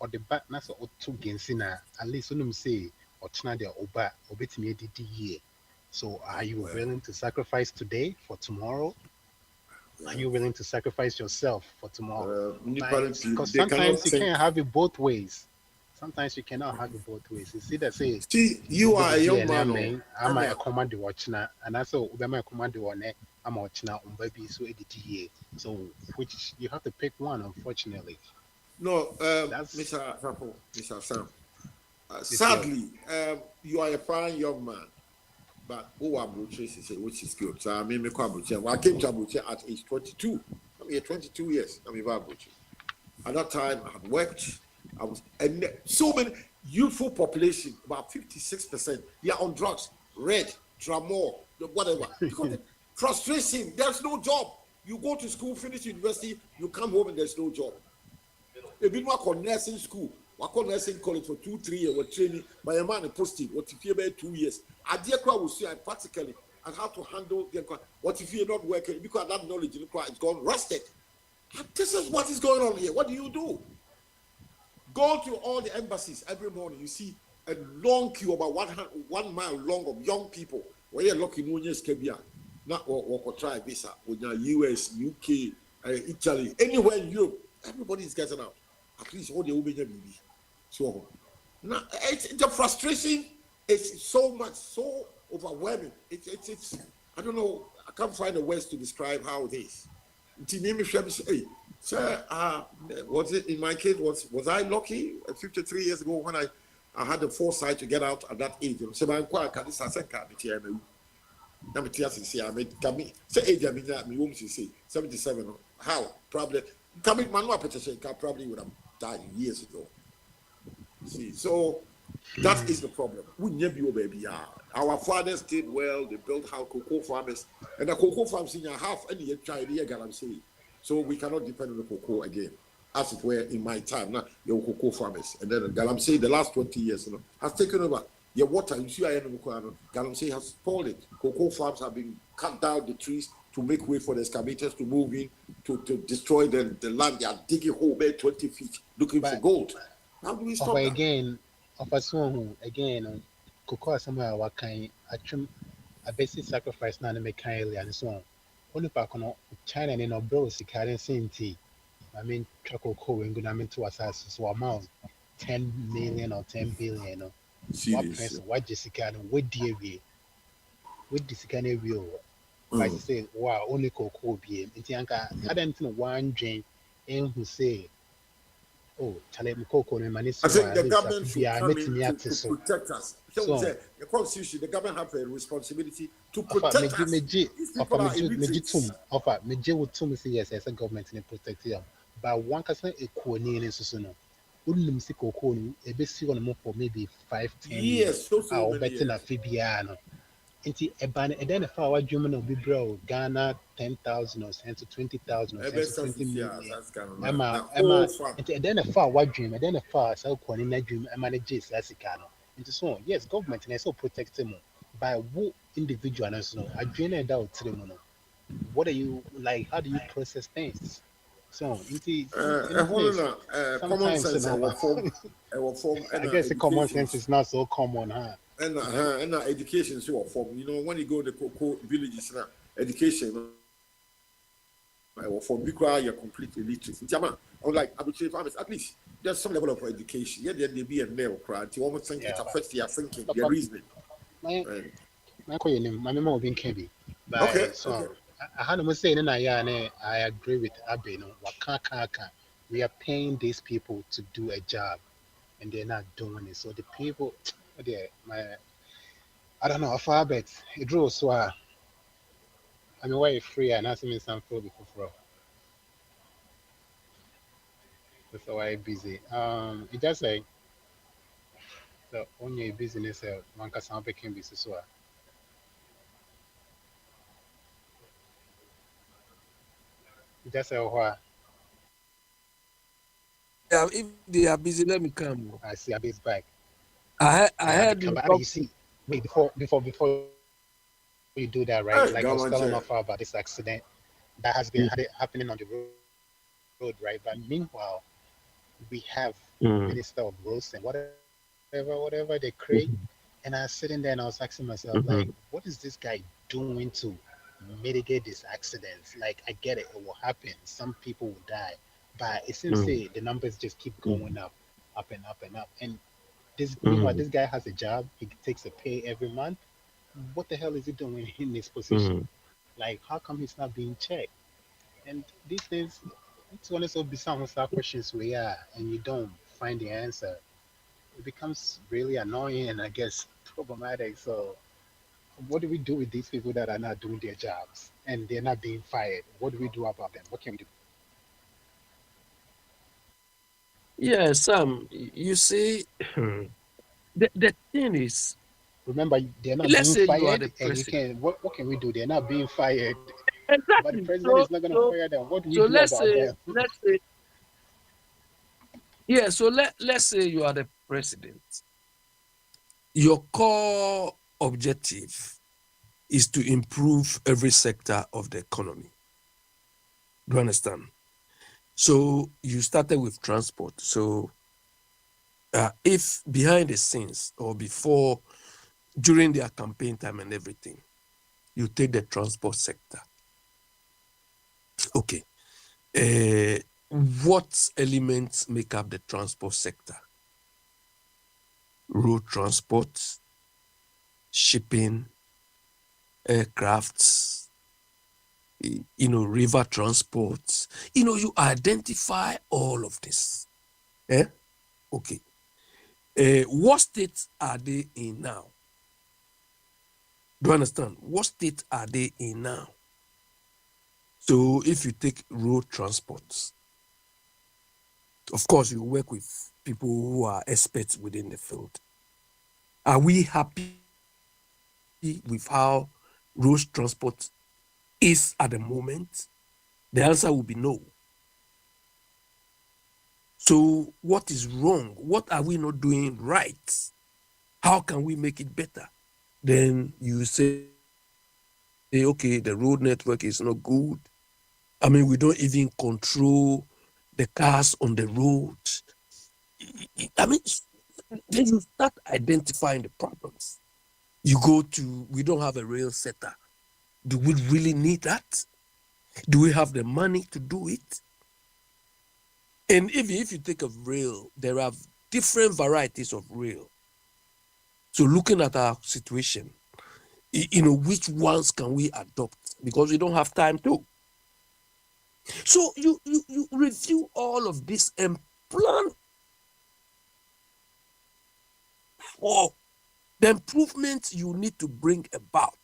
the back nasa or two gensina. At least when say or tnada oba or bit me year. So are you willing to sacrifice today for tomorrow? Are you willing to sacrifice yourself for tomorrow? Because sometimes you can't have it both ways. Sometimes you cannot have it both ways. You see that say you are a young man. I'm a command watching and also my command one. I'm watching on baby so here. So which you have to pick one, unfortunately. No, Mr. Sam. Sadly, you are a fine young man, but which is good. So I mean, I came to Abuja at age 22. I'm here 22 years. I'm in Abuja. At that time, I had worked. And so many youthful population, about 56%, they are on drugs, red, tramor, whatever. Because frustration, there's no job. You go to school, finish university, you come home and there's no job. They've been working on nursing school, work on nursing college for 2-3 years, we're training by a man posted, what if you about 2 years. At the will see practically and how to handle the what if you're not working, because that knowledge it's gone rusted. And this is what is going on here. What do you do? Go to all the embassies every morning. You see a long queue, about 1 mile long of young people. Where you're lucky, no one can not or try visa with US, UK, Italy, anywhere in Europe. Everybody is getting out. At least all the women be. So now the frustration is so much, so overwhelming. It's I don't know. I can't find the words to describe how it is. Hey, sir, was it in my case? Was I lucky 53 years ago when I had the foresight to get out at that age? So I'm quite a this I said, I'm a say age I mean womb say 77. How? Probably coming manual petition probably would have died years ago. See, so that is the problem. We never be baby. Our fathers did well, they built how cocoa farmers, and the cocoa farms in half any year try the year saying. So we cannot depend on the cocoa again, as it were in my time. Now, your cocoa farmers, and then Galamsey, the last 20 years, has taken over. Your water, you see, Galamsey has spoiled it. Cocoa farms have been cut down the trees to make way for the excavators to move in, to destroy the land. They are digging hole there 20 feet, looking for gold. How do we stop that? Again, cocoa somewhere what kind a basic sacrifice now to make and so on. Only back on China and no bills, carrying tea. I mean, cocoa and good. I mean, to us so amount 10 million or 10 billion. What person, what Jessica and what dear we with this kind of real. I say, wow, only cocoa be. It's Yanka. I don't know one drink and who say, oh, chale mkoko no mani I so think the at least government should be a come in metimi ate to so. protect us. So So the constitution, the government have a responsibility to Ofa protect us. These ofa people are meji tum illiterates. ofa meji wo tum say yes as a government in protect them, but one person equally in so no unum si koko no e be si on mo for maybe 5-10 years Yes, so a many obeti na years. fibia no nti eba no eden fa wa dwom na obi bro Ghana 10,000 or 10 to 20,000 or 10 Ever to 20 since years, million that's kind of ema the whole ema farm. nti eden fa wa dwom eden fa sa kwani na dwom ema na jesi asika no nti so yes government na so protect them by wo individual no so adwene na da otire mu no what are you like how do you process things so A anything whole is common sometimes you sense, know our form, I and guess the common education. sense is not so common huh And education, so form. You know, when you go to the cocoa villages now, education. Or for big you're completely literate. Unlike arbitrary farmers, at least there's some level of education. Yeah, there be a nail crowd. You almost think yeah it affects your thinking, but your reasoning. my Right. my ko yenim my memo bin can be Okay, by okay. so I had to say na ya na I agree with Abe no waka we are paying these people to do a job and they're not doing it so the people there my I don't know far bet it draw so I mean why free and asking me some food before that's why I busy it just like the only business one can sound can be so it just say why Yeah, if they are busy, let me come. I see a base back I yeah, heard become you but talk. you see wait before you do that, right? Hey, Like I was government telling chair. off about this accident that has been happening on the road, right? But meanwhile, we have Mm, Minister of Roads and whatever they create. mhm, And I was sitting there and I was asking myself, like, mhm, what is this guy doing to mitigate these accidents? Like, I get it, it will happen. Some people will die. But it seems mm, the numbers just keep mm, going up and up and up. And this meanwhile, mm, this guy has a job, he takes a pay every month. What the hell is he doing in this position? mm. Like, how come he's not being checked? And these things, it's one of those bizarre questions where, yeah, and you don't find the answer. It becomes really annoying and I guess problematic. So, what do we do with these people that are not doing their jobs and they're not being fired? What do we do about them? What can we do? Yeah, Sam, you see, the thing is, Remember, they're not let's being say you are fired, the and you president. can. What can we do? They're not being fired, but the Exactly. president is not going to fire them. What do we So do about them? let's say, yeah. So let's say you are the president. Your core objective is to improve every sector of the economy. Do you understand? So you started with transport. So if behind the scenes or before, during their campaign time and everything, you take the transport sector. Okay. Uh, what elements make up the transport sector? Road transport, shipping, aircrafts, river transport. You identify all of this. Eh? Okay. What states are they in now? Do you understand? What state are they in now? So if you take road transport, of course, you work with people who are experts within the field. Are we happy with how road transport is at the moment? The answer will be no. So what is wrong? What are we not doing right? How can we make it better? Then you say, okay, the road network is not good. I mean, we don't even control the cars on the road. I mean, then you start identifying the problems. We don't have a rail setter. Do we really need that? Do we have the money to do it? And even if you take a rail, there are different varieties of rail. So looking at our situation, which ones can we adopt? Because we don't have time to. So you review all of this and plan for the improvements you need to bring about.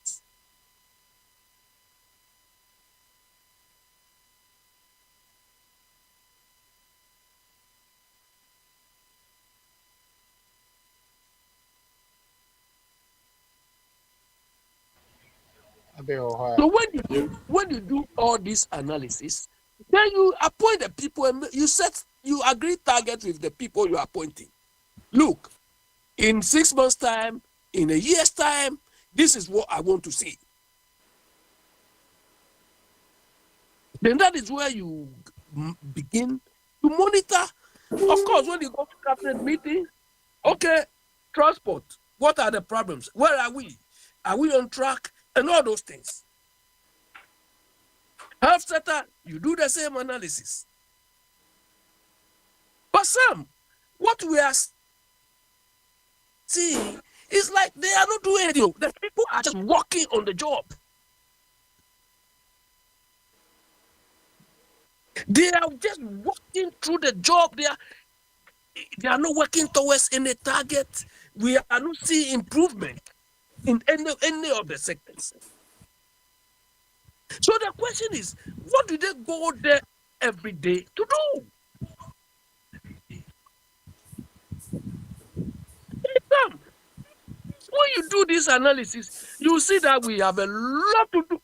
So when you do all this analysis, then you appoint the people and you agree target with the people you are appointing. Look, in 6 months' time, in a year's time, this is what I want to see. Then that is where you begin to monitor. Of course, when you go to cabinet meeting, okay, transport, what are the problems? Where are we? Are we on track? And all those things. Health sector, you do the same analysis. But some, what we are seeing is like they are not doing anything. The people are just working on the job. They are just walking through the job. They are not working towards any target. We are not seeing improvement in any of the sectors. So the question is, what do they go there every day to do? When you do this analysis, you see that we have a lot to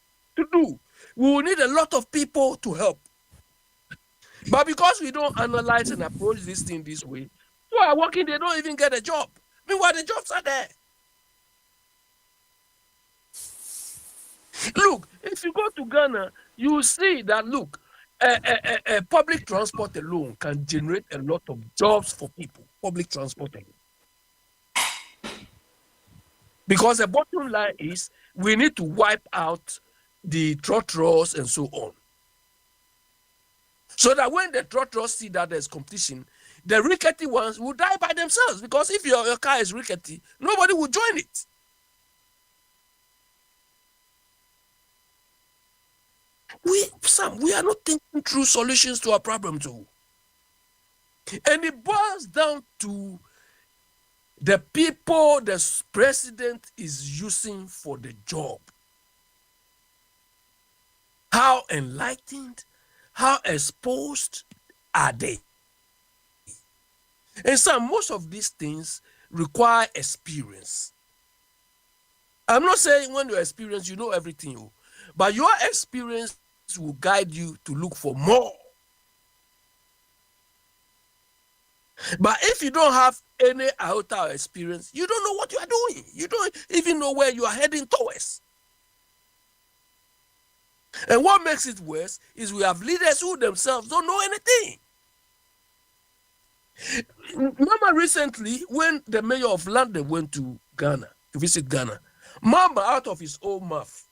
do. We will need a lot of people to help. But because we don't analyze and approach this thing this way, who are working, they don't even get a job. Meanwhile, the jobs are there. Look, if you go to Ghana, you see that, look, public transport alone can generate a lot of jobs for people. Public transport alone. Because the bottom line is we need to wipe out the trotros and so on. So that when the trotros see that there's competition, the rickety ones will die by themselves. Because if your car is rickety, nobody will join it. We are not thinking through solutions to our problem too. And it boils down to the people the president is using for the job. How enlightened, how exposed are they? And so most of these things require experience. I'm not saying when you experience, you know everything, but your experience will guide you to look for more. But if you don't have any iota experience, you don't know what you are doing. You don't even know where you are heading towards. And what makes it worse is we have leaders who themselves don't know anything. Mama, recently, when the mayor of London went to Ghana, to visit Ghana, Mama, out of his own mouth,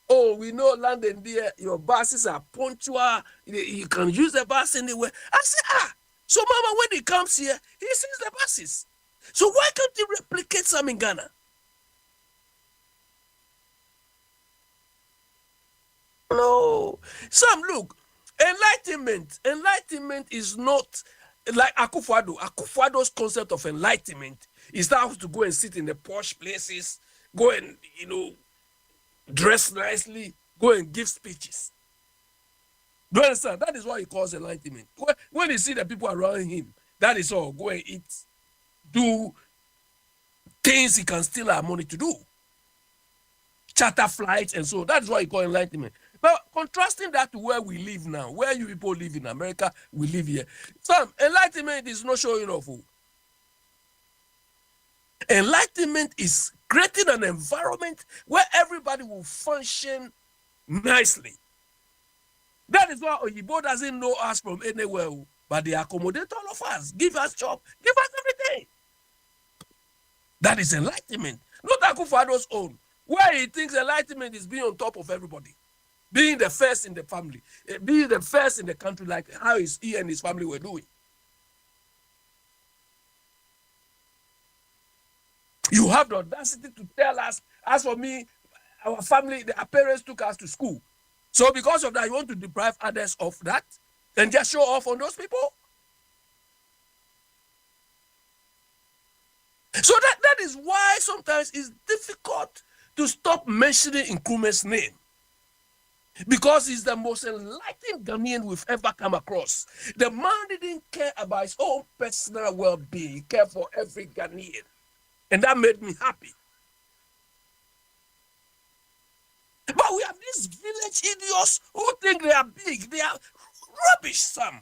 oh, we know London there, your buses are punctual, you can use the bus anywhere. I said, so Mama, when he comes here, he sees the buses. So why can't you replicate some in Ghana? No. Sam, look, enlightenment is not like Akwantufuo. Akwantufuo's concept of enlightenment is that to go and sit in the posh places, go and, dress nicely, go and give speeches. Do you understand? That is what he calls enlightenment. When you see the people around him, that is all. Go and eat, do things he can steal our money to do. Charter flights and so. That's what he calls enlightenment. But contrasting that to where we live now, where you people live in America, we live here. Some enlightenment is not showing off. Enlightenment is creating an environment where everybody will function nicely. That is why Oyibo doesn't know us from anywhere, but they accommodate all of us, give us job, give us everything. That is enlightenment, not Akwantufuo's own, where he thinks enlightenment is being on top of everybody, being the first in the family, being the first in the country, like how he and his family were doing. You have the audacity to tell us, as for me, our family, our parents took us to school. So because of that, you want to deprive others of that and just show off on those people? So that is why sometimes it's difficult to stop mentioning Nkrumah's name. Because he's the most enlightened Ghanaian we've ever come across. The man didn't care about his own personal well-being. He cared for every Ghanaian. And that made me happy. But we have these village idiots who think they are big. They are rubbish, Sam.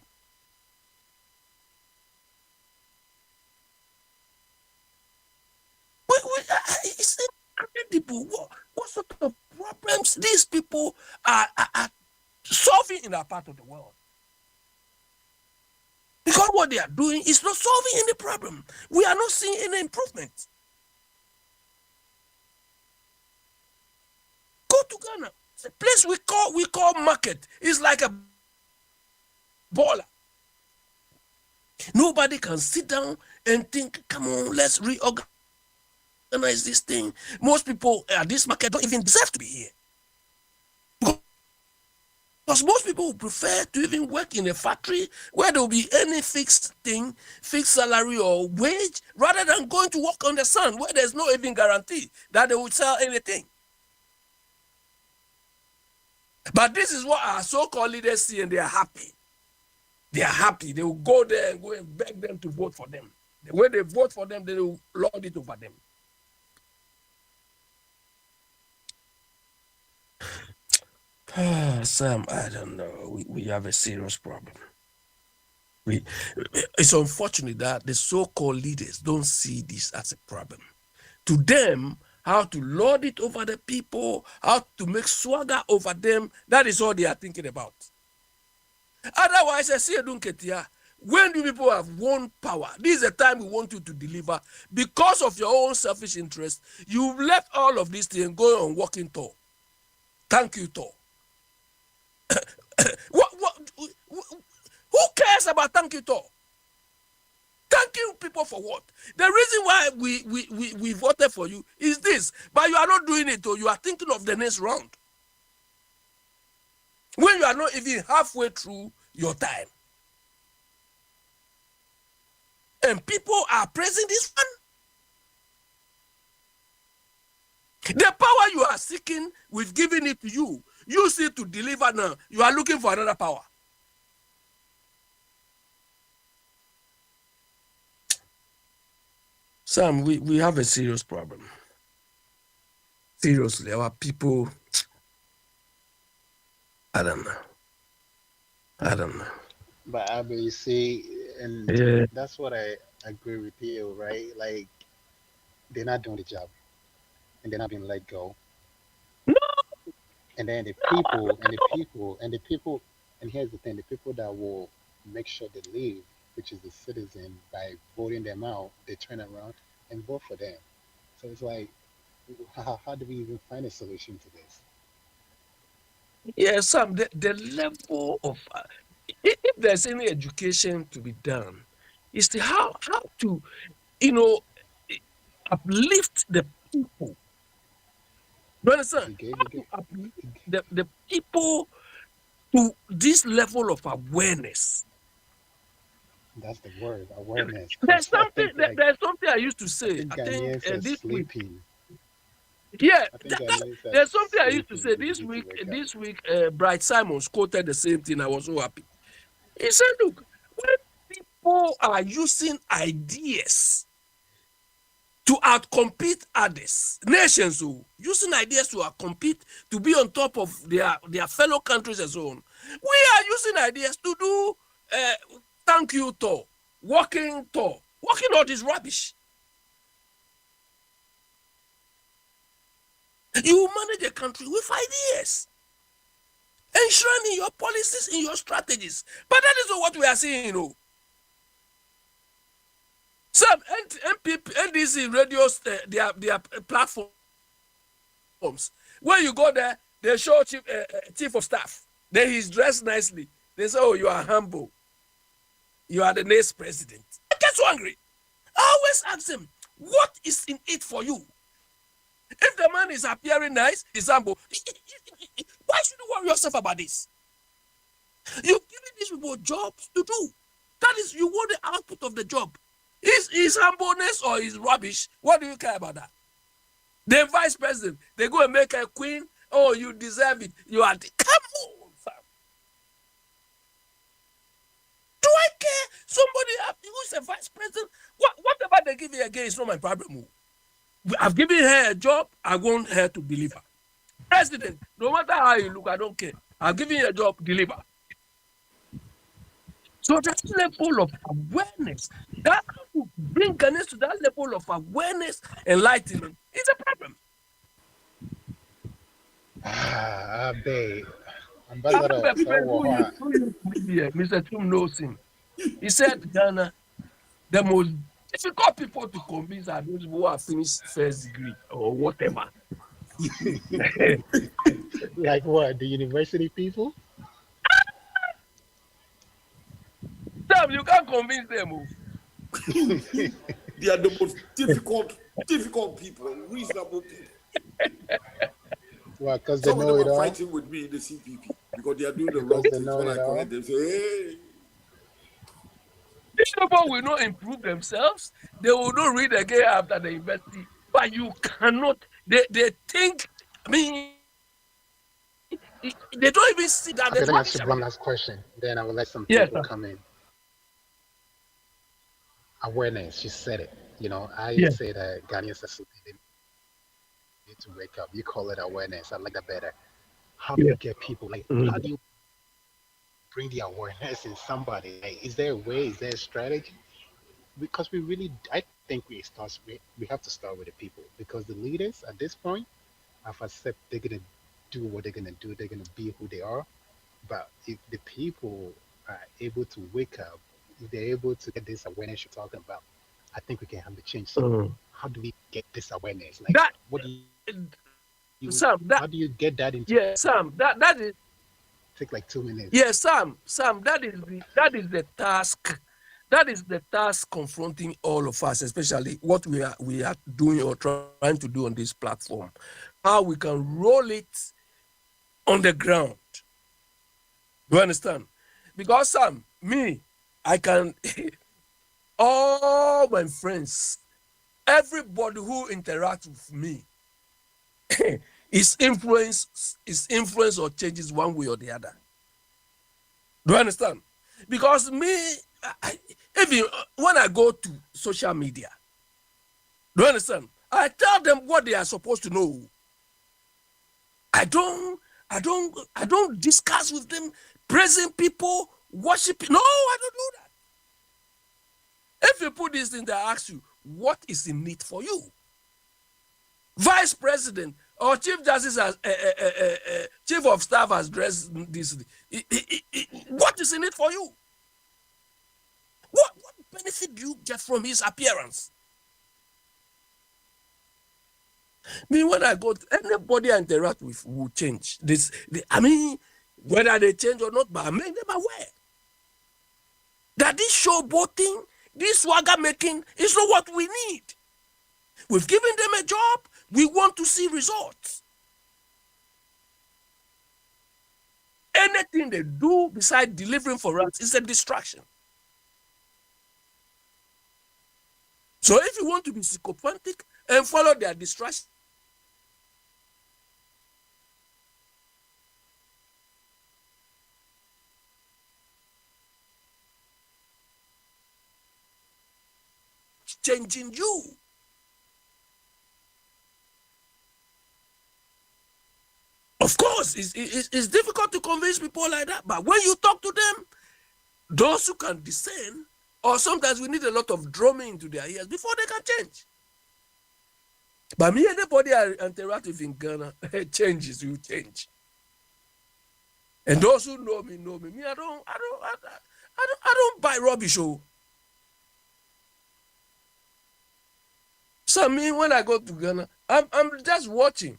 It's incredible what sort of problems these people are solving in our part of the world. Because what they are doing is not solving any problem. We are not seeing any improvement. Go to Ghana. It's a place we call market. It's like a baller. Nobody can sit down and think, come on, let's reorganize this thing. Most people at this market don't even deserve to be here. Because most people would prefer to even work in a factory where there will be any fixed thing, fixed salary or wage, rather than going to work on the sun where there's no even guarantee that they will sell anything. But this is what our so-called leaders see, and they are happy. They are happy. They will go there and go and beg them to vote for them. The way they vote for them, they will lord it over them. Sam, I don't know. We have a serious problem. It's unfortunate that the so-called leaders don't see this as a problem. To them, how to lord it over the people, how to make swagger over them, that is all they are thinking about. Otherwise, I say, when you people have won power, this is the time we want you to deliver. Because of your own selfish interest, you've left all of these things going on walking tour. Thank you, tour. Who cares about thank you tour? Thanking people for what? The reason why we voted for you is this, but you are not doing it, or you are thinking of the next round. When you are not even halfway through your time. And people are praising this one. The power you are seeking, we've given it to you. Use it to deliver now. You are looking for another power. Sam, we have a serious problem. Seriously, our people, I don't know. But I mean, you see, and Yeah. that's what I agree with you, right? Like, they're not doing the job, and they're not being let go. And then the people, and here's the thing: the people that will make sure they leave, which is the citizen, by voting them out, they turn around and vote for them. So it's like, how do we even find a solution to this? Yeah, Sam, the level of, if there's any education to be done, is to how to, uplift the people. You understand? You gave, How you to gave, uplift the people to this level of awareness. that's the word, awareness. There's Because I something think, like, there's something I used to I say. think I think Ghanaians are this week. sleeping. Yeah, I think Ghanaians are there's something I used to sleeping. say We this need to week. wake up. This week, Bright Simons quoted the same thing. I was so happy. He said, "Look, when people are using ideas to outcompete others, nations who using ideas to outcompete, to be on top of their fellow countries and so on, we are using ideas to do thank you tour, walking tour. Walking all this rubbish. You manage a country with ideas, ensuring in your policies, in your strategies. But that is not what we are seeing, Some NDC radios, their platforms. When you go there, they show chief of staff. Then he's dressed nicely. They say, "Oh, you are humble. You are the next president." I get so angry. I always ask them, "What is in it for you?" If the man is appearing nice, he's humble. Why should you worry yourself about this? You've given these people jobs to do. That is, you want the output of the job. His humbleness or his rubbish, what do you care about that? The vice president, they go and make a queen. Oh, you deserve it. You are come on, fam. Do I care? Somebody who's a vice president, whatever they give you again is not my problem. I've given her a job. I want her to deliver. President, no matter how you look, I don't care. I've given you a job, deliver. So that level of awareness, that bring Ghanaians to that level of awareness, enlightenment, is a problem. Babe. Ambassador, Mr. Tum knows him. He said Ghana, the most difficult people to convince are those who have finished first degree or whatever. Like what? The university people? Sam, you can't convince them. They are the most difficult people, reasonable people. Well, because they Some know of it them are all. fighting with me in the CPP because they are doing the wrong They things. know When I it all. correct them, say, hey. These people will not improve themselves. They will not read again after the university. But you cannot. They think. I mean, they don't even see that. Okay, let me ask There's you one last question. Then I will let some Yes, people sir. come in. Awareness, she said it. You know, I Yes. say that Ghanaians are sleeping. They need to wake up. You call it awareness. I like that better. How do Yeah. you get people? Like, how do you bring the awareness in somebody? Like, is there a way? Is there a strategy? Because I think we have to start with the people, because the leaders at this point have accepted they're gonna do what they're gonna do. They're gonna be who they are. But if the people are able to wake up, if they're able to get this awareness you're talking about, I think we can have the change. So how do we get this awareness? Like, That what do you Sam. how do you get that into? Yeah, Sam. That is. Take like 2 minutes. Yeah, Sam. That is the task. That is the task confronting all of us, especially what we are doing or trying to do on this platform. How we can roll it on the ground. Do you understand? Because Sam, I can all my friends, everybody who interacts with me is influence or changes one way or the other. Do you understand? Because even when I go to social media, do you understand? I tell them what they are supposed to know. I don't discuss with them praising people, worshiping. No, I don't do that. If you put this in, they ask you, what is in it for you? Vice President or Chief Justice, Chief of Staff has dressed this. What is in it for you? What benefit do you get from his appearance? When I go to anybody I interact with will change. Whether they change or not, but I make them aware that this showboating, this swagger making is not what we need. We've given them a job. We want to see results. Anything they do besides delivering for us is a distraction. So if you want to be psychopathic and follow their distraction, changing you. Of course, it's difficult to convince people like that. But when you talk to them, those who can discern, or sometimes we need a lot of drumming into their ears before they can change. But anybody I interact with in Ghana, changes, you change. And those who know me. I don't buy rubbish. So when I go to Ghana, I'm just watching.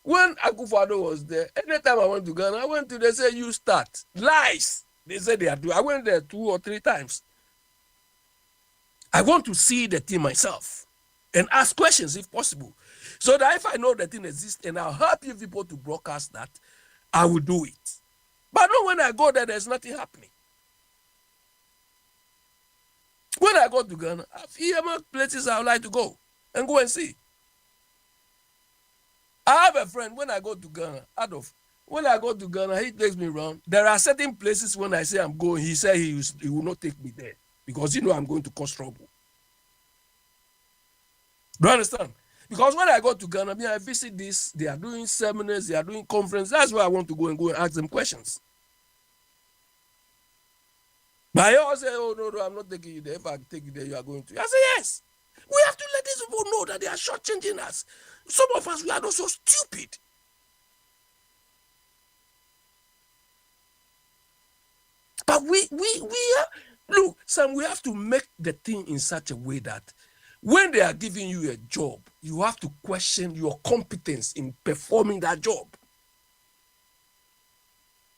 When Akwantufuo was there, anytime I went to Ghana, they say you start. Lies. They say they are doing. I went there 2 or 3 times. I want to see the thing myself and ask questions if possible. So that if I know the thing exists and I'll help you people to broadcast that, I will do it. But no, when I go there, there's nothing happening. When I go to Ghana, I have earmarked places I would like to go and go and see. I have a friend, when I go to Ghana, when I go to Ghana, he takes me around. There are certain places when I say I'm going, he said he will not take me there because I'm going to cause trouble. Do you understand? Because when I go to Ghana, I visit this, they are doing seminars, they are doing conferences. That's where I want to go and ask them questions. But I always say, oh, no, I'm not taking you there. If I take you there, you are going to. I say, yes. We have to let these people know that they are shortchanging us. Some of us, we are not so stupid. But we look, Sam, we have to make the thing in such a way that when they are giving you a job, you have to question your competence in performing that job.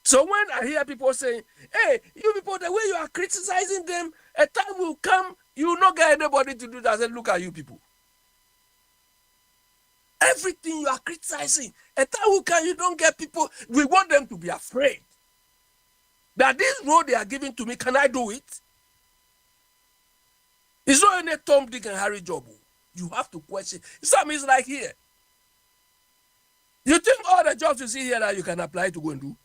So when I hear people saying, hey, you people, the way you are criticizing them, a time will come, you will not get anybody to do that. I said, look at you people. Everything you are criticizing, a time will come, you don't get people. We want them to be afraid that this role they are giving to me, can I do it? It's not any Tom, Dick, and Harry job. You have to question. Some is like here. You think all the jobs you see here that you can apply to go and do?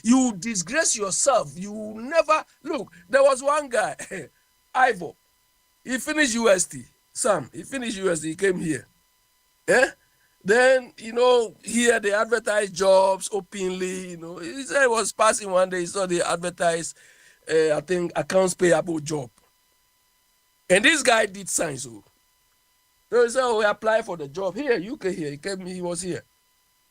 You disgrace yourself. You never look. There was one guy, Ivor. He finished UST. Sam, he finished UST. He came here. Yeah. Then here they advertise jobs openly. He said he was passing one day. He saw they advertise, I think, accounts payable job. And this guy did science. So he said, we apply for the job here. UK here. He was here.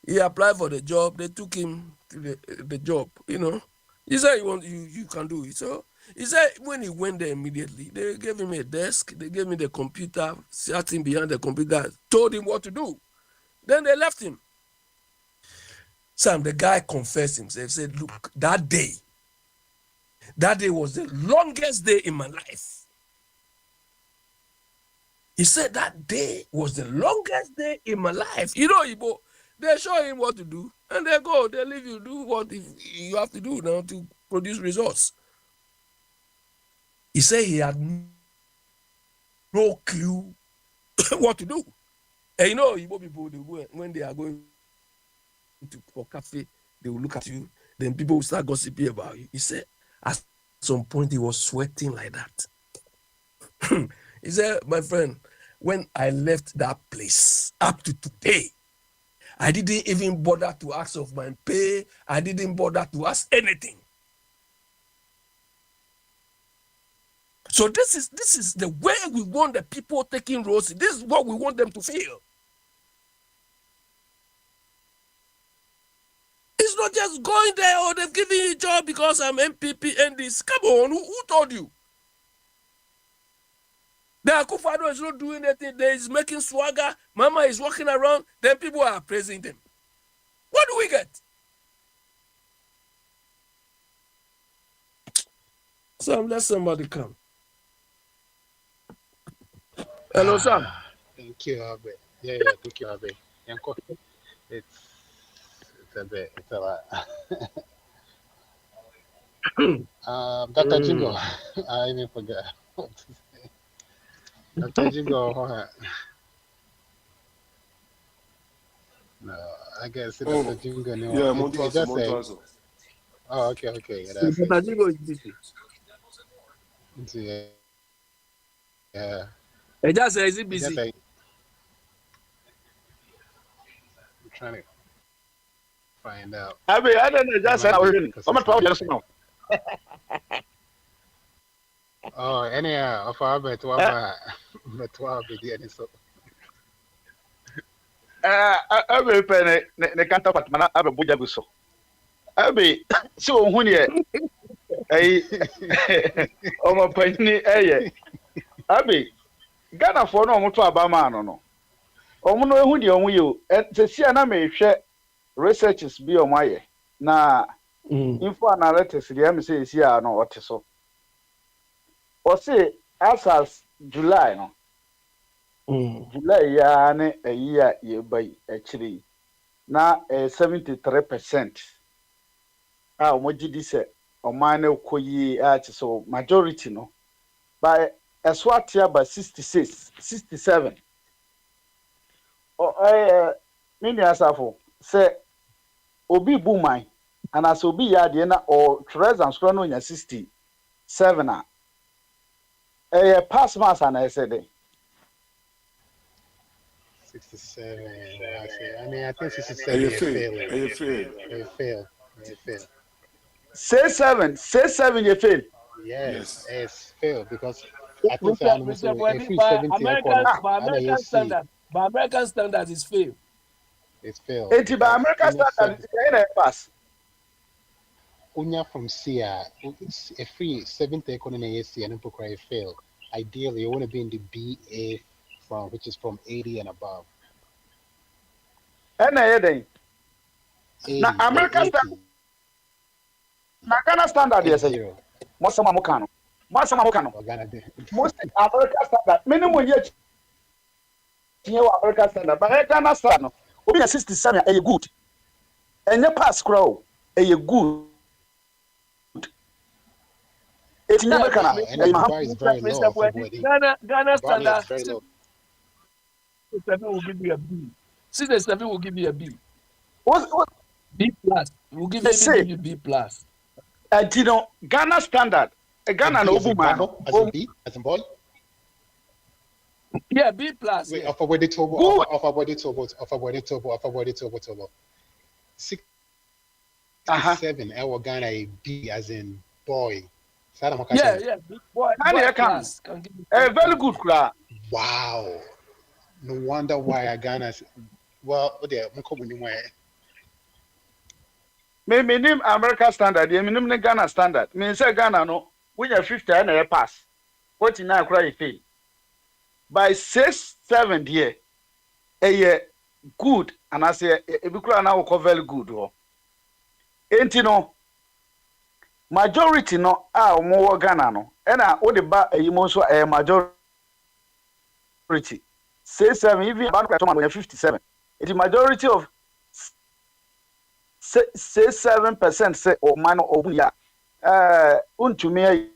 He applied for the job. They took him to the job. He said you can do it. So he said when he went there immediately, they gave him a desk. They gave me the computer, sat him behind the computer, told him what to do. Then they left him. Sam, the guy confessed himself, said, look, that day was the longest day in my life. He said that day was the longest day in my life. Igbo, they show him what to do, and they leave you do what you have to do now to produce results. He said he had no clue what to do. And Igbo people, when they are going for cafe, they will look at you, then people will start gossiping about you. He said at some point he was sweating like that. He said, my friend, when I left that place up to today, I didn't even bother to ask of my pay. I didn't bother to ask anything. So this is the way we want the people taking roles. This is what we want them to feel. It's not just going there, or they've given you a job because I'm MPP and this. Come on, who told you? The Akwantufuo is not doing anything. They is making swagger. Mama is walking around. Then people are praising them. What do we get? Sam, let somebody come. Hello, Sam. Thank you, Abe. Yeah, thank you, Abe. Yanko, it's a lot. Dr. Jingo, I even forgot what to say. Dr. Jingo, no, I guess Dr. Jingo. No, Yeah, Montuazo. Oh, okay. Yeah, that's Dr. Jingo is busy. Yeah. He just said, is he busy? I'm trying to find out. I don't know. Just how we're I'm not just now. Oh, anyhow, of our bet, but 12 begin so. I will pay the can't up man. I will put you so. I be so when you my penny, I be Ghana for no more to Abama, no. Omuno who the only you, and the Siena may share researches be on my na info analytics, the MC is here, no what so. Or say, as July, no. July, ya a year, you buy actually. Now 73%. What did you say? Or minor koyi so majority, no. by Eswatia by 66, 67. Oh, mini asafo say obi boomai and as obi ya na or Trez and Scrono in 67. Pass mass and I said 67. I say. I mean, I think 67 ɛyɛ is fail fail. ɛyɛ fail It fail. It fail. say 7 you fail. Yes, yes it's fail because I think the animals Mr. are Bwadi, free 70 American, economy and American AC. standard, by American standard is fail. It's fail Enti by because America standard pass. Unya from SIA, a free 70 economy AC and Empocry fail. Ideally, you want to be in the BA from which is from 80 and above. And I na 80, America standard 80, na Ghana standard yes. 80. Most Mokano. Or Ghana day. Most America standard. Minimum yet America standard. But Ghana standard. Obi 67 are good. And your pass crow are good. It's in Yeah, America. And the bar is very Mr. low for Bwadi, body. Ghana Bar is standard, very low. 67 will give you a B. 67 will give you a B. What B plus. We'll give they you, say? give you B plus. You know, Ghana standard. Ghana B no as in man. Bravo, as in B, as in boy. Yeah, B plus. Wait, Yeah. off a body turbo, Good. off a body turbo, off a body turbo, off a body turbo, turbo. 67, our Ghana a B as in boy. Yeah, yeah. Boy, Ghana boy you can. plus. Can give you Very good crowd. Wow. No wonder why I Ghana. Well, there, Me name America standard. Me name Ghana standard. Me say Ghana no. When you 50 and a pass. 49 cry fail. By 6-7 there. A good and I say a big now call very good. Ain't you know? Majority no more Ghana no. And I would ba a so a majority. 6-7 even about 57. It is majority of 7% say or man or ya. To me,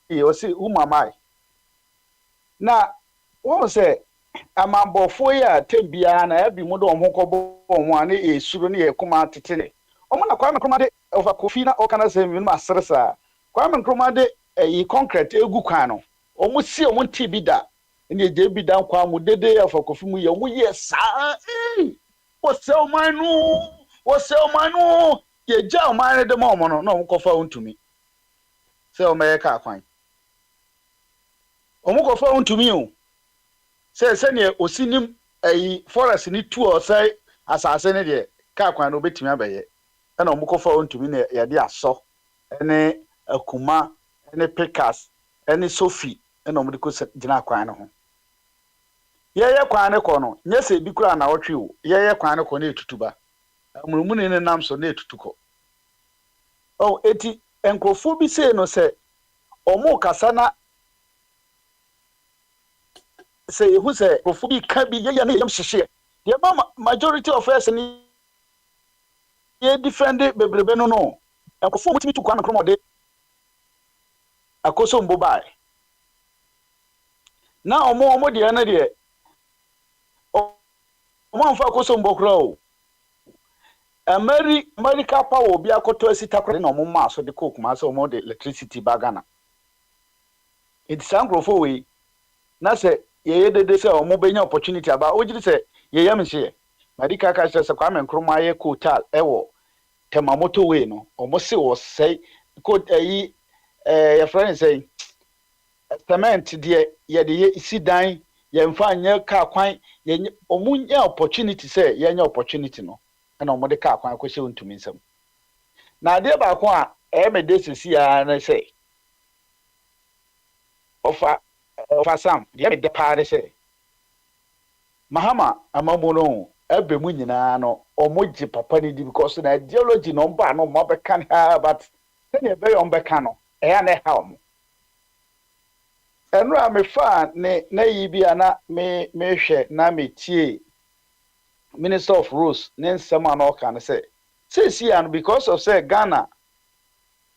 you see whom am I? Now, what say? I'm about 4 years, 10 biana, every modo on Hokobo, one a souvenir, come out to tell it. Omana Kwame Kromade of a Kofina or can I say, Master? Kwame Kromade a concrete, a gucano. Almost see one tibida. And ye be down Kwamu de day of a Kofumu, yes, sir. What's so my no? What's so my no? Ye jail mine at the moment, no phone to me. So America fine. Omoko phone to me. Say, send ye osinim a forest in 2 or say, as I send it, Kakwan obey me abaye. And Omoko phone to me, ya dear so. Any a Kuma, any Pecas, any Sophie, and Omoko Jina Quano. Ye kwane kono nyese bi kura na wotwe wo ye kwane kono etutuba amurumu ne nam so na etutuko oh eti enkrofo bi sei no se omo kasa na se hu se enkrofo bi ka bi ye na yam hyehye ye majority of us ni ye defend bebrebe no no enkrofo mutimi tu kwane kromo de akoso mbobai na omo de na de Omanfa koso mbokro America power bi akoto asita kore na omma so de coke ma so omo de electricity bagana it sankrofo we na se ye dede se omo benya opportunity aba ojiri se ye yam hye America ka se Kwame Nkrumah ye kotal ewo temamoto we no omo se wo sei ko yi your friend say cement de ye de sidan ye mfa nya ka kwan ye omunya opportunity say ye nya opportunity no na omode ka kwan akohye ntumi nsam na de ba ko a me de sisi ya na say ofa sam de me de paare say mahama amamuno ebe mu nyina no omoji papa ni di because na ideology no mba no mo be kan ha but say e be yon be kan no ya na ha omo enra me fa ne na yibia na me hwe na me tie Minister of Rules ne nsema na oka na say see because of say Ghana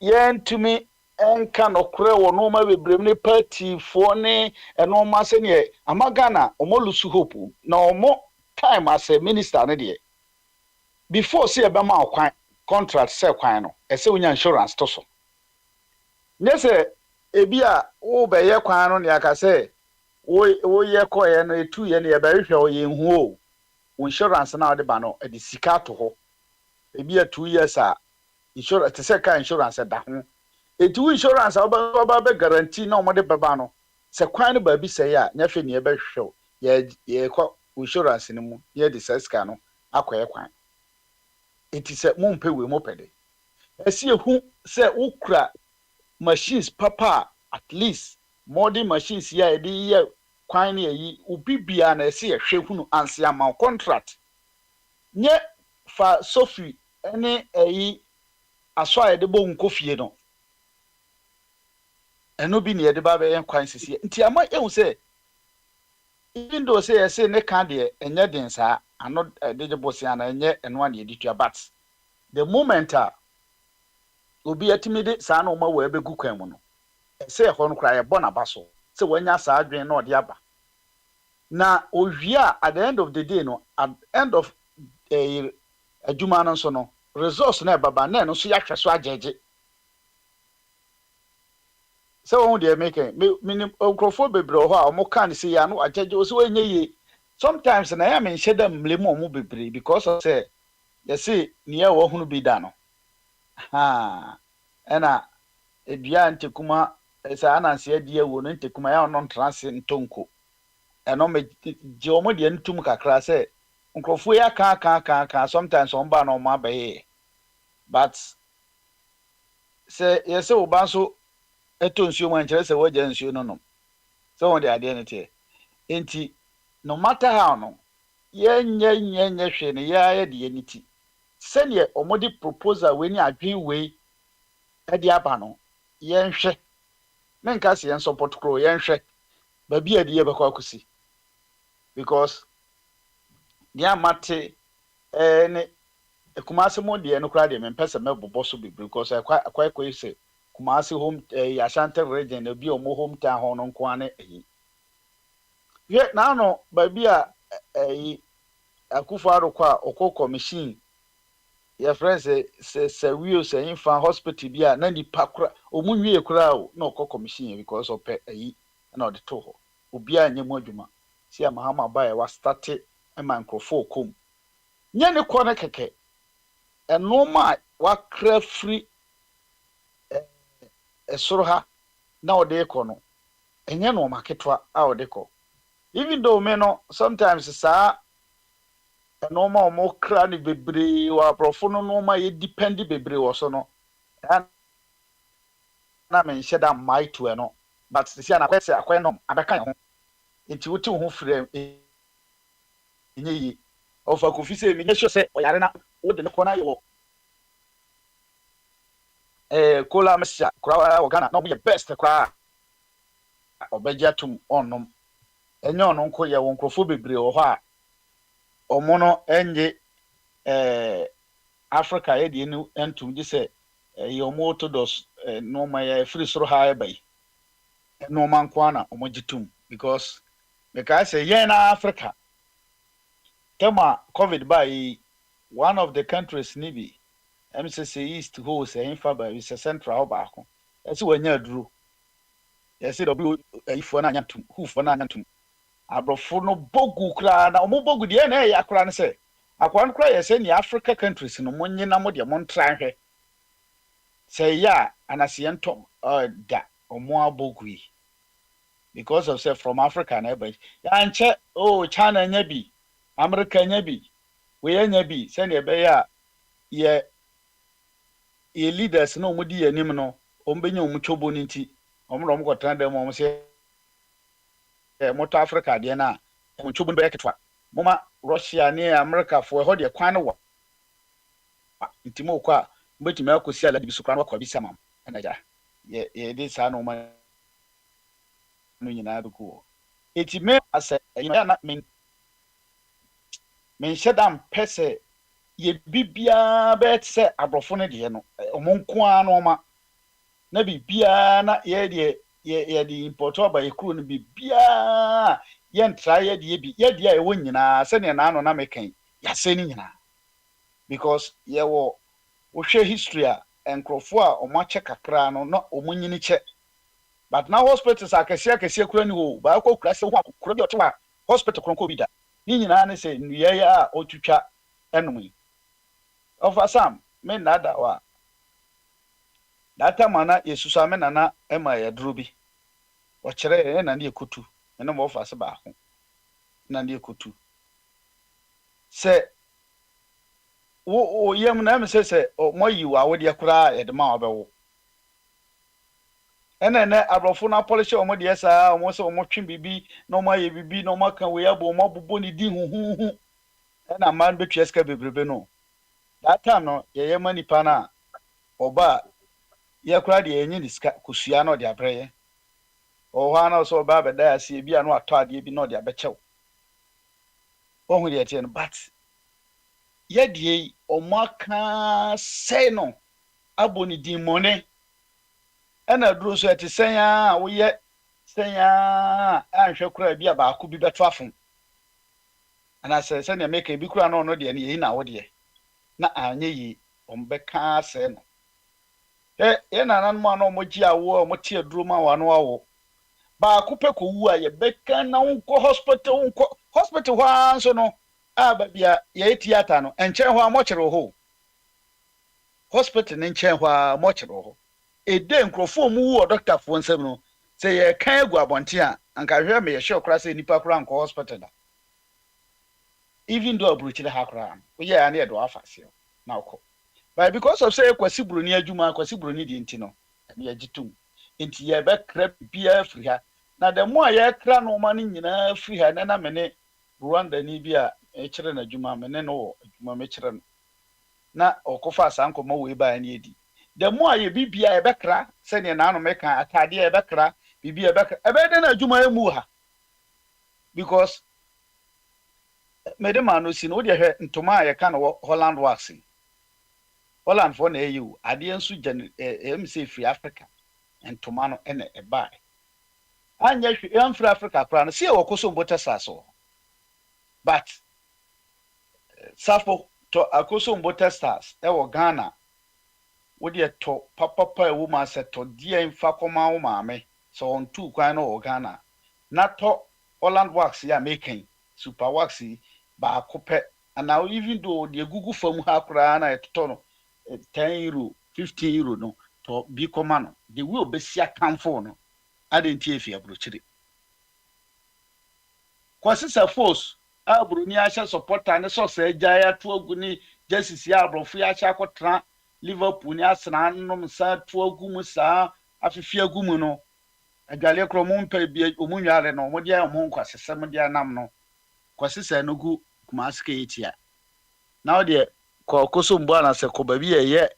yen to me enka no kure wo no ma bebrem ne party fo ne eno ma se ne amagana omolusu hope na omo time as a minister ne de before say ebe ma kwan contract say kwan no e say unya insurance to so nye se ebi a wo be ye kwan no ne aka say wo ye koye no etu ye ne e be hwehwe o ye hu o insurance na de ba no e de sika to ho ebi a 2 years a insurance te say ka insurance da ho etu insurance oba be guarantee na omo de beba no se kwan no ba bi say a nya fe ne e be hwehwe ye ko insurance ni mu ye de sika no akoye kwan enti se mo mpe we mo pede esi ehu se ukra machines papa at least modern machines ya e de ye kwan ne yi ubibia na esi ehwe hunu anse ama contract nye fa sofi ene eyi aso a de bo nkofie no eno bi ne ye de ba be kwan sisi nti ama ehu se even though say ese ne kan de enye den sa ano de bosi ana enye eno an ye ditua but the moment obi atimi de sa na o ma wo ebegu kwan mu no ese e ho no kra ye bo na baso se wanya sa adwen na ode aba na ohia at the end of the day no at end of adwuma no so no resource na baba na no so ya hweso ajeje se won de make minim onkrofo bebre ho a o mo kan se ya no ajeje o se wenye ye sometimes na ya me nhye mlemu o mo bebre because of say you see niye wo hunu bi da no ha ena edua ntekuma esa ananse adie wo no ntekuma ya no transe ntonko eno me je omo de ntum kakra se nkrofo ya ka sometimes on ba no ma be but se yese wo ba so eto nsuo man kire se wo je nsuo no no so won de ade ne te enti no matter how no nye hwe ne ya de niti se ne omo de proposal we ni adwen we e de aba no ye nhwe ne nka se yen support kro ye nhwe ba bi ade ye be kwa akusi because dia mate ne Kumasi mo de no kra de me pese me bobo so be because akwa say Kumasi home Ashanti region na bi omo hometown ho no nko ane eyi ye na no ba bi a Akufo kwa okoko machine your friends say we say infant hospital bi a na ni pakra omunwie kra o na okoko machine because of eyi na ode to ho obi a nyemu adwuma si amahama ba e wa start e man krofo kom nye ne kɔ ne keke enoma wakra free esoro ha na ode kɔ no enye no maketwa a ode kɔ even though me no sometimes saa enoma o mo kra ne bebre wa profo no no ma ye depend bebre wo so no na me nhye da mai to no but see na kwese akwenom abeka ho enti wuti ho frɛ enye yi ofa kofi se mi nyesho se oyare na wo de ne kɔ na ye wo kola mesha kura ogana no be best kura obeja tum onnom enye ono nko ye won krofo bebre wo ho a omono enye Africa ye de enu entum di se ye omo orthodox no ma ye free soro ha e bai no man kwana omojitum because because ye na Africa tema covid by one of the countries nibi MCC East ho say infa ba is a central ba ko ese wanya duro yesi do ifo na anyatum hufo na anyatum abrofo no bogu kra na omo bogu de na ya kra ne se akwan kra yesi ni Africa countries no monye na mo de mo ntra hwe say ya anase ntom da omo abogu because of say from Africa na ba ya nche China nya bi America nya bi we nya bi se ne be ya ye leaders no mudi yanim no ombenya omchobo nti omro omkotan dem om se moto Africa de na omchobo be ketwa moma Russia ne America fo ho de kwan no nti mo kwa mbetimi akosi ala bi sukran kwa bi samam enaja ye de sa no ma no nyina be ko eti me ase ya na men shedam pese ye bibia bet se abrofo ne de no omonko ano ma na bibia na ye de import ba ye kuro no bibia ye ntra ye de bi ye de a ewo nyina se ne na ano na mekan ya se ni nyina because ye wo hwe history a enkrofo a omo ache kakra no na omo nyini che but now hospitals akese kura ni ho ba akọ kura se ho akọ bi otewa hospital kronko bi da ni nyina ne se nuye ya a otutwa enum yi of asam me nada wa data mana yesusu ame nana ema ya duro bi o kire na na ekutu ene mo fa se ba ho na na ekutu se wo yem na me se mo yi wa wo de kura e de ma obewo ene abrofo na polish o mo de sa o mo se o mo twen bibi na o ma ye bibi na o ma kan we abo o ma bobo ni di huhuhu ena man betu eska bebrebe no that time no ye yema nipa na oba ye kura de enyi ni ska kusua na o de abreye o ha na so ba be da ase bi anu ato ade bi na o de abechew o hu de tie no but ye de o maka say no aboni di mone ena duro so ete senya wo ye senya anhwe kura bi aba aku bi beto afon ana se ne make bi kura no de ne yi na wo de na anye yi o mbeka say no ye na nan mo no mo ji awo mo tie duro ma wa no awo ba ku pe ko wu a ye beka na unko hospital hwa so no aba bia ye theater no enche hwa mo kire ho hospital ne nche hwa mo kire ho ede nkrofo mu wu doctor fo nsem no se ye kan egu abonte a anka hwe me ye hwe okra se nipa kra nko hospital da even though abruchile ha kra o ye ya na edo afase na uko but because of say kwasi broni adwuma kwasi broni di enti no ye gitum enti ye be kra bia free ha na the more ye kra no ma ni nyina free ha na me Rwanda ni bia e kire na adwuma me ne no adwuma me kire no na okofa asanko ma we ba ni edi the more ye bibia ye be kra se ne na no me kan atade ye be kra bibia be kra e be de na adwuma emu ha because me de ma no si no de hwe ntoma ye kan no Holland waxing Holland for na EU ade ensu em say free Africa ntoma no ene e bai anya hwe em free Africa kra no se e wokoso mbota saso but safo to akoso mbota stars e wo Ghana wo de to papa e wo ma se to de mfa koma wo maame so on tu kwan no wo Ghana na to Holland wax ya making super wax ba kope and now even though the gugu fam ha kra na to no 10 euro 15 euro no to bi koma no the will be sia kanfo no adenti efi abrochire kwasisa force abroni ahya supporter ne so se gya ya to agu ni justice ya abrofu ya ahya kotra Liverpool ni asena nom sa to agu mu sa afefi agu mu no adwale kro mo mpa bi omunware no mo dia mo nkwasese mo dia nam no kwasisa no gu kumaske etia now de koso mbo na se ko ba bi ye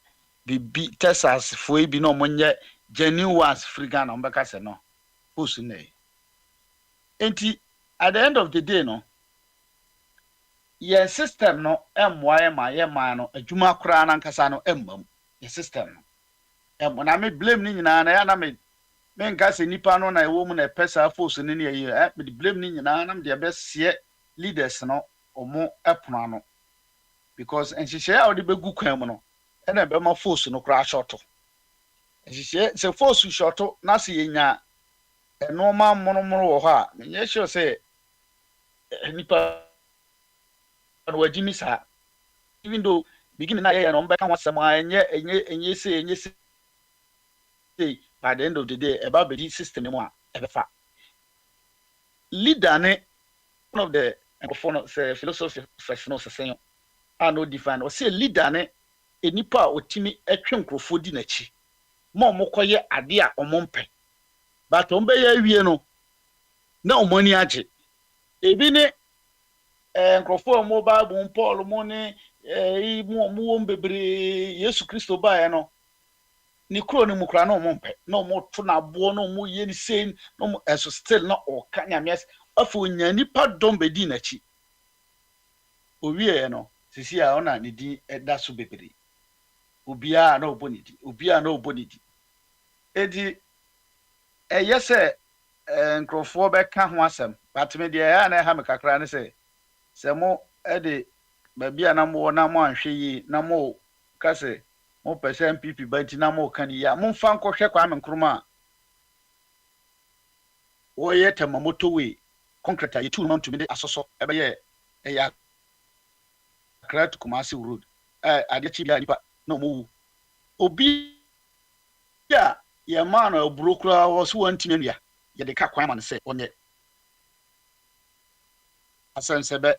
bibi Texas foi bi no mo nye genuine ones friga na mbeka se no post ne enti at the end of the day no your system no emwa ye ma no adwuma kura na nkasa no emmam your system no em na me blame ni nyina na ya na me nka se nipa no na ewo mu na pesa force ni ne ye me blame ni nyina na me de be se leaders no omo epono no because enhihye a odi begu kwan mu no e na be ma force no kura short enhihye se force short na se yenya eno ma monomoro wo ha menye sure say nipa no wajimi sa even though beginning na ye no mbeka wasem enye say by the end of the day about the system mu a ebefa leader ne one of the philosophy professionals saying I no define or say leader ne enipa otimi etwe nkrofo di na chi mo mokoye ade a omompe but ombe ya wie no na omani age ebi ne nkrofo mo Bible Paul mo ne mo bebre Yesu Kristo ba ya no ni kro ni mukra na omompe na omoto na abo na omo ye ni sen na omo eso still na okanya mies afu nya nipa dombe di na chi owie no sisi a ona ne di eda so bebre obia na obonidi edi ɛyɛ sɛ nkurɔfoɔ bɛka ho asɛm but me deɛ ɛyɛ a na ɛha me kakra ne sɛ mo de baabi a na mowɔ na mo anhwɛ yie na mo ka sɛ mopɛ sɛ npp ba nti na moka no yie a momfa nkɔhwɛ Kwame Nkrumah a wɔyɛ tɛma motorway concrete a yɛtu no ma ntumi de asosɔ ɛbɛyɛ ɛyɛ Accra to Kumasi road adeɛ kyi bi a nipa na ɔmo wu obi a yɛmaa no aburo koraa wɔ so wɔntumi anua yɛde ka kwan ma no sɛ ɔnyɛ asɛn sɛ bɛ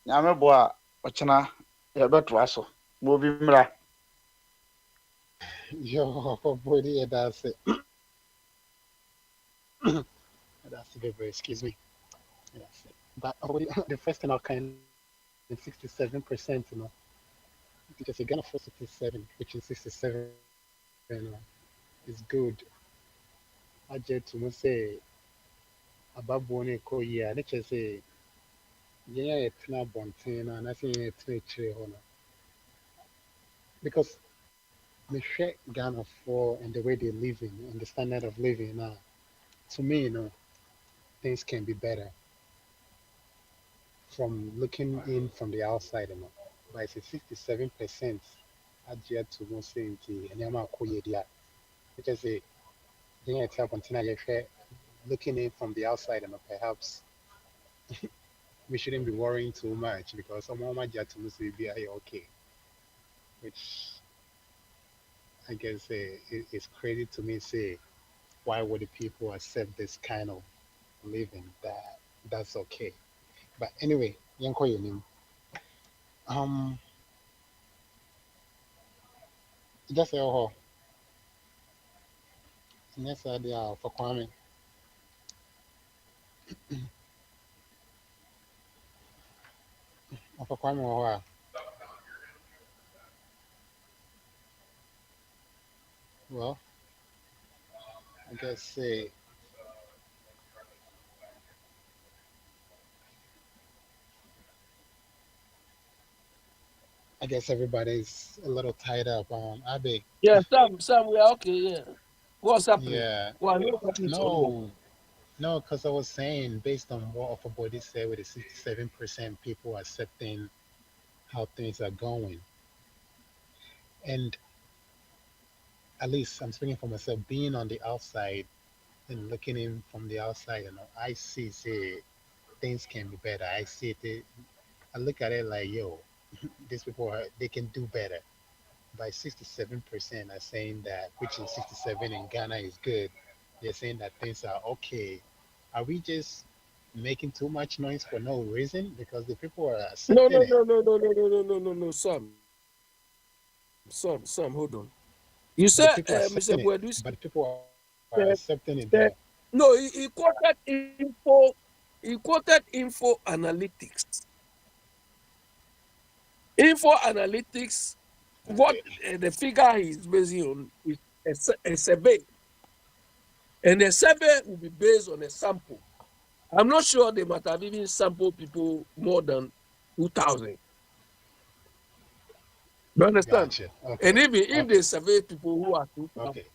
nyame boa a ɔkyena yɛbɛtoa so ma obi mmra Yo, body, that's it. That's the very, excuse me. That's it. But already, the first thing I'll kind of 67%, you know, because you're gonna force 67, which is 67, you know, is good. I just to say about Bonnie ko yeah, let's just say yeah, it's not bonting and I think it's not because the share Ghana for and the way they're living and the standard of living now, to me, you know, things can be better from looking in from the outside, you know. But it's 67% adhere to Musinti and Yama Koyedia, which is a thing I tell Pontina looking in from the outside, and perhaps we shouldn't be worrying too much because some of my to Musi be okay, which I guess is crazy to me. Say, why would the people accept this kind of living? That's okay. But anyway, Yanko Yenim. Um, just say, oh, next idea for Kwame. For Kwame, well, I guess say. I guess everybody's a little tied up. Abe. Yeah, Sam, we are okay. Yeah. What's happening? Yeah. Well, No, because I was saying based on what Body said, with the 67% people accepting how things are going, and at least I'm speaking for myself, being on the outside and looking in from the outside, you know, I see say things can be better. I see it. I look at it like, yo, these people they can do better. By 67% are saying that, which is 67 in Ghana is good. They're saying that things are okay. Are we just making too much noise for no reason? Because the people are no, accepting no, it. no, no, no, no, no, no, no, no, no, Sam, hold on. You The said, people are Mr. accepting it, Boadus, but the people are said, accepting it said, there. no, he quoted info. He quoted info analytics. Info analytics. What Okay, the figure he's basing on is a survey, and the survey will be based on a sample. I'm not sure they might have even sampled people more than 2,000. You understand? gotcha. And Okay, even if okay, they survey people who are 2,000, okay.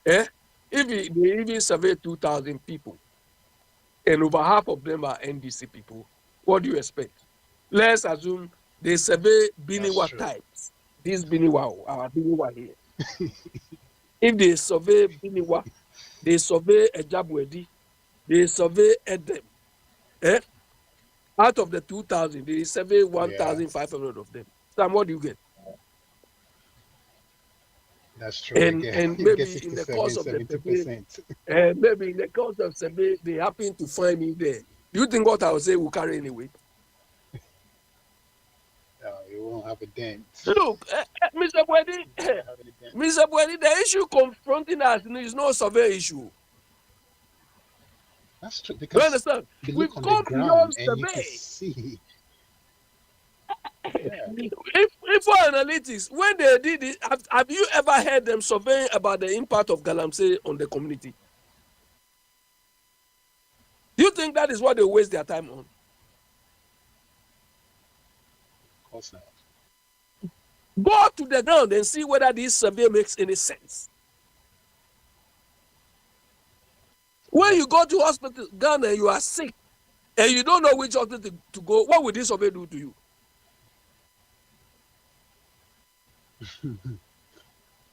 eh? If they even survey 2,000 people, and over half of them are NDC people, what do you expect? Let's assume they survey That's Biniwa true. types. This Biniwa, our Biniwa here. If they survey Biniwa, they survey Ejabwedi, they survey Edem. Eh? Out of the 2,000, they survey Yeah, 1,500 of them. Sam, what do you get? that's true. And Again, and it gets maybe in the 67, course of the survey, 70%. maybe in the course of survey, they happen to find me there. Do you think what I will say will carry any weight? You won't have a dent. Look, Mr. Bwedi, You won't have any dent. Mr. Bwedi, the issue confronting us is no survey issue. That's true You because understand? you We've look on the gone ground beyond and you can survey. see. Yeah, If for analytics, when they did it, have you ever heard them surveying about the impact of Galamsey on the community? Do you think that is what they waste their time on? of course not. Go to the ground and see whether this survey makes any sense. When you go to hospital, Ghana, you are sick, and you don't know which hospital to go, what will this survey do to you? Do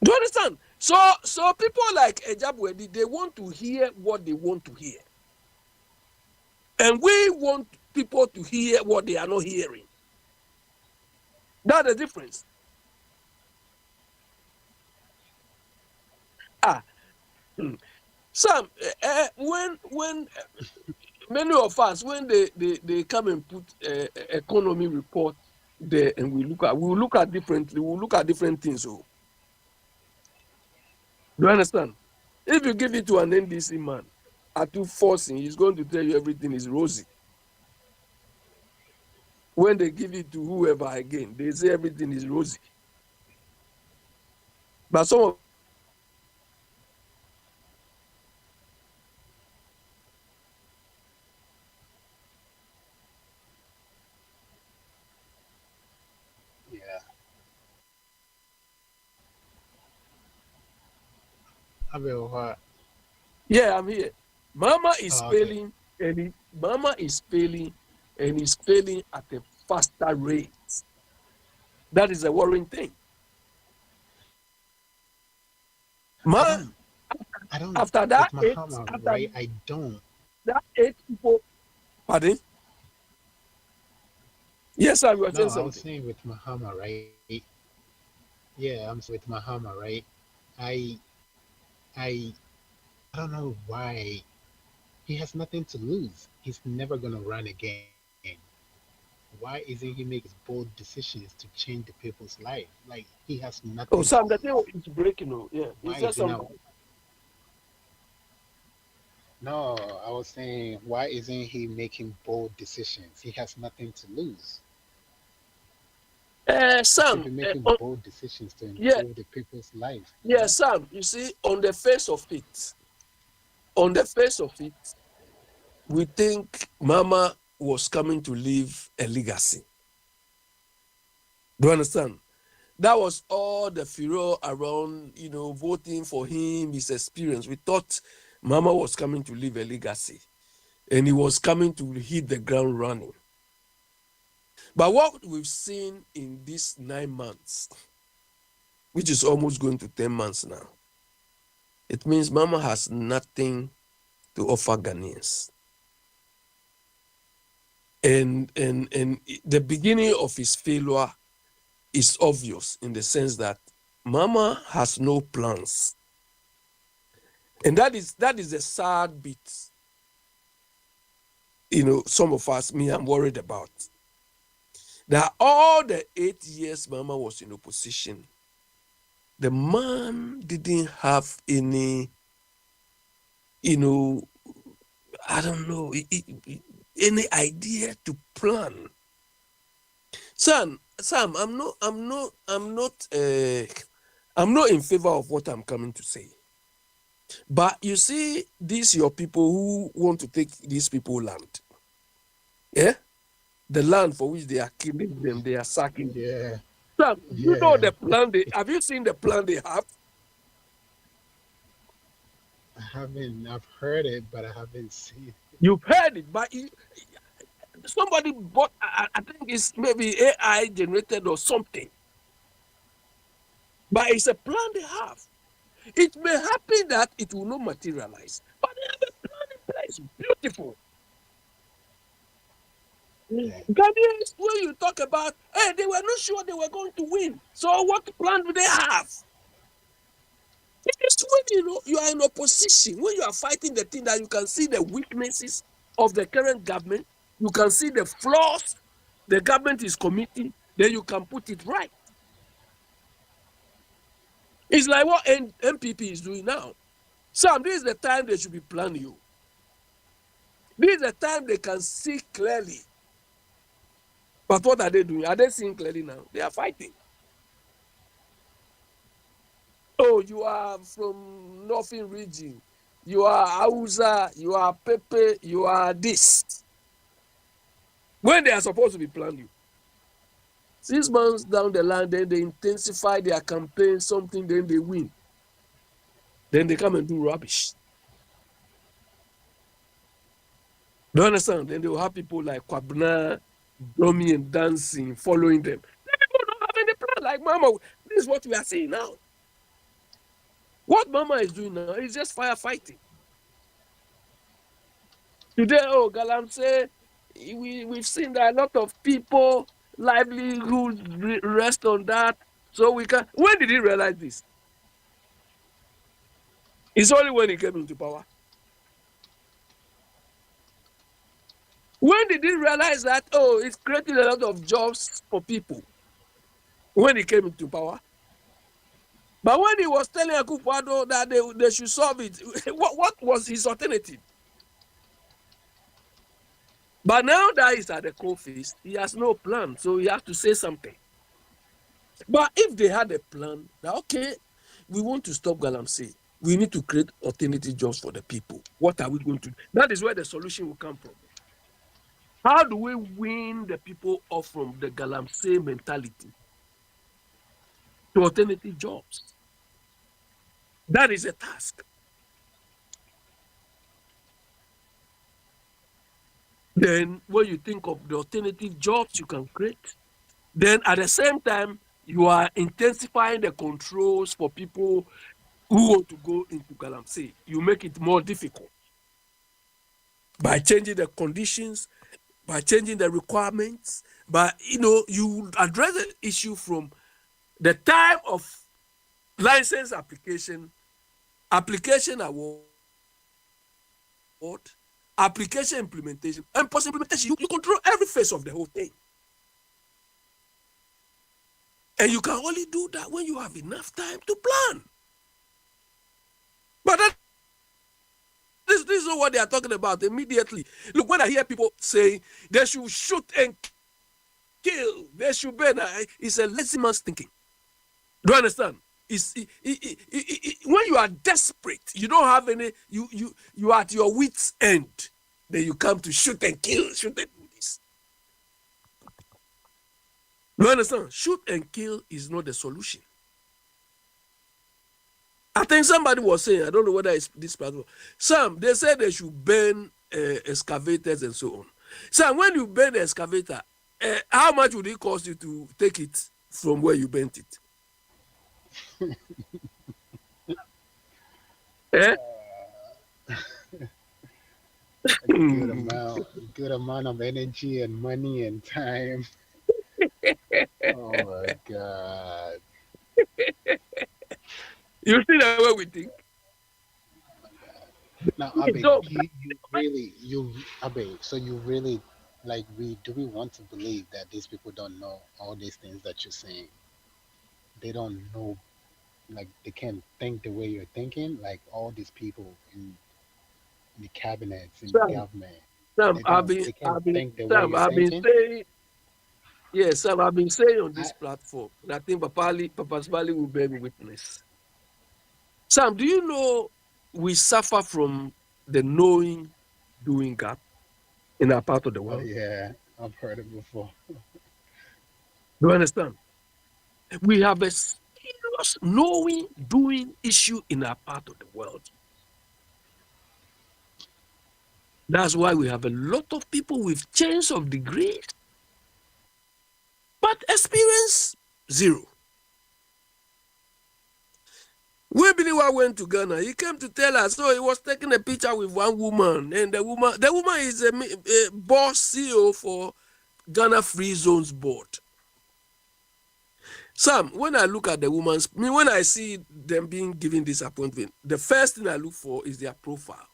you understand? So people like Ejabwedi, they want to hear what they want to hear. And we want people to hear what they are not hearing. That's the difference. Sam, when many of us, when they come and put economy report there, and we look at differently, we look at different things. So, do you understand? If you give it to an NDC man, at two forcing, he's going to tell you everything is rosy. When they give it to whoever again, they say everything is rosy. But some of Yeah. I will. yeah, I'm here. Mama is Oh, okay. failing, Mama is failing, and is failing at a faster rate. That is a worrying thing. I don't. After that, With Mahama, right? I don't. that 8 people. Pardon? Yes, sir, you were No, saying I was something. saying with Mahama, right? Yeah, I'm with Mahama, right? I, I, I don't know why he has nothing to lose. He's never gonna run again. Why isn't he making bold decisions to change the people's life? Like he has Oh, nothing to Sam, the thing lose. is breaking. Oh, yeah. You Why said isn't something. now? No, I was saying, why isn't he making bold decisions? He has nothing to lose. He should Sam, be making bold decisions to yeah, improve the people's life. yeah, Sam, you see, on the face of it, we think Mama was coming to leave a legacy. Do you understand? That was all the furor around, voting for him, his experience. We thought Mama was coming to leave a legacy, and he was coming to hit the ground running. But what we've seen in these 9 months, which is almost going to 10 months now, it means Mama has nothing to offer Ghanaians. And the beginning of his failure is obvious in the sense that Mama has no plans. And that is a sad bit. Some of us, me, I'm worried about. That all the 8 years Mama was in opposition, the man didn't have any, I don't know, any idea to plan. Sam, I'm not in favor of what I'm coming to say. But you see, these your people who want to take these people land. Yeah? The land for which they are killing them, they are sacking them. Yeah, Sam, you know yeah. the plan have you seen the plan they have? I haven't. I've heard it, but I haven't seen it. You've heard it, but somebody bought, I think it's maybe AI generated or something. But it's a plan they have. It may happen that it will not materialize, but they have a plan in place. Beautiful. Yeah. Ghanaians, when you talk about, hey, they were not sure they were going to win. So what plan do they have? It is when you are in opposition, when you are fighting the thing that you can see the weaknesses of the current government, you can see the flaws the government is committing, then you can put it right. It's like what MPP is doing now. Sam, this is the time they should be planning you. This is the time they can see clearly. But what are they doing? Are they seeing clearly now? They are fighting. Oh, you are from Northern region. You are Hausa. You are Pepe. You are this. When they are supposed to be planning you. 6 months down the line, then they intensify their campaign, something, then they win. Then they come and do rubbish. Do you understand? Then they will have people like Kwabna drumming and dancing, following them. The people don't have any plan. Like Mama, this is what we are seeing now. What Mama is doing now is just firefighting. Today, Galamsey, we've seen that a lot of people livelihoods rest on that. So we can. When did he realize this? It's only when he came into power. When did he realize that? Oh, it's creating a lot of jobs for people. When he came into power. But when he was telling Akwantufuo that they should solve it, what was his alternative? But now that he's at the coalface, he has no plan, so he has to say something. But if they had a plan, that okay, we want to stop Galamsey, we need to create alternative jobs for the people. What are we going to do? That is where the solution will come from. How do we win the people off from the Galamsey mentality to alternative jobs? That is a task. Then when you think of the alternative jobs you can create, then at the same time, you are intensifying the controls for people who want to go into Galamsey. You make it more difficult by changing the conditions, by changing the requirements, but you address the issue from the time of license application award, application implementation, and post implementation. You control every phase of the whole thing. And you can only do that when you have enough time to plan. But this is not what they are talking about immediately. Look, when I hear people say they should shoot and kill, they should burn, it's a lazy man's thinking. Do you understand? When you are desperate, you don't have any, you are at your wit's end, then you come to shoot and kill, shoot and do this. You understand? Shoot and kill is not the solution. I think somebody was saying, I don't know whether it's this platform. Some, they said they should burn excavators and so on. So when you burn the excavator, how much would it cost you to take it from where you burnt it? Good amount of energy and money and time. Oh my God. You see that way we think? Now, Abe, Abe, so you really, like, do we want to believe that these people don't know all these things that you're saying? They don't know, like, they can't think the way you're thinking, like all these people in the cabinets, in the government. Sam, I've been saying, yes, Sam, I've been saying on this platform, and I think Papa Smiley will bear me witness. Sam, do you know we suffer from the knowing, doing gap in our part of the world? Oh, yeah, I've heard it before. Do you understand? We have a serious knowing, doing issue in our part of the world. That's why we have a lot of people with change of degrees, but experience zero. When Biniwa went to Ghana, he came to tell us, so he was taking a picture with one woman, and the woman is a boss CEO for Ghana Free Zones Board. Sam, when I look at the woman's, when I see them being given this appointment, the first thing I look for is their profile.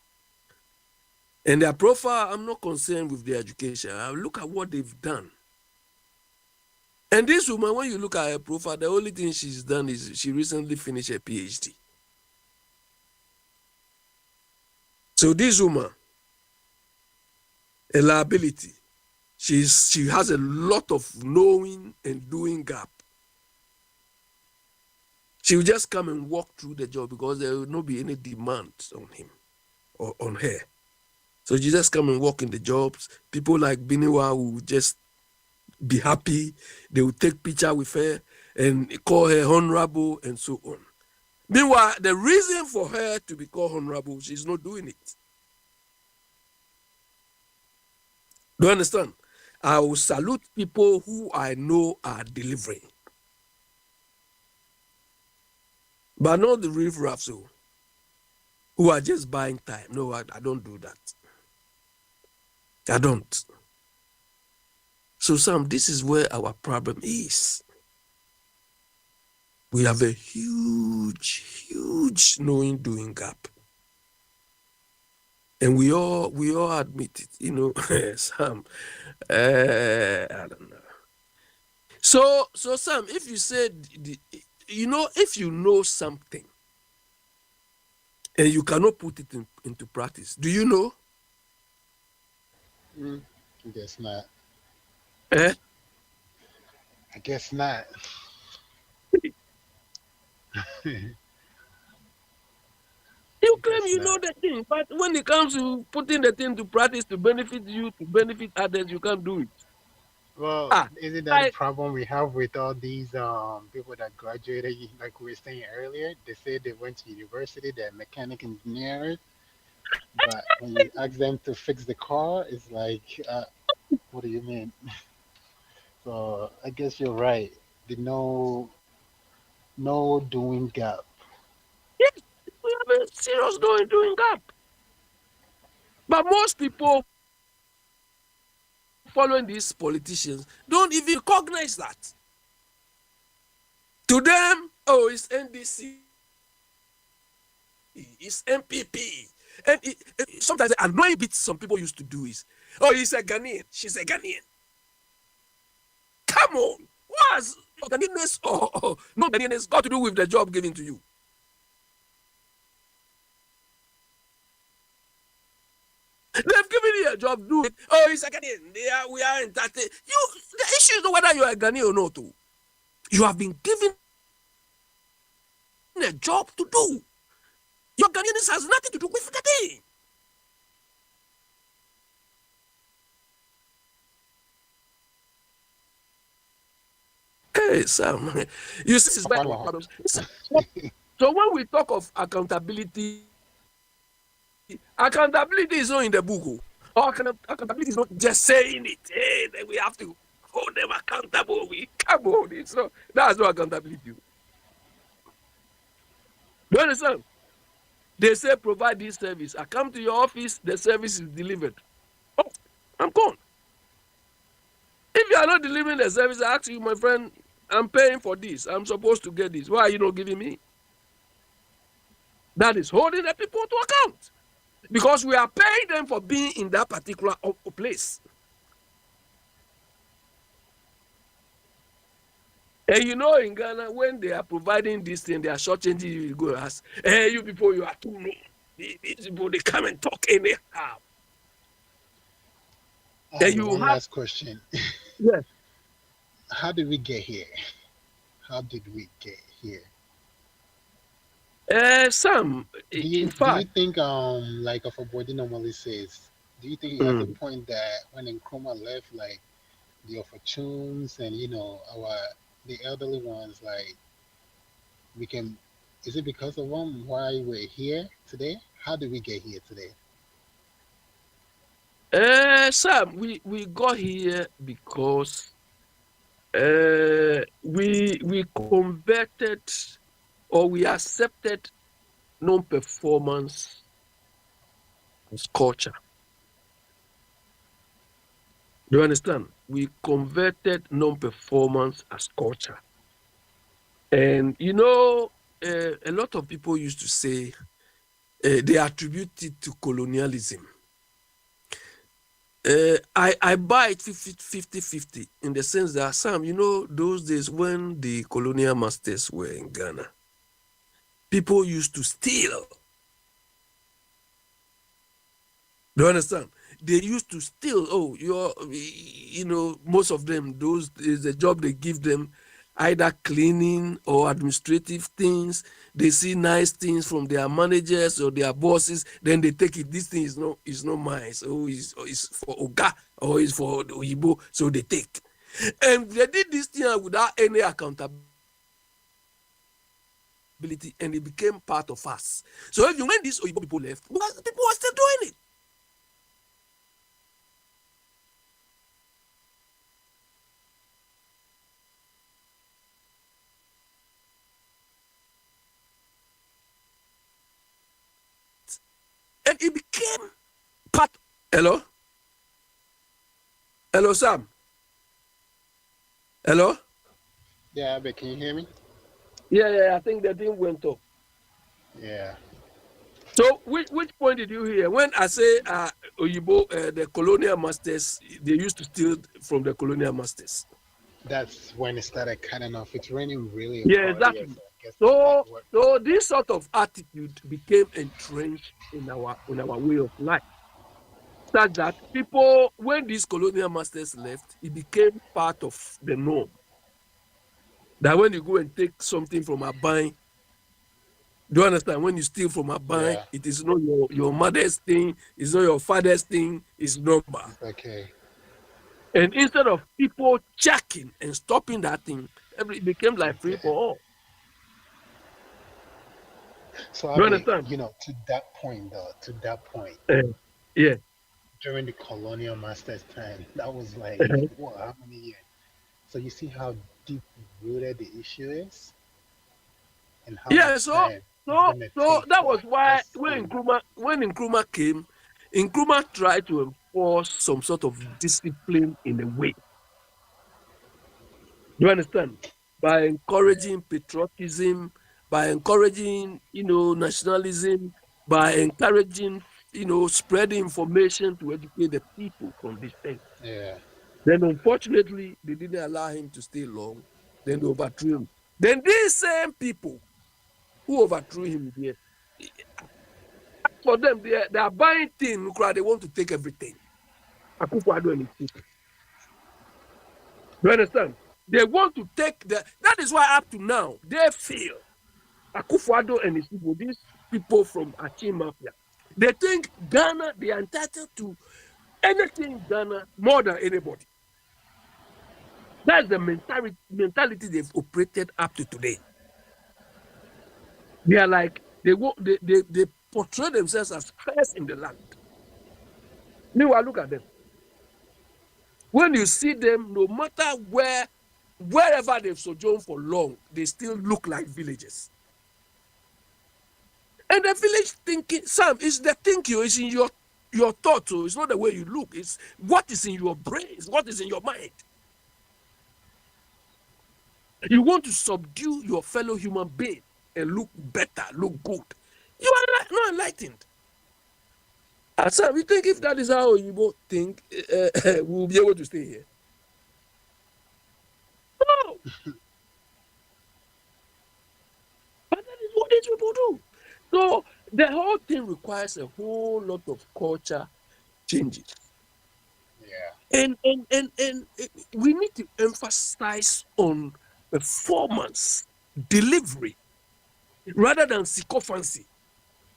And their profile, I'm not concerned with their education. I look at what they've done. And this woman, when you look at her profile, the only thing she's done is she recently finished a PhD. So this woman, a liability. She has a lot of knowing and doing gap. She will just come and walk through the job because there will not be any demand on him or on her. So you just come and walk in the jobs. People like Biniwa will just be happy. They will take picture with her and call her honorable and so on. Meanwhile, the reason for her to be called honorable, she's not doing it. Do you understand? I will salute people who I know are delivering. But not the riffraffs who are just buying time. No, I don't do that. I don't. So, Sam, this is where our problem is. We have a huge knowing doing gap. And we all admit it, Sam. I don't know. So Sam, if you said, if you know something and you cannot put it into practice, do you know? I guess not. Eh? I guess not. You I claim guess you know not. the thing, but when it comes to putting the thing to practice to benefit you, to benefit others, you can't do it. Well, Ah, isn't that a like problem we have with all these people that graduated, like we were saying earlier? They say they went to university, they're mechanic engineers, but when you ask them to fix the car, it's like, what do you mean? So I guess you're right. The no doing gap. yes, we have a serious doing gap. But most people following these politicians don't even recognize that. To them, oh, it's NDC, it's MPP. And sometimes the annoying bit some people used to do is, oh, he's a Ghanaian, she's a Ghanaian. Come on. What has Ghanaianness or no Ghanaianness got to do with the job given to you? They've given you a job, do it. Oh, he's a Ghanaian. We are entertained. The issue is not whether you are a Ghanaian or not. You have been given a job to do. Your Ghanaianness has nothing to do with the thing. Hey, Sam, you see, this is where our problems. So when we talk of accountability is not in the book. Accountability is not just saying it. Hey, then we have to hold them accountable. Come on, that's not accountability. Do you understand? They say provide this service. I come to your office, the service is delivered. Oh, I'm gone. If you are not delivering the service, I ask you, my friend, I'm paying for this. I'm supposed to get this. Why are you not giving me? That is holding the people to account. Because we are paying them for being in that particular place. And in Ghana, when they are providing this thing, they are shortchanging you. You go ask, hey, you people, you are too low. These people, they come and talk anyhow. I have one last question. Yes. How did we get here? How did we get here? Sam, Do in you fact, think like of a body normally says, do you think it has a point that when Nkrumah left, like the opportunes and the elderly ones, like we can, is it because of them why we're here today? How did we get here today? Sam, we got here because we converted or we accepted non-performance as culture. Do you understand? We converted non-performance as culture. And a lot of people used to say they attribute it to colonialism. I buy it 50-50 in the sense that, Sam, those days when the colonial masters were in Ghana, people used to steal. Do you understand? They used to steal. Oh, most of them, those is the job they give them, either cleaning or administrative things. They see nice things from their managers or their bosses, then they take it. This thing is not mine. So it's for Oga or it's for the Oyibo, so they take. And they did this thing without any accountability, and it became part of us. So even when these Oyibo people left, people were still doing it. then it became part. Hello, Sam. Hello. Yeah, but can you hear me? Yeah. I think the thing went off. Yeah. So which point did you hear when I say Oyibo, the colonial masters, they used to steal from the colonial masters? That's when it started cutting off. It's raining really Yeah, hard here, exactly. so I guess the So network. this sort of attitude became entrenched in our way of life. Such that people, when these colonial masters left, it became part of the norm. That when you go and take something from a bank, do you understand? When you steal from a bank, Yeah, it is not your mother's thing, it's not your father's thing, it's normal. it's okay. And instead of people checking and stopping that thing, it became like free for all. So Do you Abby, understand? to that point though, to that point, Yeah. during the colonial masters' time, that was like Uh-huh. what, how many years? So you see how deep rooted the issue is, and how Yeah, much time it's gonna take that for was why us to. when Nkrumah came, Nkrumah tried to enforce some sort of discipline in a way. Do you understand? By encouraging patriotism, by encouraging, nationalism, by encouraging, spreading information to educate the people from this thing. Yeah, Then unfortunately, they didn't allow him to stay long. Then they overthrew him. Then these same people who overthrew him there, for them, they are buying things, they want to take everything. Akufo-Addo and his people. You understand? They want to take that is why up to now, they feel Akufo-Addo and his people, these people from Achi Mafia, they think Ghana, they are entitled to anything in Ghana more than anybody. That's the mentality they've operated up to today. They are like, they portray themselves as first in the land. Meanwhile, look at them. When you see them, no matter wherever they've sojourned for long, they still look like villages. And the village thinking, Sam, is the thinking, is in your thought. So it's not the way you look. It's what is in your brain. It's what is in your mind. You want to subdue your fellow human being and look better, look good. You are not enlightened. Sam, you think if that is how you both think, we'll be able to stay here? No. But that is what these people do. So the whole thing requires a whole lot of culture changes. yeah. And we need to emphasize on performance, delivery, rather than sycophancy.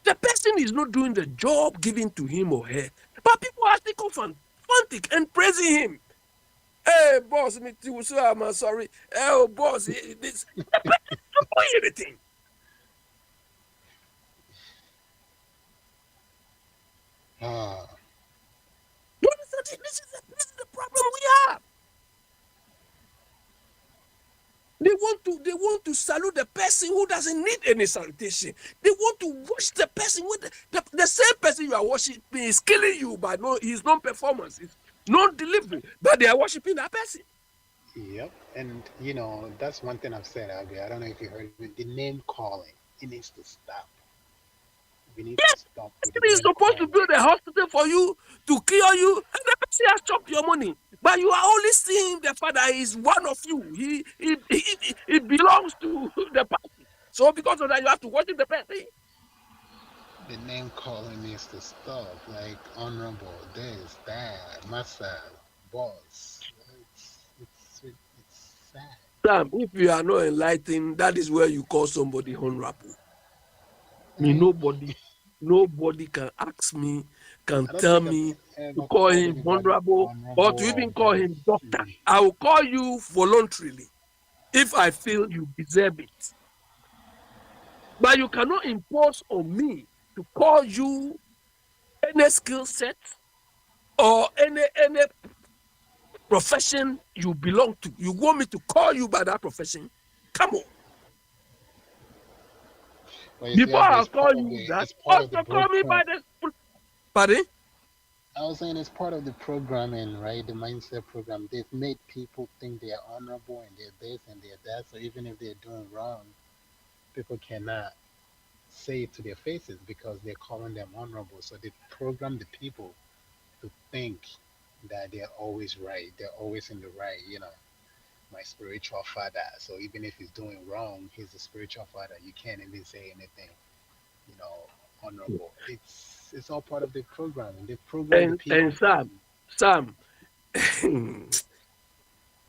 The person is not doing the job given to him or her, but people are sycophantic and praising him. Hey, boss, me too, so I'm sorry. Oh, boss, this. The person is not doing anything. Ah, This is the problem we have. They want to salute the person who doesn't need any salutation. They want to worship the person with the same person you are worshiping is killing you by his non-performance, his non-delivery, but they are worshiping that person. yep. And that's one thing I've said, Abby. I don't know if you heard it. The name calling, it needs to stop. We need to stop with the He is name supposed to calling. build a hospital for you to cure you, and the person has chopped your money. But you are only seeing the father is one of you. He belongs to the party. So because of that, you have to worship the person. The name calling needs to stop. Like honorable, this, that, massa, boss. It's sad. Sam, if you are not enlightened, that is where you call somebody honorable. Me, Mm, nobody can ask me, can I don't tell think I've me to ever call called him anybody honorable or honorable to or even call boss. him doctor. I will call you voluntarily if I feel you deserve it. But you cannot impose on me to call you any skill set or any profession you belong to. You want me to call you by that profession? Come on. But you see, Before Abby, I call you that, it's part of the also call me by blueprint. this. Pardon? I was saying it's part of the programming, right? The mindset program. They've made people think they're honorable and they're this and they're that. So even if they're doing wrong, people cannot say it to their faces because they're calling them honorable. So they program the people to think that they're always right. They're always in the right, my spiritual father. So even if he's doing wrong, he's the spiritual father. You can't even say anything, you know, honorable. It's all part of the programming. They program the And people. Sam,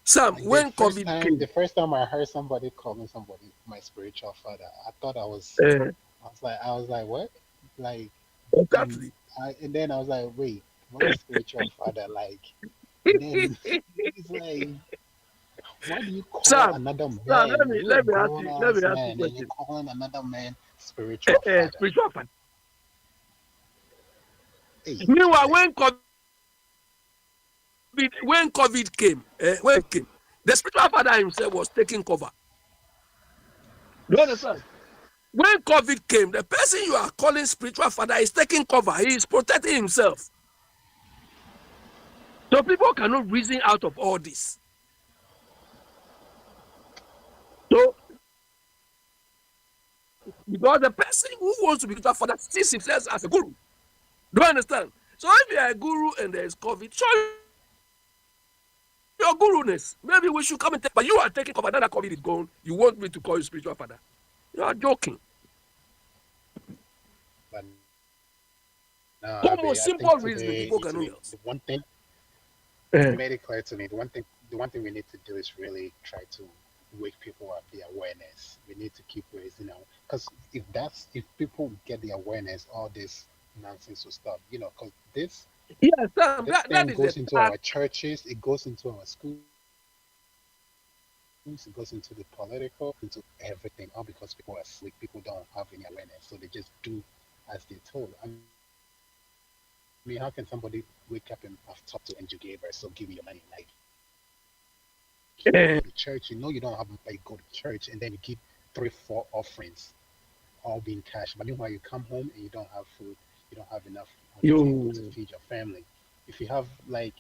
Sam, Like when COVID the came, first time I heard somebody calling somebody my spiritual father, I thought uh, I was like, what? Like, and exactly. and then I was like, wait, what is spiritual father like? And then it's like, why do you call Sam, another Sam, man? You're a grown let me ass ask you a man, and you're question. calling another man spiritual father. Spiritual father. Hey, Meanwhile, Charlie. when COVID came, the spiritual father himself was taking cover. You understand? When COVID came, the person you are calling spiritual father is taking cover. He is protecting himself. So people cannot reason out of all this. So because the person who wants to be spiritual father sees himself as a guru. Do you understand? So if you are a guru and there is COVID, show your guruness. Maybe we should come and take, but you are taking cover. Now that COVID is gone, you want me to call you spiritual father. You are joking. But no, Common, I think simple reasoning, today people cannot else. the one thing you Uh, made it clear to me. The one thing we need to do is really try to wake people up the awareness. We need to keep raising our, because if people get the awareness, all this nonsense will stop. Because yeah, Sam, this that thing is the goes into task. our churches, it goes into our schools, it goes into the political, into everything, all because people are asleep. People don't have any awareness, so they just do as they're told. I mean, how can somebody wake up and have talked to and you gave her, so give me your money? Like, you Uh, go to church, you don't have money, but you go to church and then you give 3, 4 offerings, all being cash. But meanwhile, you come home and you don't have food, you don't have enough on the table to you, feed your family. If you have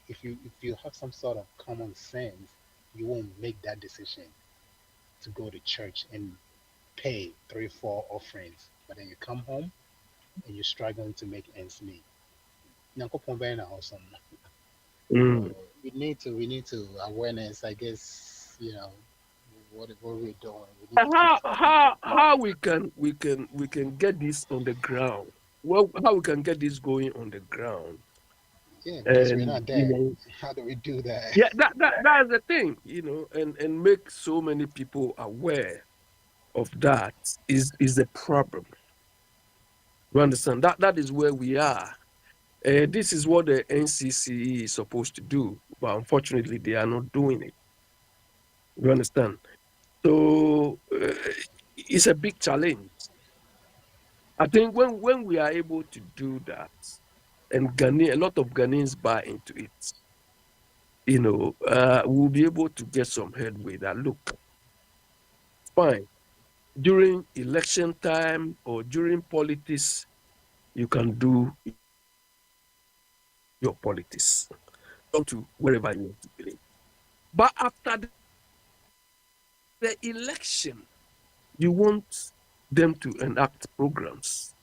if you have some sort of common sense, you won't make that decision to go to church and pay 3, 4 offerings. But then you come home and you're struggling to make ends meet. Nyankopɔn bɛyɛ na awesome. mm. So we need to awareness, I guess, what we're doing. We need to keep talking to the How people. we can get this on the ground? Well, how we can get this going on the ground? Yeah, because we're And not there. How do we do that? yeah, that is the thing, and make so many people aware of that is the problem. You understand? That is where we are. This is what the NCCE is supposed to do, but unfortunately, they are not doing it. You understand? So it's a big challenge. I think when we are able to do that, and a lot of Ghanaians buy into it, we'll be able to get some headway. That look fine during election time or during politics, you can do your politics, come to wherever you want to believe. But after the election, you want them to enact programs,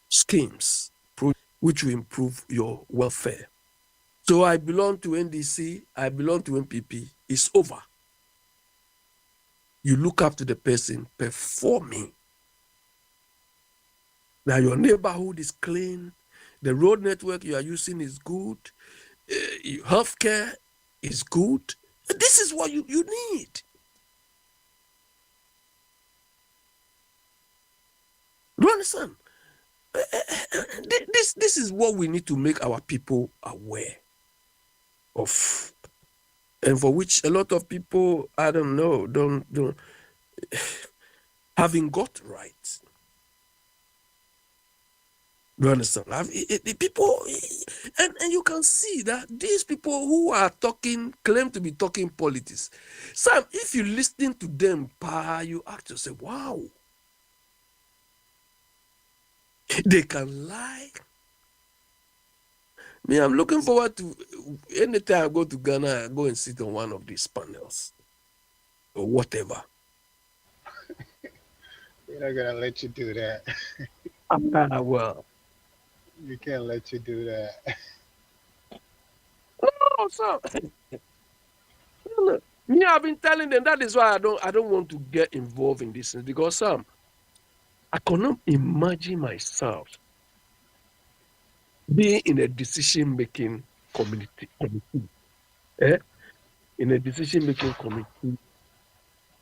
schemes, which will improve your welfare. So I belong to NDC, I belong to MPP. It's over. You look after the person performing. Now your neighborhood is clean, the road network you are using is good, healthcare is good. This is what you need. Do you understand? This is what we need to make our people aware of, and for which a lot of people, I don't know, don't haven't got right. You understand? The people, and you can see that these people who are claim to be talking politics. Sam, if you listen to them, you act yourself, wow. They can lie. Me, I'm looking forward to anytime I go to Ghana, I go and sit on one of these panels or whatever. We're not gonna let you do that. Well, We can't let you do that. no, sir. Me, I've been telling them that is why I don't want to get involved in this because I cannot imagine myself being in a decision-making committee, in a decision-making committee,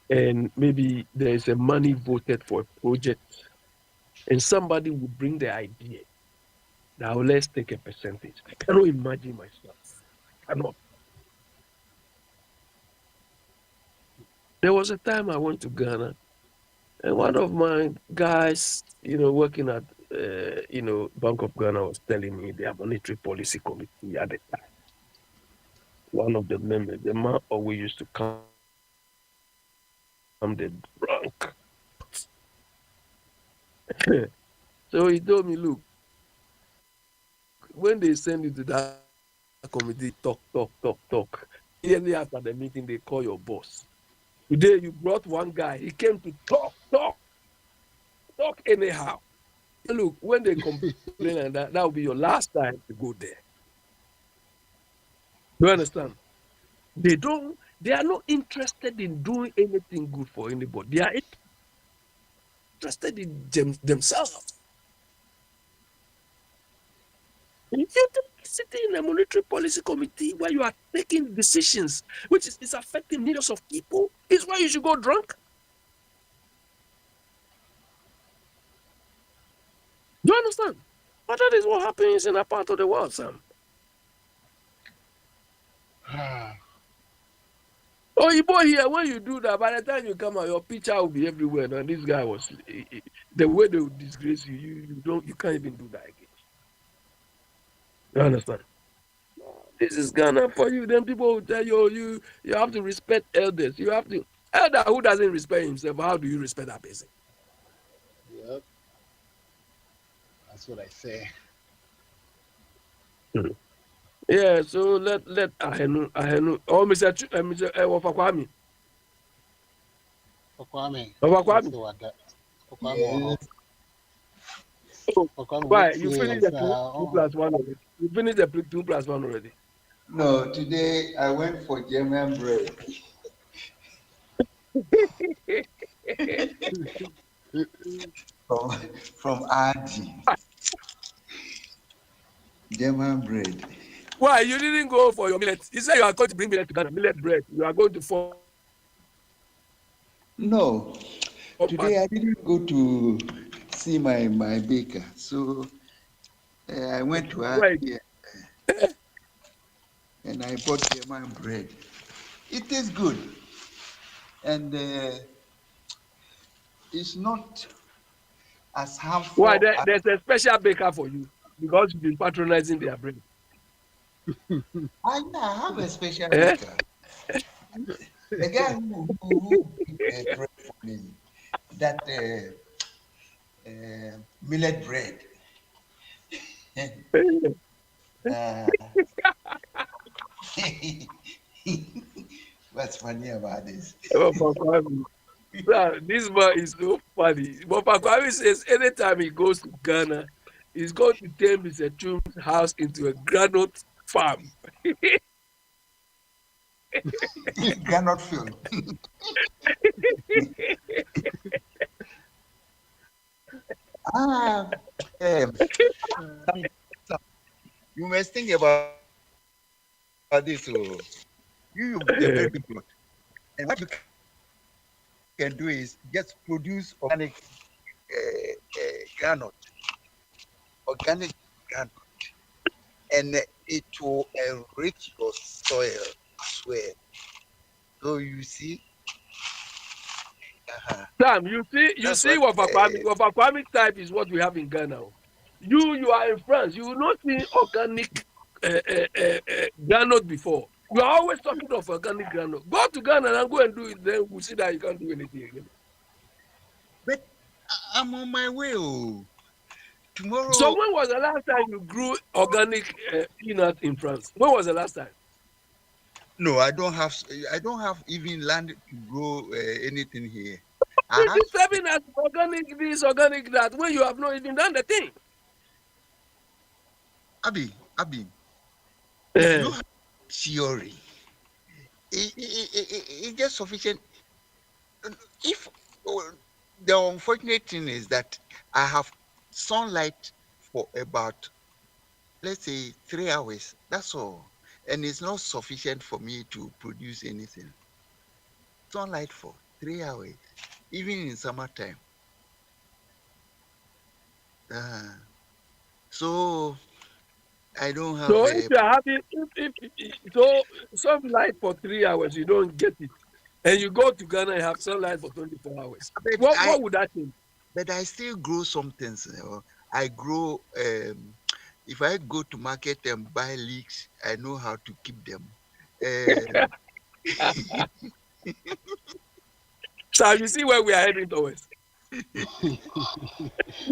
and maybe there is a money voted for a project, and somebody will bring the idea. Now let's take a percentage. I cannot imagine myself. I cannot. There was a time I went to Ghana, and one of my guys, working at, Bank of Ghana was telling me their monetary policy committee at the time. One of the members, the man always used to come the drunk. So he told me, look, when they send you to that committee, talk. Immediately after the meeting, they call your boss. Today, you brought one guy. He came to talk anyhow. Look, when they complain like that will be your last time to go there. You understand? They are not interested in doing anything good for anybody. They are interested in themselves. You sitting in a monetary policy committee where you are taking decisions which is affecting millions of people, is why you should go drunk. Do you understand? But that is what happens in a part of the world, Sam. Oh, you boy here, when you do that, by the time you come out, your picture will be everywhere. And this guy was the way they will disgrace you, you can't even do that again. You understand? This is Ghana for you. Then people will tell you have to respect elders. You have to. Elder who doesn't respect himself, how do you respect that person? Yep. That's what I say. Yeah, so let Ahenu Mr. Wafakwami. Why you finished the 2+1 already? You finished the 2+1 already? No, today I went for German bread. from Adi. German bread. Why you didn't go for your millet? You said you are going to bring millet to Ghana, millet bread. You are going to fall. No, today I didn't go to see my baker, so I went to Adi and I bought German bread. It is good, and it's not as harmful. Why there's a special baker for you because you've been patronizing their bread. I have a special baker. The guy who bread for me, that millet bread. What's funny about this? This man is so funny. But Pakwami says anytime he goes to Ghana, he's going to turn Mr. Chum's house into a granite farm. Granite field. You must think about this. You're very good. And what you can do is just produce organic granite. Organic granite. And it will enrich your soil as well. So you see. Sam, you see what Pakwami type is what we have in Ghana. You are in France. You will not see organic granite before. You are always talking of organic granite. Go to Ghana and go and do it. Then we'll see that you can't do anything again. But I'm on my way. tomorrow. So when was the last time you grew organic peanut in France? When was the last time? No, I don't have even land to grow anything here. I You have keep telling us organic this, organic that, when you have not even done the thing. Abi. If Eh. you have theory, it's just sufficient. If the unfortunate thing is that I have sunlight for about, let's say, 3 hours. That's all, and it's not sufficient for me to produce anything. Sunlight for 3 hours, even in summertime. So I don't have So if a. you are having, so sunlight for 3 hours, you don't get it, and you go to Ghana and have sunlight for 24 hours. But What would that mean? I still grow some things. I grow. If I go to market and buy leeks, I know how to keep them. Um, So you see where we are heading towards.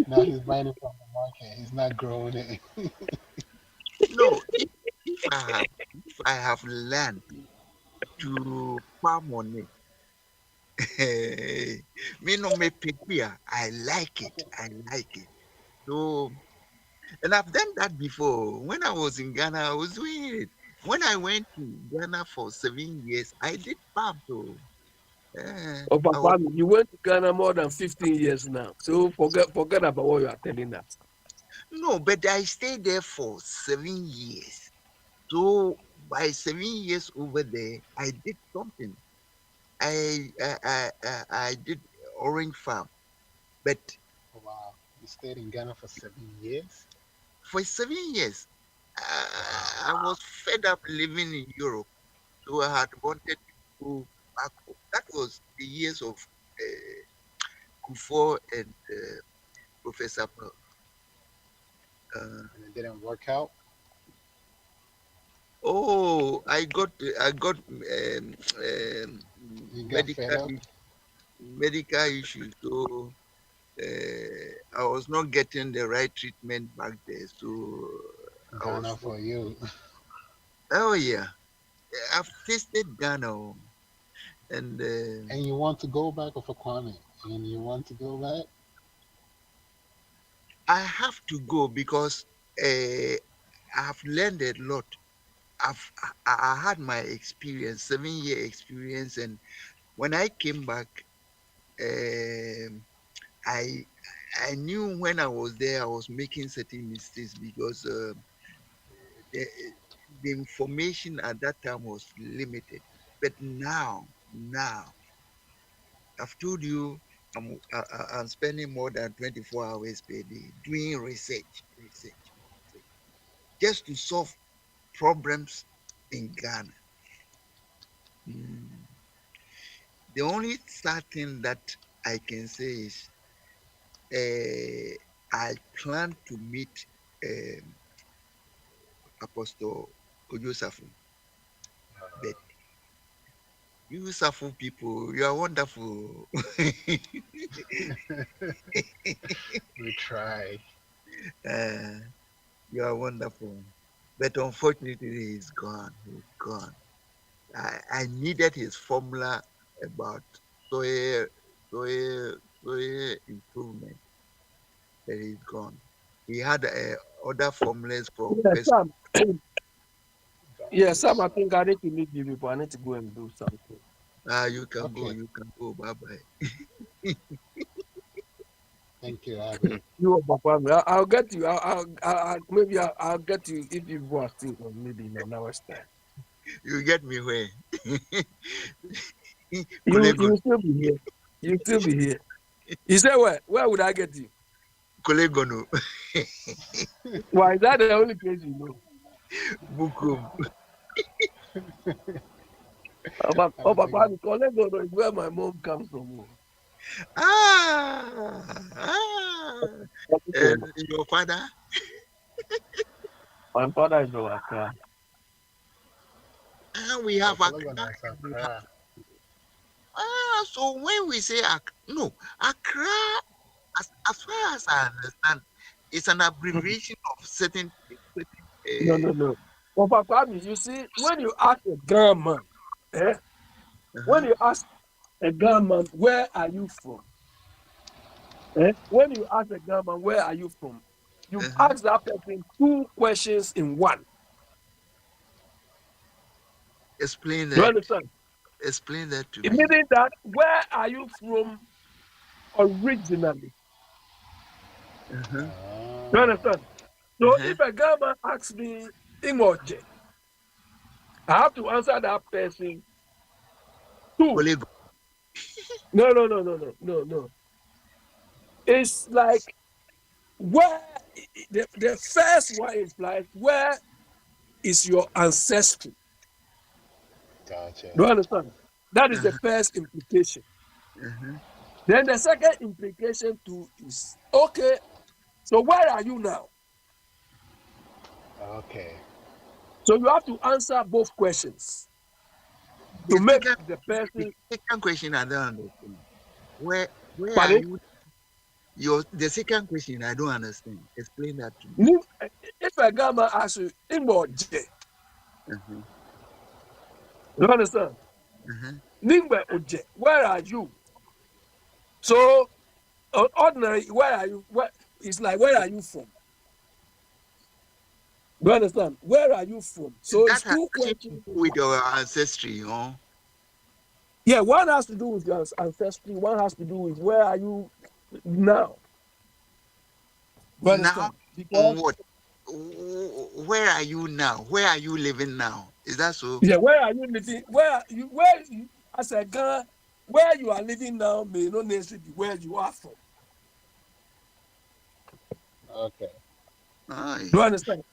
Now he's buying it from the market. He's not growing it. no, if I have learned to farm on it, me no me prepare. I like it. So, and I've done that before. When I was in Ghana, I was doing it. When I went to Ghana for 7 years, I did farm too. Oh, I was. Papa, you went to Ghana more than 15 years now. So forget about what you are telling us. No, but I stayed there for 7 years. So by 7 years over there, I did something. I did orange farm, but Wow. You stayed in Ghana for 7 years? for 7 years, Wow. I was fed up living in Europe. So I had wanted to go back home. That was the years of Kufuor and Professor Pearl. And it didn't work out? Oh, I got You got fed medical up? medical issues. So I was not getting the right treatment back there. So I Ghana was not. for you. Oh yeah, I've tasted Ghana, oh, and And you want to go back of a Kwame? And you want to go back? I have to go because I've learned a lot. I had my experience, 7 year experience, and when I came back, um, I I knew when I was there I was making certain mistakes because the, the information at that time was limited. But now I've told you I'm spending more than 24 hours per day doing research, just to solve problems in Ghana. Mm. The only sad thing that I can say is I plan to meet um, Apostle Ojosafu. But you Safu people, you are wonderful. We try. uh, you are wonderful. But unfortunately, he's gone. He's gone. I needed his formula about soil, soil, soil improvement, but he's gone. He had other formulas for Yeah, pest. Sam. God Yeah, Sam, bless I you. think I need to leave you people. I need to go and do something. You can go. Okay. You can go. Bye bye. Thank you, Abby. You, Papa, I'll get you. Maybe I'll get you if you go still, or maybe in an hour's time. You get me where? You Kolegon, will still be here. You still be here. You say where? Where would I get you? Kolegono, Why is that the only place you know? Bukum. Oh, Have a good Papa, one. the college is where my mom comes from. Ah. And your father? My father is from Accra. We Oh, have Kolegon Accra. is Accra. So when we say no, Accra, as far as I understand, It's an abbreviation of certain. No. Papa Kwame, you see, when you ask a grandma, when you ask a grandma, where are you from? When you ask a grandma, where are you from? You ask that person two questions in one. Explain You that. understand? Explain that to It me. meaning that where are you from originally? You understand? So if a grandma asks me Imoje, I have to answer that person two. Kolego. No. It's like where the first one implies where is your ancestry. Gotcha. Do you understand? That is the first implication. Then the second implication too is okay. So where are you now? Okay. So you have to answer both questions to The make second, the the person. second question I don't understand. Where are Pardon? you? The second question I don't understand. Explain that to me. If a gamma asks you, Imoje, Uh-huh. you understand? Uh-huh. Ningbe Oje, where are you? So ordinary, where are you? Where it's like where are you from? You understand? Where are you from? So That it's has two nothing to questions. do with your ancestry, you know. Yeah, one has to do with your ancestry, one has to do with where are you now. You Now, understand? Because on what? Where are you now? Where are you living now? Is that so? yeah, where are you living? Where you as a Ghana, where you are living now may not necessarily be where you are from. Okay. Aye. You understand?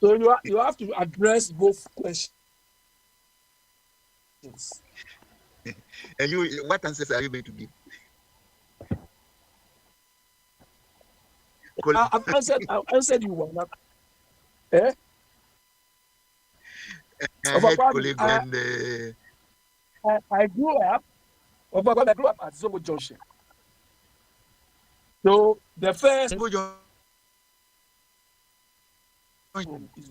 So you have to address both questions. And what answers are you going to give? I've answered you one. Eh? I Of heard Akwame, Kolego and I grew up. Of Akwame, I grew up at Zobo Junction. So the first Zongo is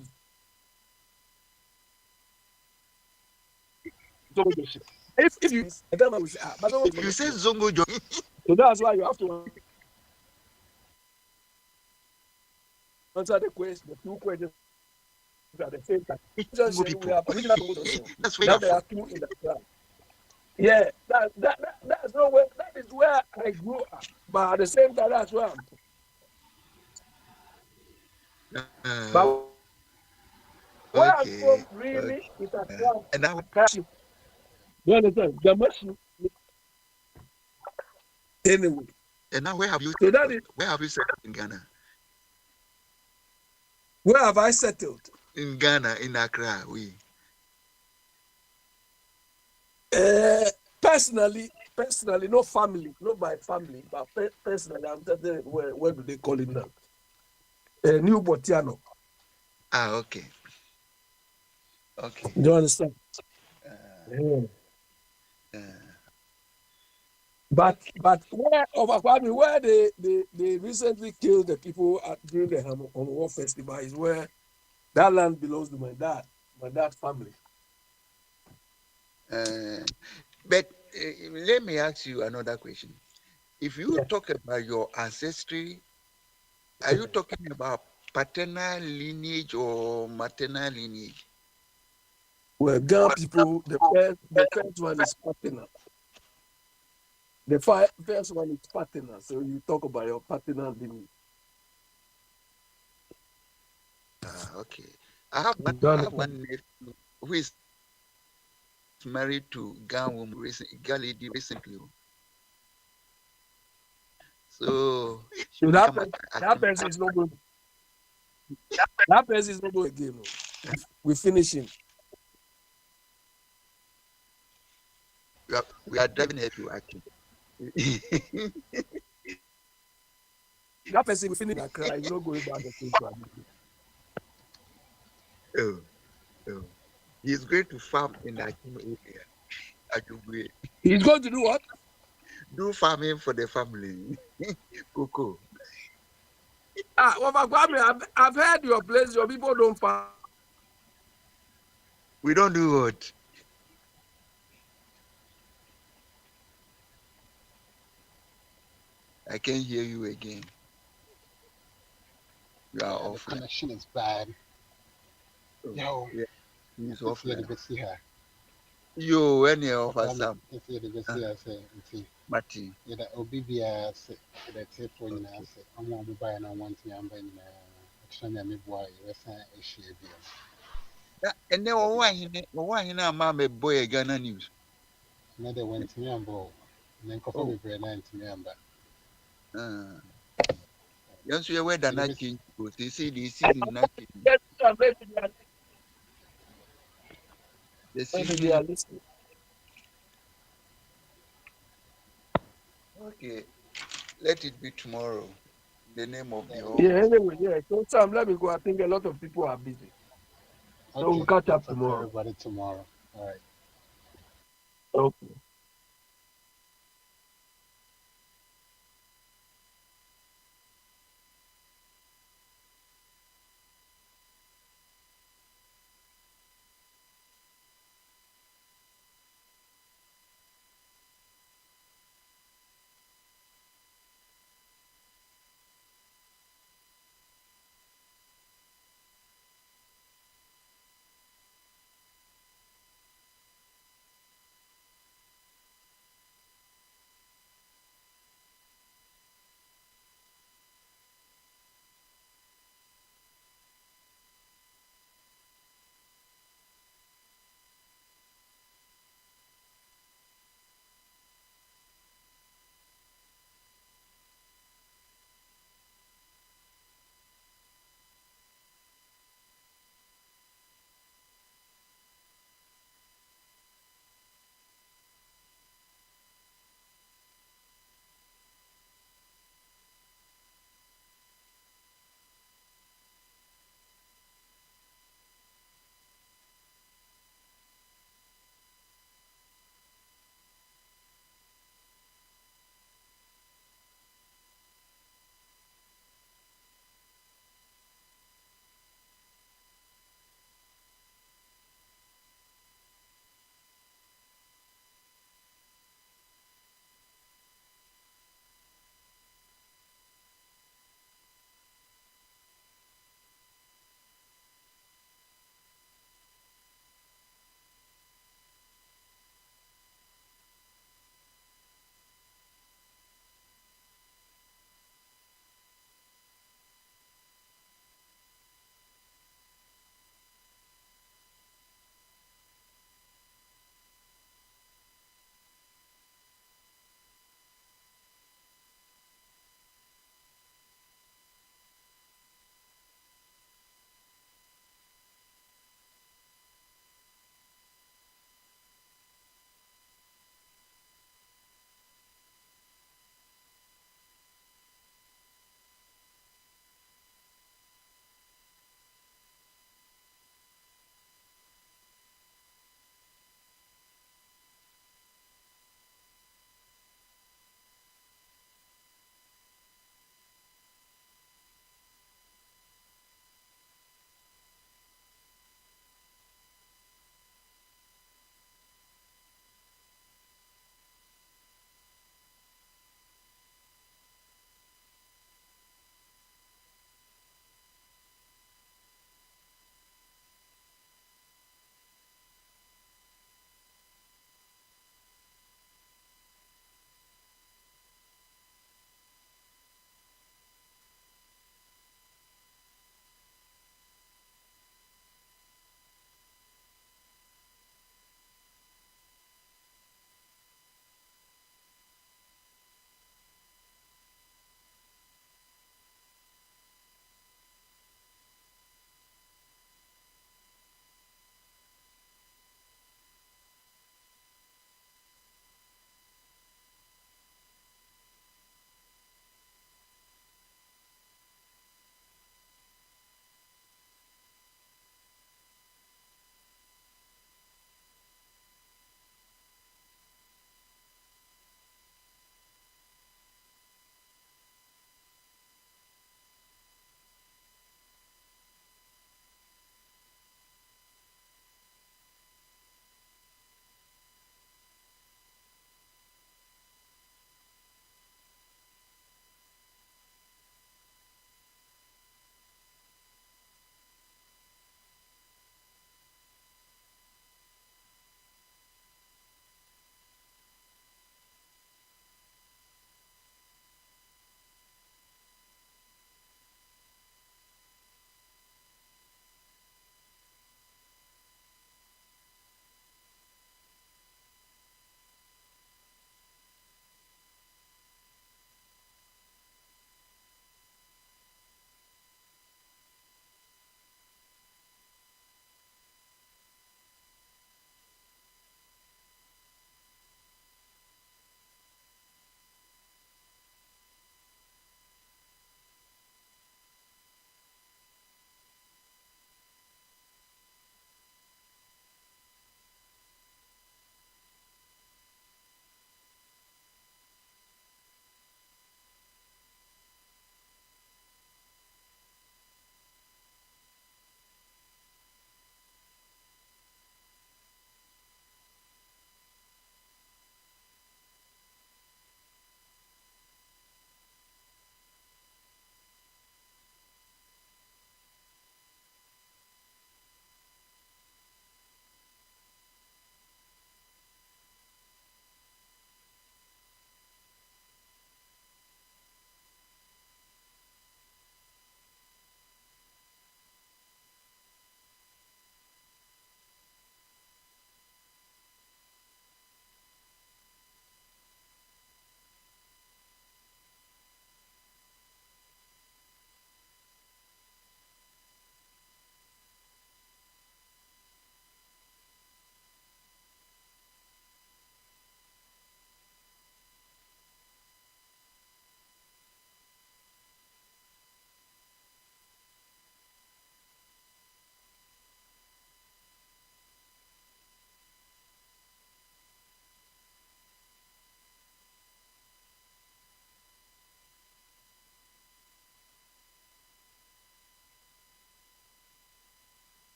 Zobo Junction. If you I don't know, but Zobo You Junction. said Zongo John. So that's why you have to answer the question, the two questions at the same time. Zongo Junction, we people. have original Zobo Junction. That's where you're Now there from. are two in the crowd. Yeah, that's no way. That is where I grew up. But at the same time, that's where I'm from. Uh, But where I'm okay. from really Okay. is at And now, Akwantufuo. You understand? Gamashi. Anyway. where have you So that settled? is Where have you settled in Ghana? where have I settled? In Ghana, in Accra, we. Personally, not family, not my family, but personally, I'm telling you, where do they call it now? New Botiano. Ah, okay. Okay. Do you understand? Uh, Yeah. uh, But where of Akwame, where they recently killed the people during the on War Festival is where that land belongs to my dad's family. but let me ask you another question. If you Yeah. talk about your ancestry, are you talking about paternal lineage or maternal lineage? Well, Ghana people, the first one is paternal. First one is paternal. So you talk about your paternal lineage. Ah, okay. I have one. You I have understand? one nephew who is married to Ghana woman lady recently. So she So become that person is not going. That person is not going again. No. We finish him. we are driving her to Akin. That person we finish Accra. He's not going back the same time. oh, oh. He's going to farm in Akin area. Ajugwe. He's going to do what? Do farming for the family. Cocoa. I've heard your place. Your people don't find. We don't do what? I can't hear you again. You are Yeah, the offline. connection is bad. Oh, Yo, yeah, he's it's here to offline. be see her. Yo, any of us, Papa, it's here to be see her. Say, see, Martin. yeah, that Obibia say, that take for you now. Say, I'm going to buy and I want to buy in actually, I'm a boy, you're saying a share. And then why he now, mamma boy, a Ghana news. Another went to me and bro, and then coffee Oh, with bread and to me and back. yes, we are where Yeah, that change. They say the season not change. Yes, The maybe they season. are listening. Okay, let it be tomorrow. In the name of the Yeah, Almighty. anyway, yeah. So Sam, let me go. I think a lot of people are busy. So we'll okay, catch I'll up talk to tomorrow. everybody tomorrow. All right. Okay.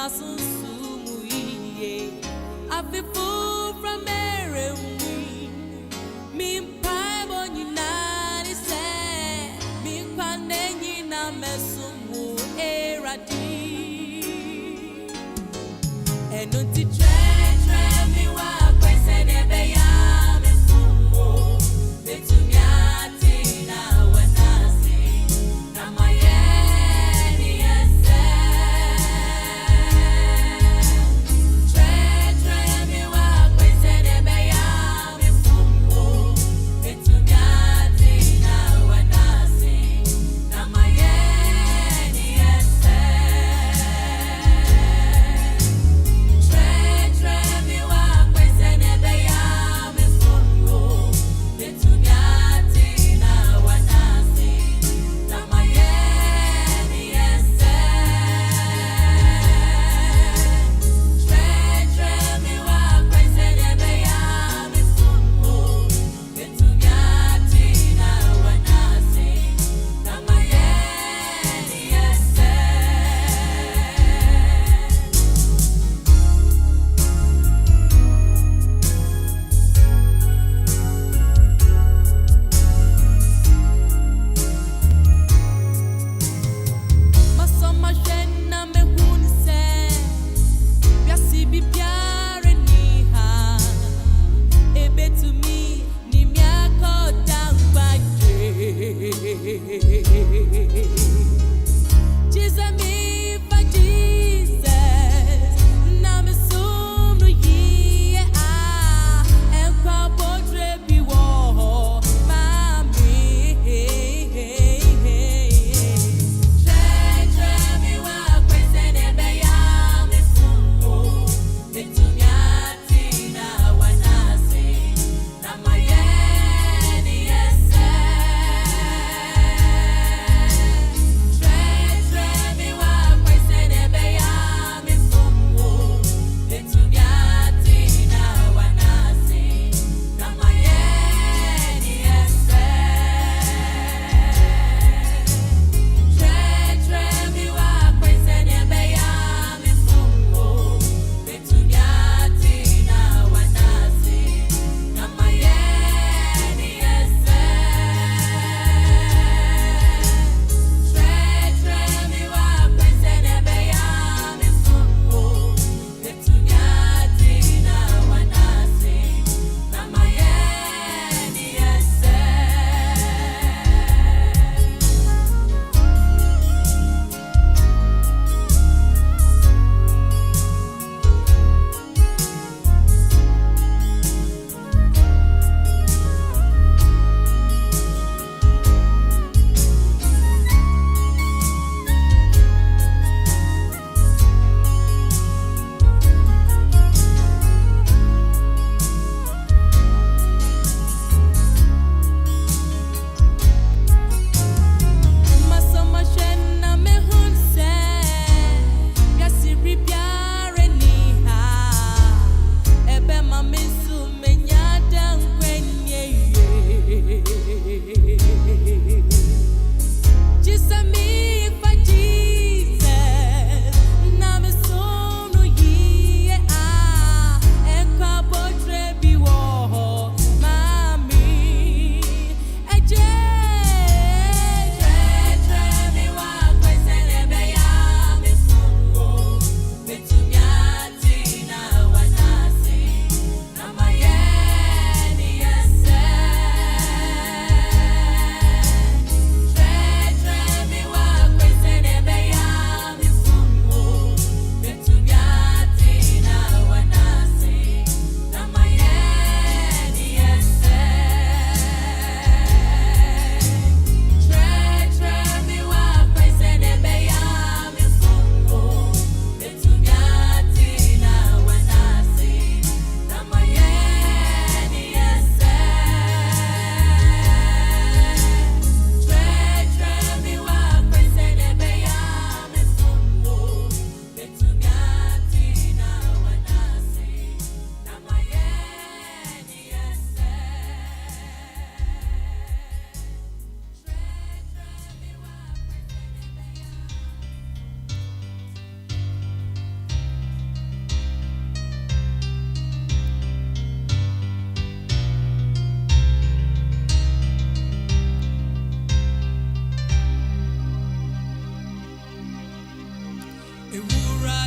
Me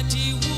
Ti